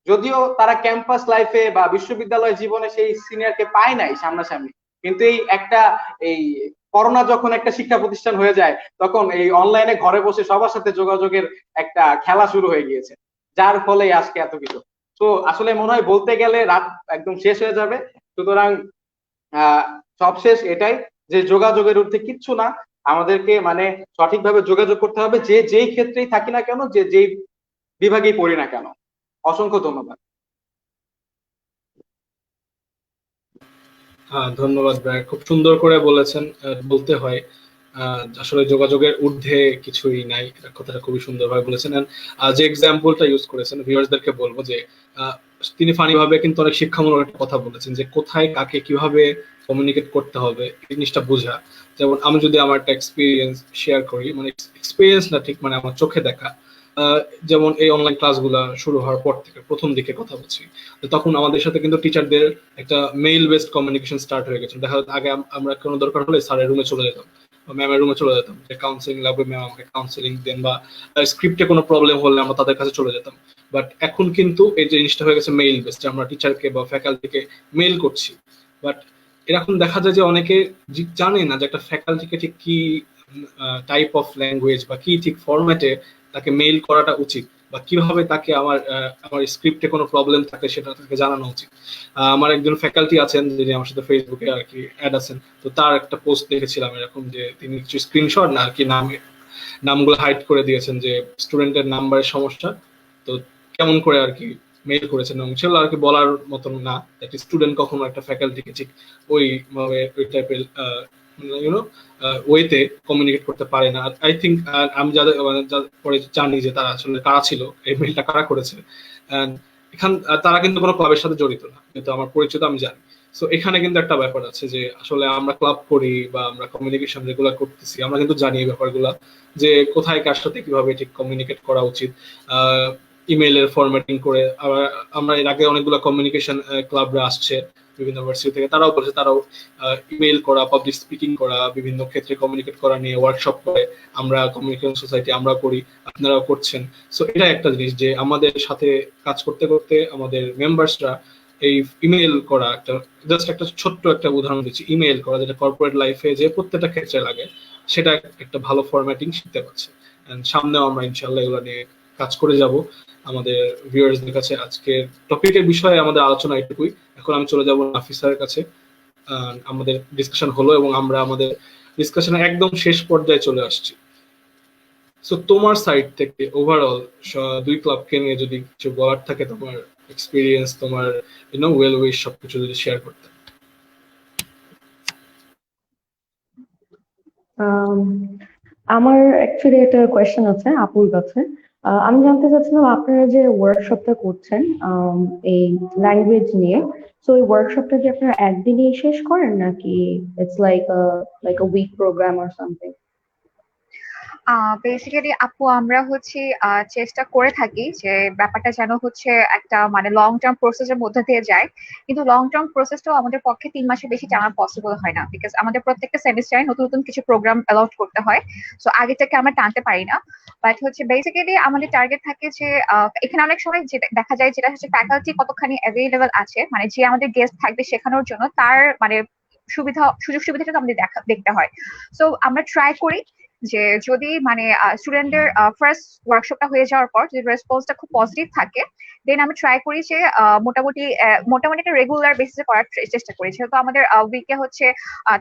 যদিও তারা ক্যাম্পাস লাইফে বা বিশ্ববিদ্যালয় জীবনে সেই সিনিয়রকে পায় নাই সামনাসামনি, কিন্তু এই করোনা যখন একটা শিক্ষা প্রতিষ্ঠান হয়ে যায় তখন এই অনলাইনে ঘরে বসে সবার সাথে যোগাযোগের একটা খেলা শুরু হয়ে গিয়েছে, যার ফলে আজকে এত কিছু। তো আসলে মনে হয় বলতে গেলে রাত একদম শেষ হয়ে যাবে। সুতরাং সবশেষ এটাই যে যোগাযোগের ঊর্ধ্বে কিচ্ছু না, আমাদেরকে মানে সঠিকভাবে যোগাযোগ করতে হবে যে যেই ক্ষেত্রেই থাকি না কেন, যে যেই বিভাগেই পড়ি না কেন। অসংখ্য ধন্যবাদ। হ্যাঁ, ধন্যবাদ ভাই, খুব সুন্দর করে বলেছেন। বলতে হয় আসলে যোগাযোগের ঊর্ধ্বে কিছুই নাই, কথাটা খুবই সুন্দরভাবে বলেছেন। যে এক্সাম্পলটা ইউজ করেছেন ভিউয়ার্সদেরকে বলবো যে তিনি ফানি ভাবে কিন্তু অনেক শিক্ষামূলক একটা কথা বলেছেন যে কোথায় কাকে কিভাবে কমিউনিকেট করতে হবে এই জিনিসটা বোঝা। যেমন আমি যদি আমার একটা এক্সপিরিয়েন্স শেয়ার করি, মানে এক্সপিরিয়েন্স না ঠিক, মানে আমার চোখে দেখা। যেমন এই অনলাইন ক্লাসগুলো শুরু হওয়ার পর থেকে প্রথম দিকে কথা বলছি, তখন আমাদের সাথে কিন্তু টিচারদের একটা মেইল বেসড কমিউনিকেশন স্টার্ট হয়ে গেছে। দেখা যাচ্ছে আগে আমরা কোনো দরকার হলে স্যারের রুমে চলে যেতাম, ম্যামের রুমে চলে যেতাম, যে কাউন্সিলিং লাগবে ম্যাম আমাকে কাউন্সিলিং দেন, বা স্ক্রিপ্টে কোনো প্রবলেম হলে আমরা তাদের কাছে চলে যেতাম। বাট এখন কিন্তু এই যে জিনিসটা হয়ে গেছে মেইল বেসড, আমরা টিচারকে বা ফ্যাকাল্টিকে মেইল করছি। বাট এরকম দেখা যায় যে অনেকে জানে না যে একটা ফ্যাকাল্টিকে ঠিক কি টাইপ অফ ল্যাঙ্গুয়েজ বা কি ঠিক ফরম্যাটে তাকে মেইল করাটা উচিত, বা কিভাবে তাকে আমার স্ক্রিপ্টে কোনো প্রবলেম থাকে সেটা তাকে জানানো উচিত। আমার একজন ফ্যাকাল্টি আছেন যিনি আমার সাথে ফেসবুকে আর কি অ্যাড আছেন, তো তার একটা পোস্ট দেখেছিলাম এরকম যে তিনি কিছু স্ক্রিনশট না আর কি নামগুলো হাইড করে দিয়েছেন যে স্টুডেন্টের নাম্বারের সমস্যা, তো কেমন করে আর কি মেইল করেছেন, এবং সেগুলো আর কি বলার মতন না। একটা স্টুডেন্ট কখনো একটা ফ্যাকাল্টিকে ঠিক ওই টাইপের ইউনো ওয়েতে কমিউনিকেট করতে পারে না। আই থিঙ্ক আমি যাদের পরে জানি যে তারা আসলে কারা ছিল, এই মেইলটা কারা করেছে, এখান তারা কিন্তু কোনো ক্লাবের সাথে জড়িত না, কিন্তু আমার পরিচিত আমি জানি। সো এখানে কিন্তু একটা ব্যাপার আছে যে আসলে আমরা ক্লাব করি বা আমরা কমিউনিকেশন রেগুলার করতেছি, আমরা কিন্তু জানি এই ব্যাপারগুলো যে কোথায় কার সাথে কিভাবে ঠিক কমিউনিকেট করা উচিত। ইমেইলের ফরম্যাটিং করে আমরা এর আগে অনেকগুলো কমিউনিকেশন ক্লাবরা আসছে বিভিন্ন ভার্সিটি থেকে, তারাও বলছে তারাও ইমেইল করা, পাবলিক স্পিকিং করা, বিভিন্ন ক্ষেত্রে কমিউনিকেট করা নিয়ে ওয়ার্কশপ করে। আমরা কমিউনিকেশন সোসাইটি আমরা করি, আপনারাও করছেন। সো এটা একটা জিনিস যে আমাদের সাথে কাজ করতে করতে আমাদের মেম্বার্সরা এই ইমেইল করা, একটা জাস্ট একটা ছোট্ট একটা উদাহরণ দিচ্ছি, ইমেইল করা যেটা কর্পোরেট লাইফে যে প্রত্যেকটা ক্ষেত্রে লাগে, সেটা একটা ভালো ফরম্যাটিং শিখতে পারছে। সামনেও আমরা ইনশাল্লাহ এগুলো নিয়ে কাজ করে যাব আমাদের ভিউয়ার্সদের কাছে। আজকের টপিকের বিষয়ে আমাদের আলোচনা এটুকুই। এখন আমি চলে যাব নাফিসার কাছে। আমাদের ডিসকাশন হলো এবং আমরা আমাদের ডিসকাশনের একদম শেষ পর্যায়ে চলে আসছি। সো তোমার সাইড থেকে ওভারঅল দুই ক্লাবকে নিয়ে যদি কিছু বলার থাকে, তোমার এক্সপিরিয়েন্স, তোমার ওয়েল উইশ সবকিছু যদি শেয়ার করতে। আমার অ্যাকচুয়ালি একটা কোয়েশ্চেন আছে আপুর কাছে। আমি জানতে চাচ্ছিলাম আপনারা যে ওয়ার্কশপটা করছেন এই ল্যাঙ্গুয়েজ নিয়ে, সো এই ওয়ার্কশপটা কি আপনারা একদিনেই শেষ করেন নাকি it's like a week programme or something? Basically আপু আমরা হচ্ছে চেষ্টা করে থাকি যে ব্যাপারটা যেন হচ্ছে একটা মানে লং টার্ম প্রসেসের মধ্যে দিয়ে যায়, কিন্তু লং টার্ম প্রসেসটাও আমাদের পক্ষে 3 মাসের বেশি টানা পসিবল হয় না, বিকজ আমাদের প্রত্যেকটা সেমিস্টারে নতুন নতুন কিছু প্রোগ্রাম অ্যালট করতে হয়। সো আগে থেকে আমরা টানতে পারি না। বাট হচ্ছে বেসিক্যালি আমাদের টার্গেট থাকে যে এখানে অনেক সময় দেখা যায় যেটা হচ্ছে ফ্যাকাল্টি কতখানি অ্যাভেলেবল আছে, মানে যে আমাদের গেস্ট থাকবে শেখানোর জন্য তার মানে সুযোগ সুবিধাটা তো আমাদের দেখতে হয়। সো আমরা ট্রাই করি যে যদি মানে স্টুডেন্টদের ফার্স্ট ওয়ার্কশপটা হয়ে যাওয়ার পর যদি রেসপন্সটা খুব পজিটিভ থাকে, দেন আমরা ট্রাই করি যে মোটামুটি একটা রেগুলার বেসিসে করার চেষ্টা করি। যেহেতু আমাদের উইকে হচ্ছে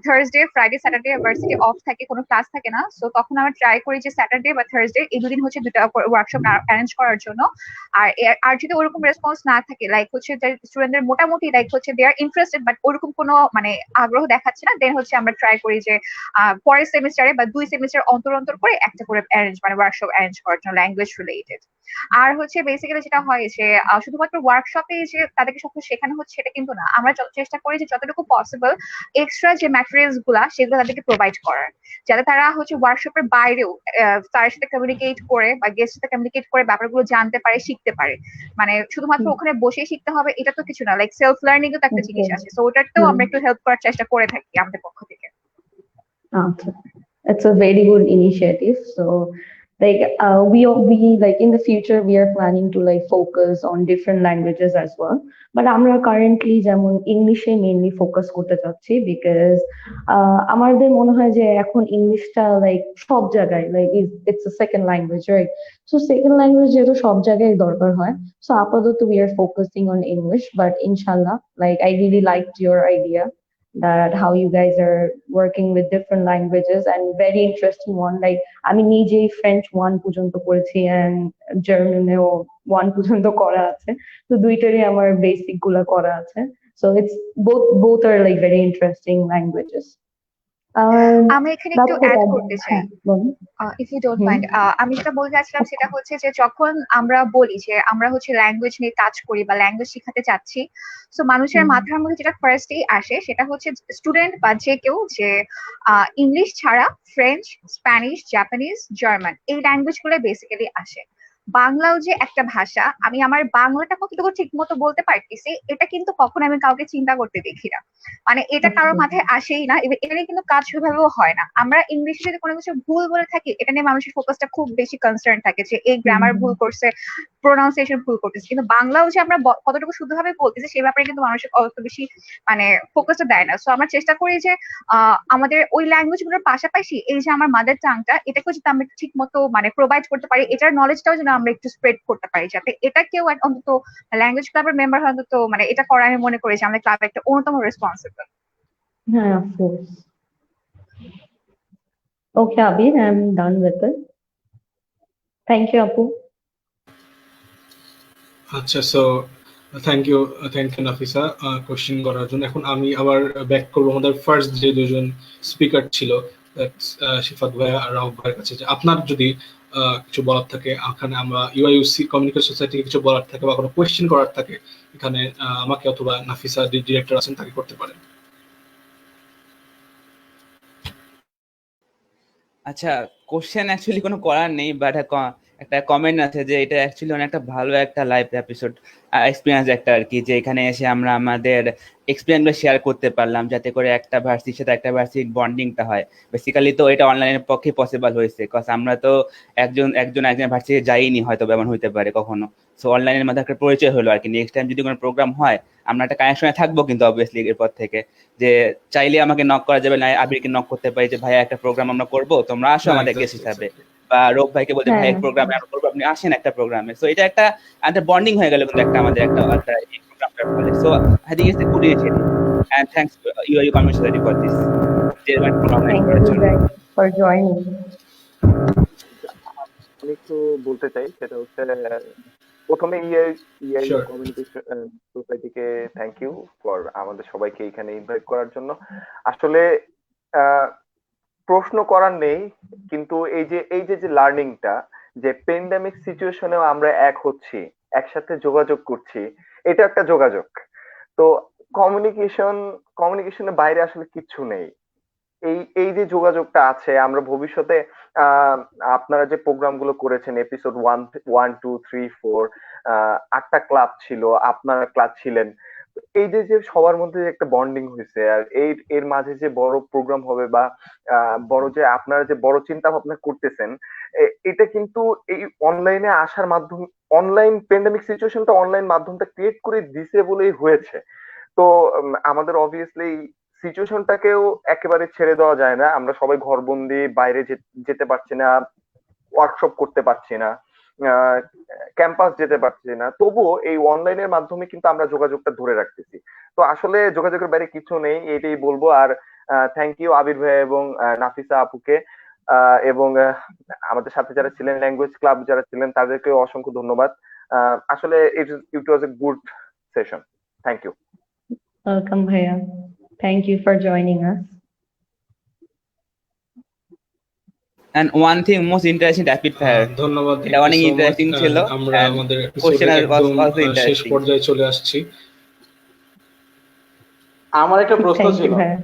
Thursday, Friday, Saturday varsity off থাকে, কোনো ক্লাস থাকে না, সো তখন আমরা ট্রাই করি যে স্যাটারডে বা থার্সডে এই দুদিন হচ্ছে দুটা ওয়ার্কশপ অ্যারেঞ্জ করার জন্য। আর যদি ওরকম রেসপন্স না থাকে, লাইক হচ্ছে স্টুডেন্টদের মোটামুটি লাইক হচ্ছে দে আর ইন্টারেস্টেড বাট ওরকম কোনো মানে আগ্রহ দেখাচ্ছে না, দেন হচ্ছে আমরা ট্রাই করি যে পরের সেমিস্টারে বা 2 সেমিস্টার অন্তর অন্তর করে একটা করে মানে ওয়ার্কশপ অ্যারেঞ্জ করার জন্য ল্যাঙ্গুয়েজ রিলেটেড। আর হচ্ছে বেসিক্যালি যেটা হয় যে শুধুমাত্র ওয়ার্কশপে যে তাদেরকে সব শেখানো হচ্ছে সেটা কিন্তু না, আমরা চেষ্টা করি যে যতটুকু পসিবল এক্সট্রা যে ম্যাটেরিয়ালস গুলা সেগুলো তাদেরকে প্রোভাইড করার, যাতে তারা হচ্ছে ওয়ার্কশপের বাইরেও স্যারের সাথে কমিউনিকেট করে বা গেস্টের সাথে কমিউনিকেট করে ব্যাপারগুলো জানতে পারে, শিখতে পারে। মানে শুধুমাত্র ওখানে বসেই শিখতে হবে এটা তো কিছু না, লাইক সেলফ লার্নিং তো একটা জিনিস আছে, সো ওটাতেও আমরা একটু হেল্প করার চেষ্টা করে থাকি আমাদের পক্ষ থেকে। Okay. It's a very good initiative. So, like, we like in the future we are planning to like focus on different languages as well. But আমরা currently যেমন ইংলিশে mainly focus করতে চাচ্ছি because আমাদের মনে হয় যে এখন ইংলিশটা like সব জায়গায় like it's a second language, right? So second language যেহেতু সব জায়গায় দরকার হয়, so আপাতত we are focusing on English, but inshallah, like I really liked your idea that how you guys are working with different languages and very interesting one. Like আমি নিজেই French 1 পর্যন্ত পড়েছি and জার্মানিও 1 পর্যন্ত করা আছে, তো দুইটারই আমার বেসিক গুলা করা আছে। So it's both are like very interesting languages. আমি এখানে একটু অ্যাড করতে চাই, হ্যাঁ বলুন। If you don't mind. আমি যেটা বলতে চাচ্ছিলাম সেটা হচ্ছে যে যখন আমরা বলি যে আমরা হচ্ছে ল্যাঙ্গুয়েজ নিয়ে কাজ করি বা ল্যাঙ্গুয়েজ শেখাতে চাচ্ছি, সো মানুষের মাথার মধ্যে যেটা ফার্স্টেই আসে সেটা হচ্ছে স্টুডেন্ট বা যে কেউ যে ইংলিশ ছাড়া ফ্রেঞ্চ, স্প্যানিশ, জাপানিজ, জার্মান এই ল্যাঙ্গুয়েজ গুলো বেসিক্যালি আসে। বাংলাও যে একটা ভাষা, আমি আমার বাংলাটা কতটুকু ঠিক মতো বলতে পারতেছি এটা কিন্তু কখনো আমি কাউকে চিন্তা করতে দেখি না, মানে এটা কারোর মাথায় আসেই না, এটা নিয়ে কিন্তু কাজ সেভাবেও হয় না। আমরা ইংলিশে যদি কোনো কিছু ভুল বলে থাকি এটা নিয়ে মানুষের ফোকাসটা খুব বেশি কনসার্ন থাকে যে এই গ্রামার ভুল করছে, প্রোনাউন্সিয়েশন ভুল করতেছে, কিন্তু বাংলাও যে আমরা কতটুকু শুদ্ধভাবে বলতেছি সেই ব্যাপারে কিন্তু মানুষের অত বেশি মানে ফোকাসটা দেয় না। সো আমরা চেষ্টা করি যে আমাদের ওই ল্যাঙ্গুয়েজ গুলোর পাশাপাশি এই যে আমার মাদার টাংটা এটাকেও যদি আমরা ঠিক মতো মানে প্রোভাইড করতে পারি, এটার নলেজটাও যেন আমরা একটু স্প্রেড করতে পারি, যাতে এটা কেউ অন্তত ল্যাঙ্গুয়েজ ক্লাবের মেম্বার অন্তত মানে এটা করা আমি মনে করি যে আমাদের ক্লাবের একটা অন্যতম responsible. Yeah, of course. Okay, Abir, I'm done with it. Thank you, Apu. আচ্ছা, so thank you Nafisa question করার জন্য। এখন আমি আবার ব্যাক করবো আমাদের ফার্স্ট যে দুজন স্পিকার ছিল শিফাত ভাইয়া আর রাউফ ভাইয়ের কাছে, যে আপনার যদি কিছু বলার থাকে এখানে, আমরা ইউআইইউসি কমিউনিকেশন সোসাইটিকে কিছু বলার থাকে বা কোনো কোয়েশ্চেন করার থাকে এখানে আমাকে অথবা নাফিসা যে ডিরেক্টর আছেন তাকে করতে পারেন। আচ্ছা, কোশ্চেন অ্যাকচুয়ালি কোনো করার নেই, বাট একটা কমেন্ট আছে যে এটা অ্যাকচুয়ালি অনেকটা ভালো একটা লাইভ এপিসোড এক্সপিরিয়েন্স একটা আর কি, যে এখানে এসে আমরা আমাদের এক্সপিরিয়েন্সগুলো শেয়ার করতে পারলাম, যাতে করে একটা ভার্সিটির সাথে একটা ভার্সিটির বন্ডিংটা হয়। বেসিক্যালি তো এটা অনলাইনের পক্ষে পসিবল হয়েছে, বিকজ আমরা তো একজন ভার্সিটি যাইনি, হয়তো এমন হইতে পারে কখনো। সো অনলাইনের মধ্যে একটা পরিচয় হলো আর কি। নেক্সট টাইম যদি কোনো প্রোগ্রাম হয় আমরা একটা কানেকশনে থাকবো, কিন্তু অবভিয়াসলি এরপর থেকে যে চাইলে আমাকে নক করা যাবে, না আবিরকে নক করতে পারি যে ভাইয়া একটা প্রোগ্রাম আমরা করবো, তোমরা আসো আমাদের গেস্ট হিসাবে, বা রোব ভাইকে বলতে ভাই এক প্রোগ্রামে আমরা করবো, আপনি আসেন একটা প্রোগ্রামে। সো এটা একটা বন্ডিং হয়ে গেল কিন্তু একটা আমাদের একটা এই প্রোগ্রামটার ফলে। So I think it's a good initiative and thanks to UIU community society for this, যে প্রোগ্রাম Thank করার you জন্য। guys for joining. আমি একটু বলতে চাই, সেটা হচ্ছে প্রথমে Sure. কমিউনিকেশন সোসাইটিকে থ্যাংক ইউ ফর আমাদের সবাইকে এখানে ইনভাইট করার জন্য। আসলে প্রশ্ন করার নেই, কিন্তু এই যে লার্নিংটা, যে পেন্ডেমিক সিচুয়েশনেও আমরা এক হচ্ছি, একসাথে যোগাযোগ করছি, এটা একটা যোগাযোগ। তো কমিউনিকেশনের বাইরে আসলে কিচ্ছু নেই। এই যে যোগাযোগটা আছে, আমরা ভবিষ্যতে আপনারা যে প্রোগ্রামগুলো করেছেন এপিসোড 1, 2, 3, 4, 8টা ক্লাব ছিল, আপনারা ক্লাব ছিলেন। এই যে যে সবার মধ্যে যে একটা বন্ডিং হয়েছে, আর এর মাঝে যে বড় প্রোগ্রাম হবে বা বড় যে আপনারা যে বড় চিন্তা ভাবনা করতেছেন, এটা কিন্তু এই অনলাইনে আসার মাধ্যম, অনলাইন প্যান্ডেমিক সিচুয়েশনটা অনলাইন মাধ্যমটা ক্রিয়েট করে দিছে বলেই হয়েছে। তো আমাদের অবভিয়াসলি সিচুয়েশনটাকেও একেবারে ছেড়ে দেওয়া যায় না। আমরা সবাই ঘরবন্দি, বাইরে যেতে পারছি না, ওয়ার্কশপ করতে পারছি না, ক্যাম্পাস যেতে পারছি না, তবুও এই অনলাইনের মাধ্যমে কিন্তু আমরা যোগাযোগটা ধরে রাখতেছি। তো আসলে যোগাযোগের বাইরে কিছু নেই, এটাই বলবো। আর থ্যাংক ইউ আবির ভাই এবং নাফিসা আপুকে, এবং আমাদের সাথে যারা ছিলেন, ল্যাঙ্গুয়েজ ক্লাব যারা ছিলেন, তাদেরকেও অসংখ্য ধন্যবাদ। আসলে it was a good session. Thank you. Welcome, Bhaiya. Thank you for joining us. And one thing most interesting, rapid fire. ধন্যবাদ, এটা অনেক ইন্টারেস্টিং ছিল। আমরা and আমাদের question এপিসোডের was একদম also শেষ interesting. পর্যায়ে চলে আসছি। আমার একটা প্রশ্ন Thank you, ছিল। Bhaiya.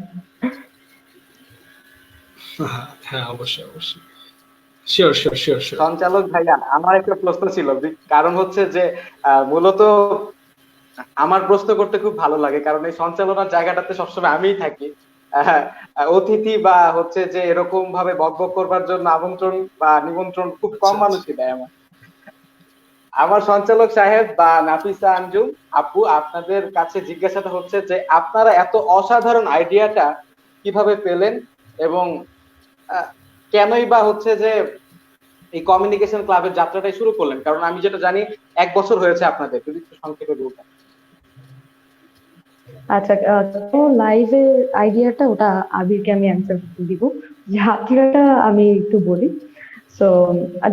হ্যাঁ, অবশ্যই অবশ্যই, শিওর শিওর শিওর শিওর। সঞ্চালক ভাইয়া, আমার একটা প্রশ্ন ছিল। কারণ হচ্ছে যে মূলত আমার প্রশ্ন করতে খুব ভালো লাগে, কারণ এই সঞ্চালনার জায়গাটাতে সবসময় আমিই থাকি। অতিথি বা হচ্ছে যে এরকম ভাবে বকবক করবার জন্য আমন্ত্রণ বা নিমন্ত্রণ খুব কম মানুষই দেয় আমার সঞ্চালক সাহেব বা নাফিসা আঞ্জুম আপু, আপনাদের কাছে জিজ্ঞাসাটা হচ্ছে যে আপনারা এত অসাধারণ আইডিয়াটা কিভাবে পেলেন, এবং কেনই বা হচ্ছে যে এই কমিউনিকেশন ক্লাবের যাত্রাটাই শুরু করলেন? কারণ আমি যেটা জানি 1 বছর হয়েছে আপনাদের, যদি একটু সংক্ষেপে বলতেন। আচ্ছা, তো লাইভের আইডিয়াটা ওটা আবিরকে আমি অ্যান্সার দিব। যাত্রাটা আমি একটু বলি। সো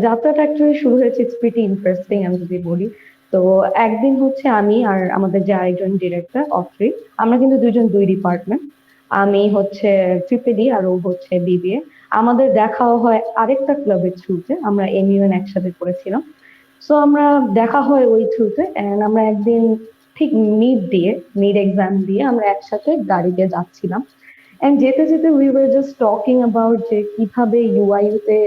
যাত্রাটা অ্যাকচুয়ালি শুরু হয়েছে, ইটস প্রিটি ইন্টারেস্টিং আমি যদি বলি। তো একদিন হচ্ছে আমি আর আমাদের যে আরেকজন ডিরেক্টর অত্রি, আমরা কিন্তু দুই ডিপার্টমেন্ট। আমি হচ্ছে ট্রিপেডি আর ও হচ্ছে বিবিএ। আমাদের দেখা হয় আরেকটা ক্লাবের থ্রুতে, আমরা এমইউএন একসাথে করেছিলাম। সো আমরা দেখা হয় ওই থ্রুতে, এন্ড আমরা একদিন ঠিক মিড এক্সাম দিয়ে আমরা একসাথে গাড়িতে যাচ্ছিলাম। এন্ড যেতে যেতে we were just talking about যে কিভাবে ইউআইইউ তে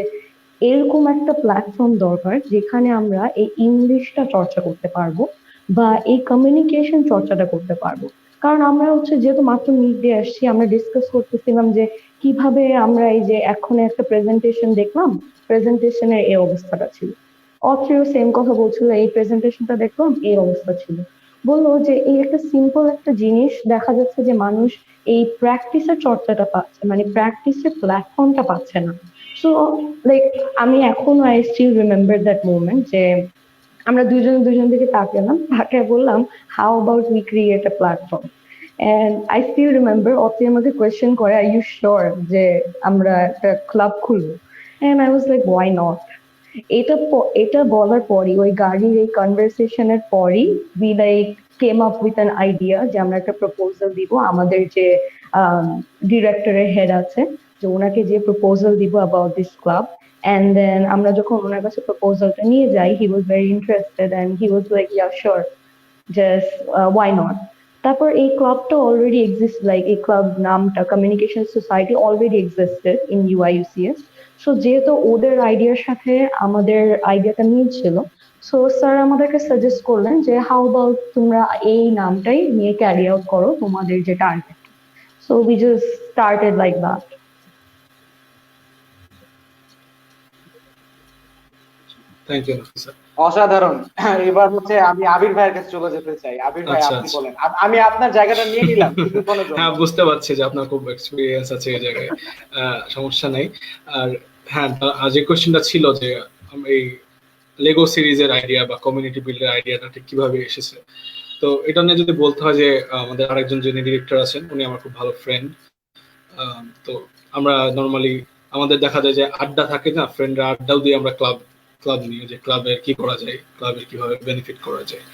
এরকম একটা প্ল্যাটফর্ম দরকার যেখানে আমরা এই ইংলিশটা চর্চা করতে পারবো বা এই কমিউনিকেশন চর্চাটা করতে পারবো। কারণ আমরা হচ্ছে যেহেতু মাত্র মিড দিয়ে আসছি, আমরা ডিসকাস করতেছিলাম যে কিভাবে আমরা এই যে এখন একটা প্রেজেন্টেশন দেখলাম, প্রেজেন্টেশনের এই অবস্থাটা ছিল। অথ্রিও সেম কথা বলছিল, এই প্রেজেন্টেশনটা দেখলাম এই অবস্থা ছিল। বললো যে এই একটা সিম্পল একটা জিনিস দেখা যাচ্ছে যে মানুষ এই প্র্যাকটিসের চর্চাটা পাচ্ছে, মানে প্র্যাকটিসের প্ল্যাটফর্মটা পাচ্ছে না। সো লাইক আমি এখনো I still remember that moment যে আমরা দুজন দিকে তাকালাম, তাকে বললাম how about we create a platform. And I still remember অতি আমাকে কোয়েশ্চেন করে, আর ইউ শিওর যে আমরা একটা ক্লাব খুলবো? And I was like why not. এটা বলার পরই, ওই গাড়ির এই কনভারসেশনের পরই we like came up with an idea যে আমরা একটা প্রপোজাল দিব আমাদের যে ডিরেক্টরের হেড আছে, যে ওনাকে যে প্রপোজাল দিব about this club. And then আমরা যখন ওনার কাছে প্রপোজালটা নিয়ে যাই, he was very interested and he was like yeah sure, just why not. তারপর এই ক্লাবটা অলরেডি এক্সিস্ট, লাইক এই ক্লাব নামটা communication society already existed in UIUCS. So যেহেতু ওদের আইডিয়ার সাথে আমাদের আইডিয়াটা মিলছিল, সো স্যার আমাদেরকে সাজেস্ট করলেন যে হাউ অ্যাবাউট তোমরা এই নামটাই নিয়ে ক্যারি আউট করো তোমাদের যে target. So we just started like that. Thank you Nafisa. অসাধারণ। এবার হচ্ছে আমি আবির ভাইয়ের কাছে চলে যেতে চাই। আবির ভাই, আচ্ছা, আপনি আচ্ছা। বলেন। আমি আপনার জায়গাটা নিয়ে নিলাম কিছুক্ষণের জন্য। হ্যাঁ, বুঝতে পারছি যে আপনার খুব এক্সপিরিয়েন্স আছে এই জায়গায়, সমস্যা নেই। আর হ্যাঁ, যে কোয়েশ্চেনটা ছিল যে এই লেগো সিরিজের আইডিয়া বা কমিউনিটি বিল্ডের আইডিয়াটা ঠিক কিভাবে এসেছে, তো এটা নিয়ে যদি বলতে হয় যে আমাদের আরেকজন যিনি ডিরেক্টর আছেন উনি আমার খুব ভালো ফ্রেন্ড। তো আমরা নর্মালি আমাদের দেখা যায় যে আড্ডা থাকে না, ফ্রেন্ডরা আড্ডাও দিয়ে আমরা ক্লাব নিয়ে যে ক্লাবের কি করা যায়, ক্লাবের কিভাবে বেনিফিট করা যায়।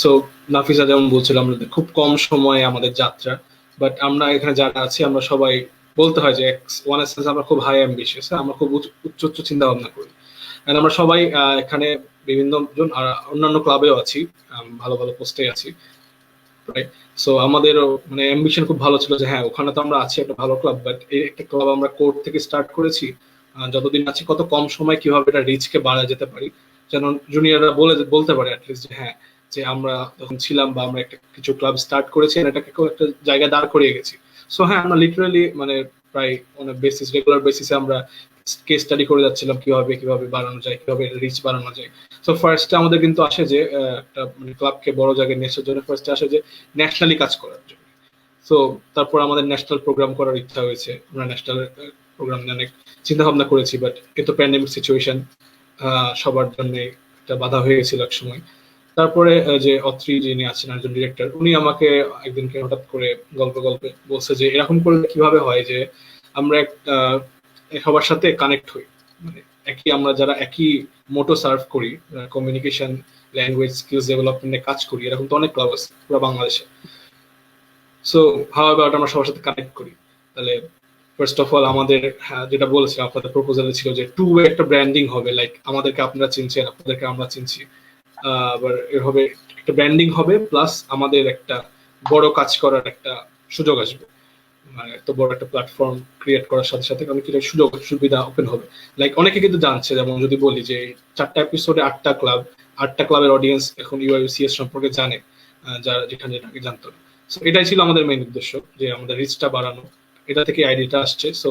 সো নাফিসা যেমন বলছিল, আমাদের খুব কম সময়ে আমাদের যাত্রা, বাট আমরা এখানে যারা আছি আমরা সবাই বলতে হয় যে ওয়ান এসেন্স আমরা খুব হাই অ্যাম্বিশিয়াস, আমরা খুব উচ্চ চিন্তা ভাবনা করি। আমরা সবাই এখানে বিভিন্ন জন আর অন্যান্য ক্লাবেও আছি, ভালো ভালো পোস্টে আছি। সো আমাদেরও মানে অ্যাম্বিশন খুব ভালো ছিল যে হ্যাঁ ওখানে তো আমরা আছি একটা ভালো ক্লাব, বাট এই একটা ক্লাব আমরা কোর্ট থেকে স্টার্ট করেছি, যতদিন আছি কত কম সময় কিভাবে এটা রিচকে বাড়া যেতে পারি, যেন জুনিয়ররা বলতে পারে অ্যাটলিস্ট যে হ্যাঁ, যে আমরা তখন ছিলাম বা আমরা একটা কিছু ক্লাব স্টার্ট করেছি আর এটাকে একটা জায়গায় দাঁড় করিয়ে গেছি। সো হ্যাঁ, আমরা লিটারালি মানে প্রায় অনেক রেগুলার বেসিসে আমরা কেস স্টাডি করে যাচ্ছিলাম কিভাবে বাড়ানো যায়, কিভাবে রিচ বাড়ানো যায়। সো ফার্স্টে আমাদের কিন্তু আসে যে একটা মানে ক্লাবকে বড় জায়গায় নিয়ে আসার জন্য ফার্স্টে আসে যে ন্যাশনালি কাজ করার জন্য। সো তারপর আমাদের ন্যাশনাল প্রোগ্রাম করার ইচ্ছা হয়েছে, আমরা ন্যাশনাল প্রোগ্রাম নিয়ে অনেক চিন্তা ভাবনা করেছি, বাট কিন্তু প্যান্ডেমিক সিচুয়েশন সবার জন্য একটা বাধা হয়ে গেছিল এক সময়। তারপরে যে অত্রি যিনি আছেন একজন ডিরেক্টর, উনি আমাকে একদিনকে হঠাৎ করে গল্পে বলছে যে এরকম করলে কিভাবে হয় যে আমরা সবার সাথে কানেক্ট হই, মানে আমরা যারা একই মোটো সার্ভ করি, কমিউনিকেশন ল্যাঙ্গুয়েজ স্কিলস ডেভেলপমেন্টে কাজ করি, এরকম তো অনেক ক্লাব আছে পুরো বাংলাদেশে। সো হাউ অ্যাবাউট আমরা সবার সাথে কানেক্ট করি। তাহলে ফার্স্ট অফ অল আমাদের যেটা বলেছিলাম আপনাদের প্রপোজালে ছিল যে টু ওয়ে একটা ব্র্যান্ডিং হবে, লাইক আমাদেরকে আপনারা চিনছেন, আপনাদেরকে আমরা চিনছি, আবার এভাবে একটা ব্র্যান্ডিং হবে, প্লাস আমাদের একটা বড় কাজ করার একটা সুযোগ আসবে, মানে এত বড় একটা প্ল্যাটফর্ম ক্রিয়েট করার সাথে সাথে অনেক কিছু সুযোগ সুবিধা ওপেন হবে। লাইক অনেকে কিন্তু জানছে, যেমন যদি বলি যে 4টা এপিসোডে 8টা ক্লাবের অডিয়েন্স এখন ইউআইসিএস সম্পর্কে জানে, যারা যেখানে আগে জানতো না। সো এটাই ছিল আমাদের মেইন উদ্দেশ্য, যে আমাদের রিচটা বাড়ানো, এটা থেকে আইডিয়াটা আসছে। সো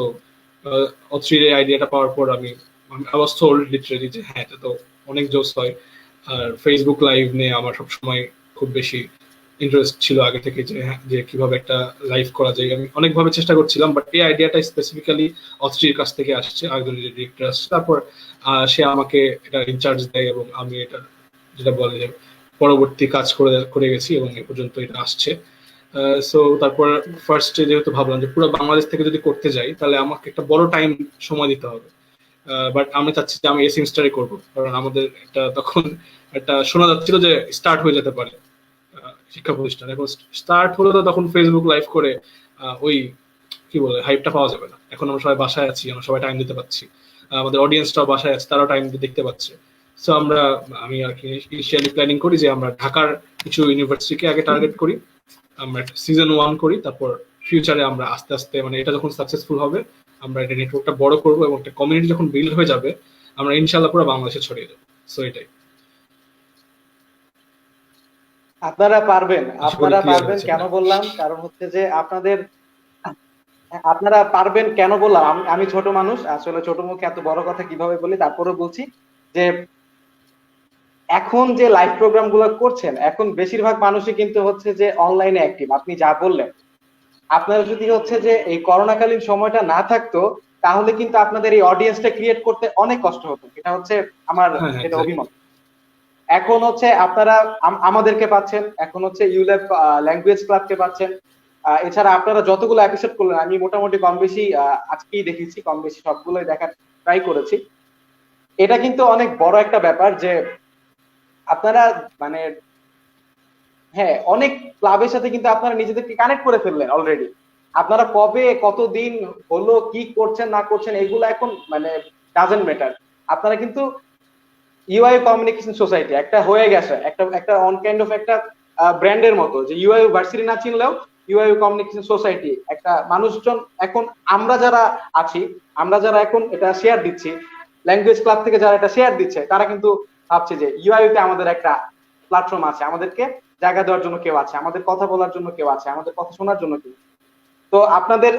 অথ্রির এই আইডিয়াটা পাওয়ার পর আমি ওয়াজ টোল্ড লিটারালি যে হ্যাঁ, এটা তো অনেক জোস হয়। আর ফেসবুক লাইভ নিয়ে আমার সবসময় খুব বেশি ইন্টারেস্ট ছিল আগে থেকে, যে হ্যাঁ, যে কিভাবে একটা লাইভ করা যায়। আমি অনেকভাবে চেষ্টা করছিলাম, বাট এই আইডিয়াটা স্পেসিফিক্যালি অথ্রির কাছ থেকে আসছে, একজন ডিরেক্টর আসছে। তারপর সে আমাকে এটা ইনচার্জ দেয় এবং আমি এটা যেটা বলে যে পরবর্তী কাজ করে গেছি এবং এ পর্যন্ত এটা আসছে। সো তারপর ফার্স্টে যেহেতু ভাবলাম যে পুরো বাংলাদেশ থেকে যদি করতে যাই তাহলে আমাকে একটা বড় টাইম সময় দিতে হবে, বাট আমি চাচ্ছি যে আমি সেমিস্টারে করবো, কারণ আমাদের এটা তখন একটা শোনা যাচ্ছিল যে স্টার্ট হয়ে যেতে পারে শিক্ষা প্রতিষ্ঠান। এখন স্টার্ট হলে তো তখন ফেসবুক লাইভ করে ওই কি বলে হাইপটা পাওয়া যাবে না। এখন আমরা সবাই বাসায় আছি, আমরা সবাই টাইম দিতে পারছি, আমাদের অডিয়েন্সটাও বাসায় আছে, তারাও টাইম দিয়ে দেখতে পাচ্ছে। সো আমি আর কি ইনিশিয়ালি প্ল্যানিং করি যে আমরা ঢাকার কিছু ইউনিভার্সিটিকে আগে টার্গেট করি, আমরা একটা সিজন 1 করি, তারপর ফিউচারে আমরা আস্তে আস্তে মানে এটা যখন সাকসেসফুল হবে আমরা এটা নেটওয়ার্কটা বড় করবো এবং একটা কমিউনিটি যখন বিল্ড হয়ে যাবে আমরা ইনশাল্লাহ পুরো বাংলাদেশে ছড়িয়ে দেবো। সো এটাই। আপনারা পারবেন হয়েছে কেন কিনা। বললাম, কারণ হচ্ছে যে আপনারা পারবেন কেন বললাম, আমি ছোট মানুষ, আসলে ছোট মুখে এত বড় কথা কিভাবে বলি, তারপরে বলছি যে এখন যে লাইভ প্রোগ্রাম গুলো করছেন, এখন বেশিরভাগ মানুষই কিন্তু হচ্ছে যে অনলাইনে অ্যাক্টিভ। আপনি যা বললেন, আপনারা যদি হচ্ছে যে এই করোনাকালীন সময়টা না থাকতো তাহলে কিন্তু আপনাদের এই অডিয়েন্সটা ক্রিয়েট করতে অনেক কষ্ট হতো। এটা হচ্ছে আমার যেটা অভিমত। এখন হচ্ছে আপনারা আমাদেরকে পাচ্ছেন, এখন হচ্ছে ইউল্যাব ল্যাঙ্গুয়েজ ক্লাবকে পাচ্ছেন, এছাড়া আপনারা যতগুলো এপিসোড করলেন আমি মোটামুটি কম বেশি আজকেই দেখেছি, কম বেশি সবগুলোই দেখার ট্রাই করেছি। এটা কিন্তু অনেক বড় একটা ব্যাপার যে আপনারা মানে হ্যাঁ, অনেক ক্লাবের সাথে কিন্তু আপনারা নিজেদেরকে কানেক্ট করে ফেললেন অলরেডি। আপনারা কবে কতদিন হলো কি করছেন না করছেন এগুলো এখন মানে ডাজন্ট ম্যাটার। আপনারা কিন্তু ইউআই কমিউনিকেশন সোসাইটি একটা হয়ে গেছে, একটা অন কাইন্ড অফ একটা ব্র্যান্ডের মতো, যে ইউআই ভার্সিটি না চিনলেও ইউআই কমিউনিকেশন সোসাইটি একটা মানুষজন এখন আমরা যারা আছি, আমরা যারা এখন এটা শেয়ার দিচ্ছি, ল্যাঙ্গুয়েজ ক্লাব থেকে যারা এটা শেয়ার দিচ্ছে, তারা কিন্তু ভাবছে যে ইউআইতে আমাদের একটা প্ল্যাটফর্ম আছে, আমাদেরকে জায়গা দেওয়ার জন্য কেউ আছে, আমাদের কথা বলার জন্য কেউ আছে, আমাদের কথা শোনার জন্য কেউ। তো আপনাদের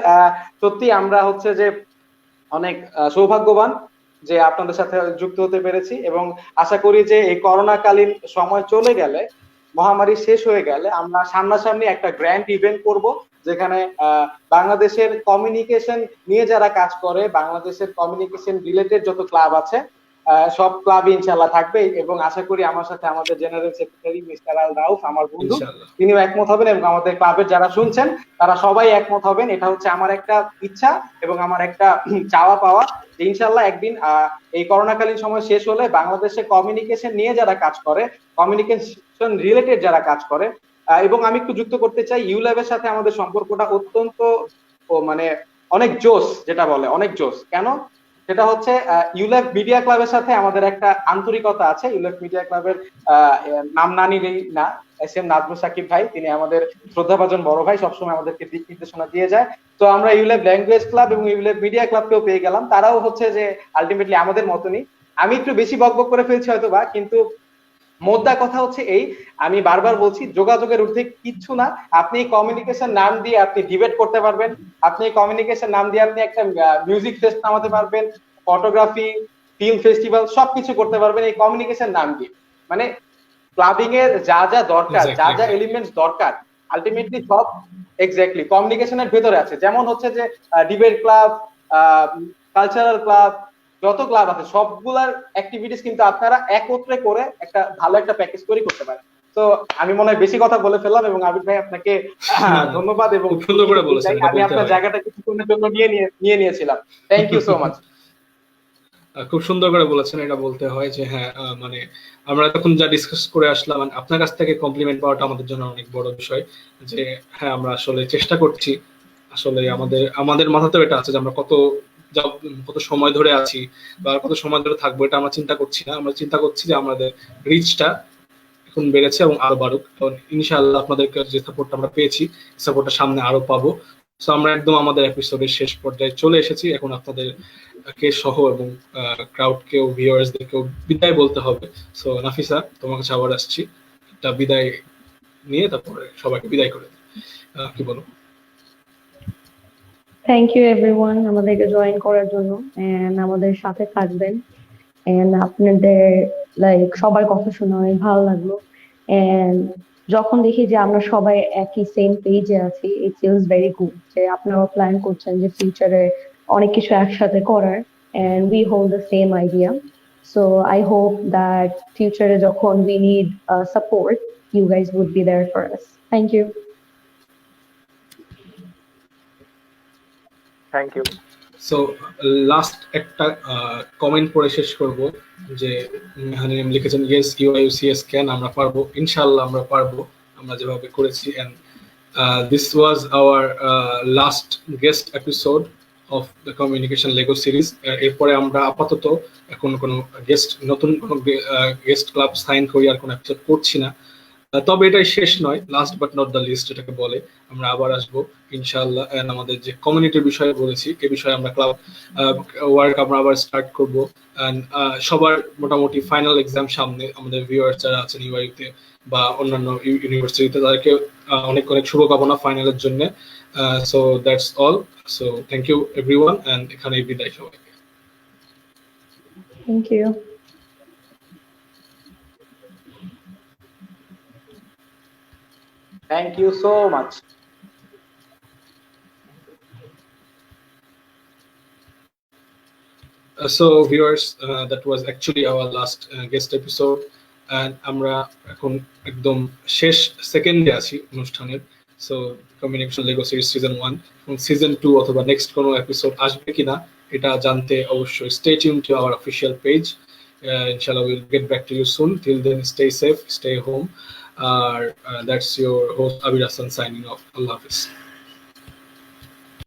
সত্যি আমরা হচ্ছে যে অনেক সৌভাগ্যবান যে আপনাদের সাথে যুক্ত হতে পেরেছি, এবং আশা করি যে এই করোনাকালীন সময় চলে গেলে, মহামারী শেষ হয়ে গেলে আমরা সামনাসামনি একটা গ্র্যান্ড ইভেন্ট করব, যেখানে বাংলাদেশের কমিউনিকেশন নিয়ে যারা কাজ করে, বাংলাদেশের কমিউনিকেশন রিলেটেড যত ক্লাব আছে সব ক্লাব ইনশাআল্লাহ থাকবে। এবং আশা করি আমার সাথে আমাদের জেনারেল সেক্রেটারি মিস্টার আল রাউফ, আমার বন্ধু, তিনিও একমত হবেন, এবং আমাদের ক্লাবের যারা শুনছেন তারা সবাই একমত হবেন। এটা হচ্ছে আমার একটা ইচ্ছা এবং আমার একটা চাওয়া পাওয়া, যে ইনশাআল্লাহ একদিন এই করোনাকালীন সময় শেষ হলে বাংলাদেশে কমিউনিকেশন নিয়ে যারা কাজ করে, কমিউনিকেশন রিলেটেড যারা কাজ করে, এবং আমি একটু যুক্ত করতে চাই, ইউল্যাবের সাথে আমাদের সম্পর্কটা অত্যন্ত মানে অনেক জোস, যেটা বলে অনেক জোস। কেন? সেটা হচ্ছে ইউলেফ মিডিয়া ক্লাবের সাথে আমাদের একটা আন্তরিকতা আছে। ইউলেফ মিডিয়া ক্লাবের নাম না নিলেই না, এস.এম. নাজমুল সাকিব ভাই, তিনি আমাদের শ্রদ্ধাভাজন বড় ভাই, সবসময় আমাদেরকে দিক নির্দেশনা দিয়ে যায়। তো আমরা ইউলেফ ল্যাঙ্গুয়েজ ক্লাব এবং ইউলেফ মিডিয়া ক্লাবকেও পেয়ে গেলাম, তারাও হচ্ছে যে আলটিমেটলি আমাদের মতনই। আমি একটু বেশি বকবক করে ফেলছি হয়তোবা, কিন্তু মোদ্দা কথা হচ্ছে এই, আমি বারবার বলছি যোগাযোগের ঊর্ধ্বে কিচ্ছু না। আপনি কমিউনিকেশন নাম দিয়ে আপনি ডিবেট করতে পারবেন, আপনি কমিউনিকেশন নাম দিয়ে আপনি একটা মিউজিক ফেস্ট নামাতে পারবেন, ফটোগ্রাফি, ফিল্ম ফেস্টিভ্যাল সবকিছু করতে পারবেন এই কমিউনিকেশন নাম দিয়ে। মানে ক্লাবিং এর যা যা দরকার, যা যা এলিমেন্টস দরকার, আলটিমেটলি সব এক্স্যাক্টলি কমিউনিকেশনের ভেতরে আছে। যেমন হচ্ছে যে ডিবেট ক্লাব, কালচারাল ক্লাব, যত ক্লাব আছে সবগুলার অ্যাক্টিভিটিস কিন্তু আপনারা একত্রে করে একটা ভালো একটা প্যাকেজ তৈরি করতে পারেন। তো আমি মনে হয় বেশি কথা বলে ফেললাম, এবং আবির ভাই আপনাকে ধন্যবাদ, এবং খুব সুন্দর করে বলেছেন, আমি আপনার জায়গাটা কিছুক্ষণের জন্য নিয়ে নিয়েছিলাম। Thank you so much. খুব সুন্দর করে বলেছেন, এটা বলতে হয় যে হ্যাঁ, মানে আমরা তখন যা ডিসকাস করে আসলাম, মানে আপনার কাছ থেকে কমপ্লিমেন্ট পাওয়াটা আমাদের জন্য অনেক বড় বিষয়, যে হ্যাঁ আমরা আসলে চেষ্টা করছি। আসলে আমাদের মাথাতেও এটা আছে যে আমরা কত সময় ধরে আছি বা কত সময় ধরে থাকবো, এটা আমরা চিন্তা করছি না। আমরা চিন্তা করছি যে আমাদের রিচটা এখন বেড়েছে এবং আরো বাড়ুক। কারণ ইনশাআল্লাহ আপনাদেরকে যে সাপোর্টটা আমরা পেয়েছি, সাপোর্টটা সামনে আরো পাবো। তো আমরা একদম আমাদের এপিসোডের শেষ পর্যায়ে চলে এসেছি। এখন আপনাদেরকে সহ এবং ক্রাউডকেও, ভিউয়ার্সদেরকেও বিদায় বলতে হবে। সো নাফিসা, তোমার কাছে আবার আসছি, একটা বিদায় নিয়ে তারপরে সবাইকে বিদায় করে দিই। কি বলো? থ্যাংক ইউ এভরিওয়ান আমাদেরকে জয়েন করার জন্য, এন্ড আমাদের সাথে থাকবেন। এন্ড আপনাদের সবার কথা শুনে অনেক ভালো লাগলো। এন্ড যখন দেখি যে আমরা সবাই একই সেম পেজে আছি, ইট ফিলস ভেরি গুড যে আপনারাও প্ল্যান করছেন যে ফিউচারে অনেক কিছু একসাথে করার, and we hold the same idea. So I hope that ফিউচারে যখন we need support, you guys would be there for us. Thank you. Thank you. So last একটা কমেন্ট পড়ে শেষ করব, যে মেহানিম লিখেছেন, ইয়েস ইউআইইউসিএস ক্যান, আমরা পারবো, ইনশাআল্লাহ আমরা পারবো, আমরা যেভাবে করেছি। And this was our last guest episode of the communication Lego series. এরপরে আমরা আপাতত এখন কোনো নতুন কোনো গেস্ট ক্লাব সাইন করি আর কোনো এপিসোড করছি না। তবে এটাই শেষ নয়, last but not the least এটাকে বলে। আমরা আবার আসবো ইনশাআল্লাহ। এন্ড আমাদের যে কমিউনিটির বিষয়ে বলেছি, এই বিষয়ে আমরা ক্লাব ওয়ার্ক আমরা আবার স্টার্ট করবো। এন্ড সবার মোটামুটি ফাইনাল এক্সাম সামনে, আমাদের ভিউয়ার্স যারা আছেন ইউআইতে বা অন্যান্য ইউনিভার্সিটিতে, তাদেরকে অনেক অনেক শুভকামনা ফাইনালের জন্য। So that's all. So thank you everyone, and এখানেই বিদায় সবাইকে। Thank you. Thank you so much. So viewers, that was actually our last guest episode, and আমরা এখন একদম শেষ সেকেন্ডে আছি অনুষ্ঠানের। So communication Lego series season 1 এবং সিজন 2 অথবা নেক্সট কোনো এপিসোড আসবে কিনা এটা জানতে অবশ্যই stay tune to our official page. ইনশাআল্লাহ will get back to you soon. Till then stay safe, stay home. That's your host Abir Hassan signing off. Allah Hafiz.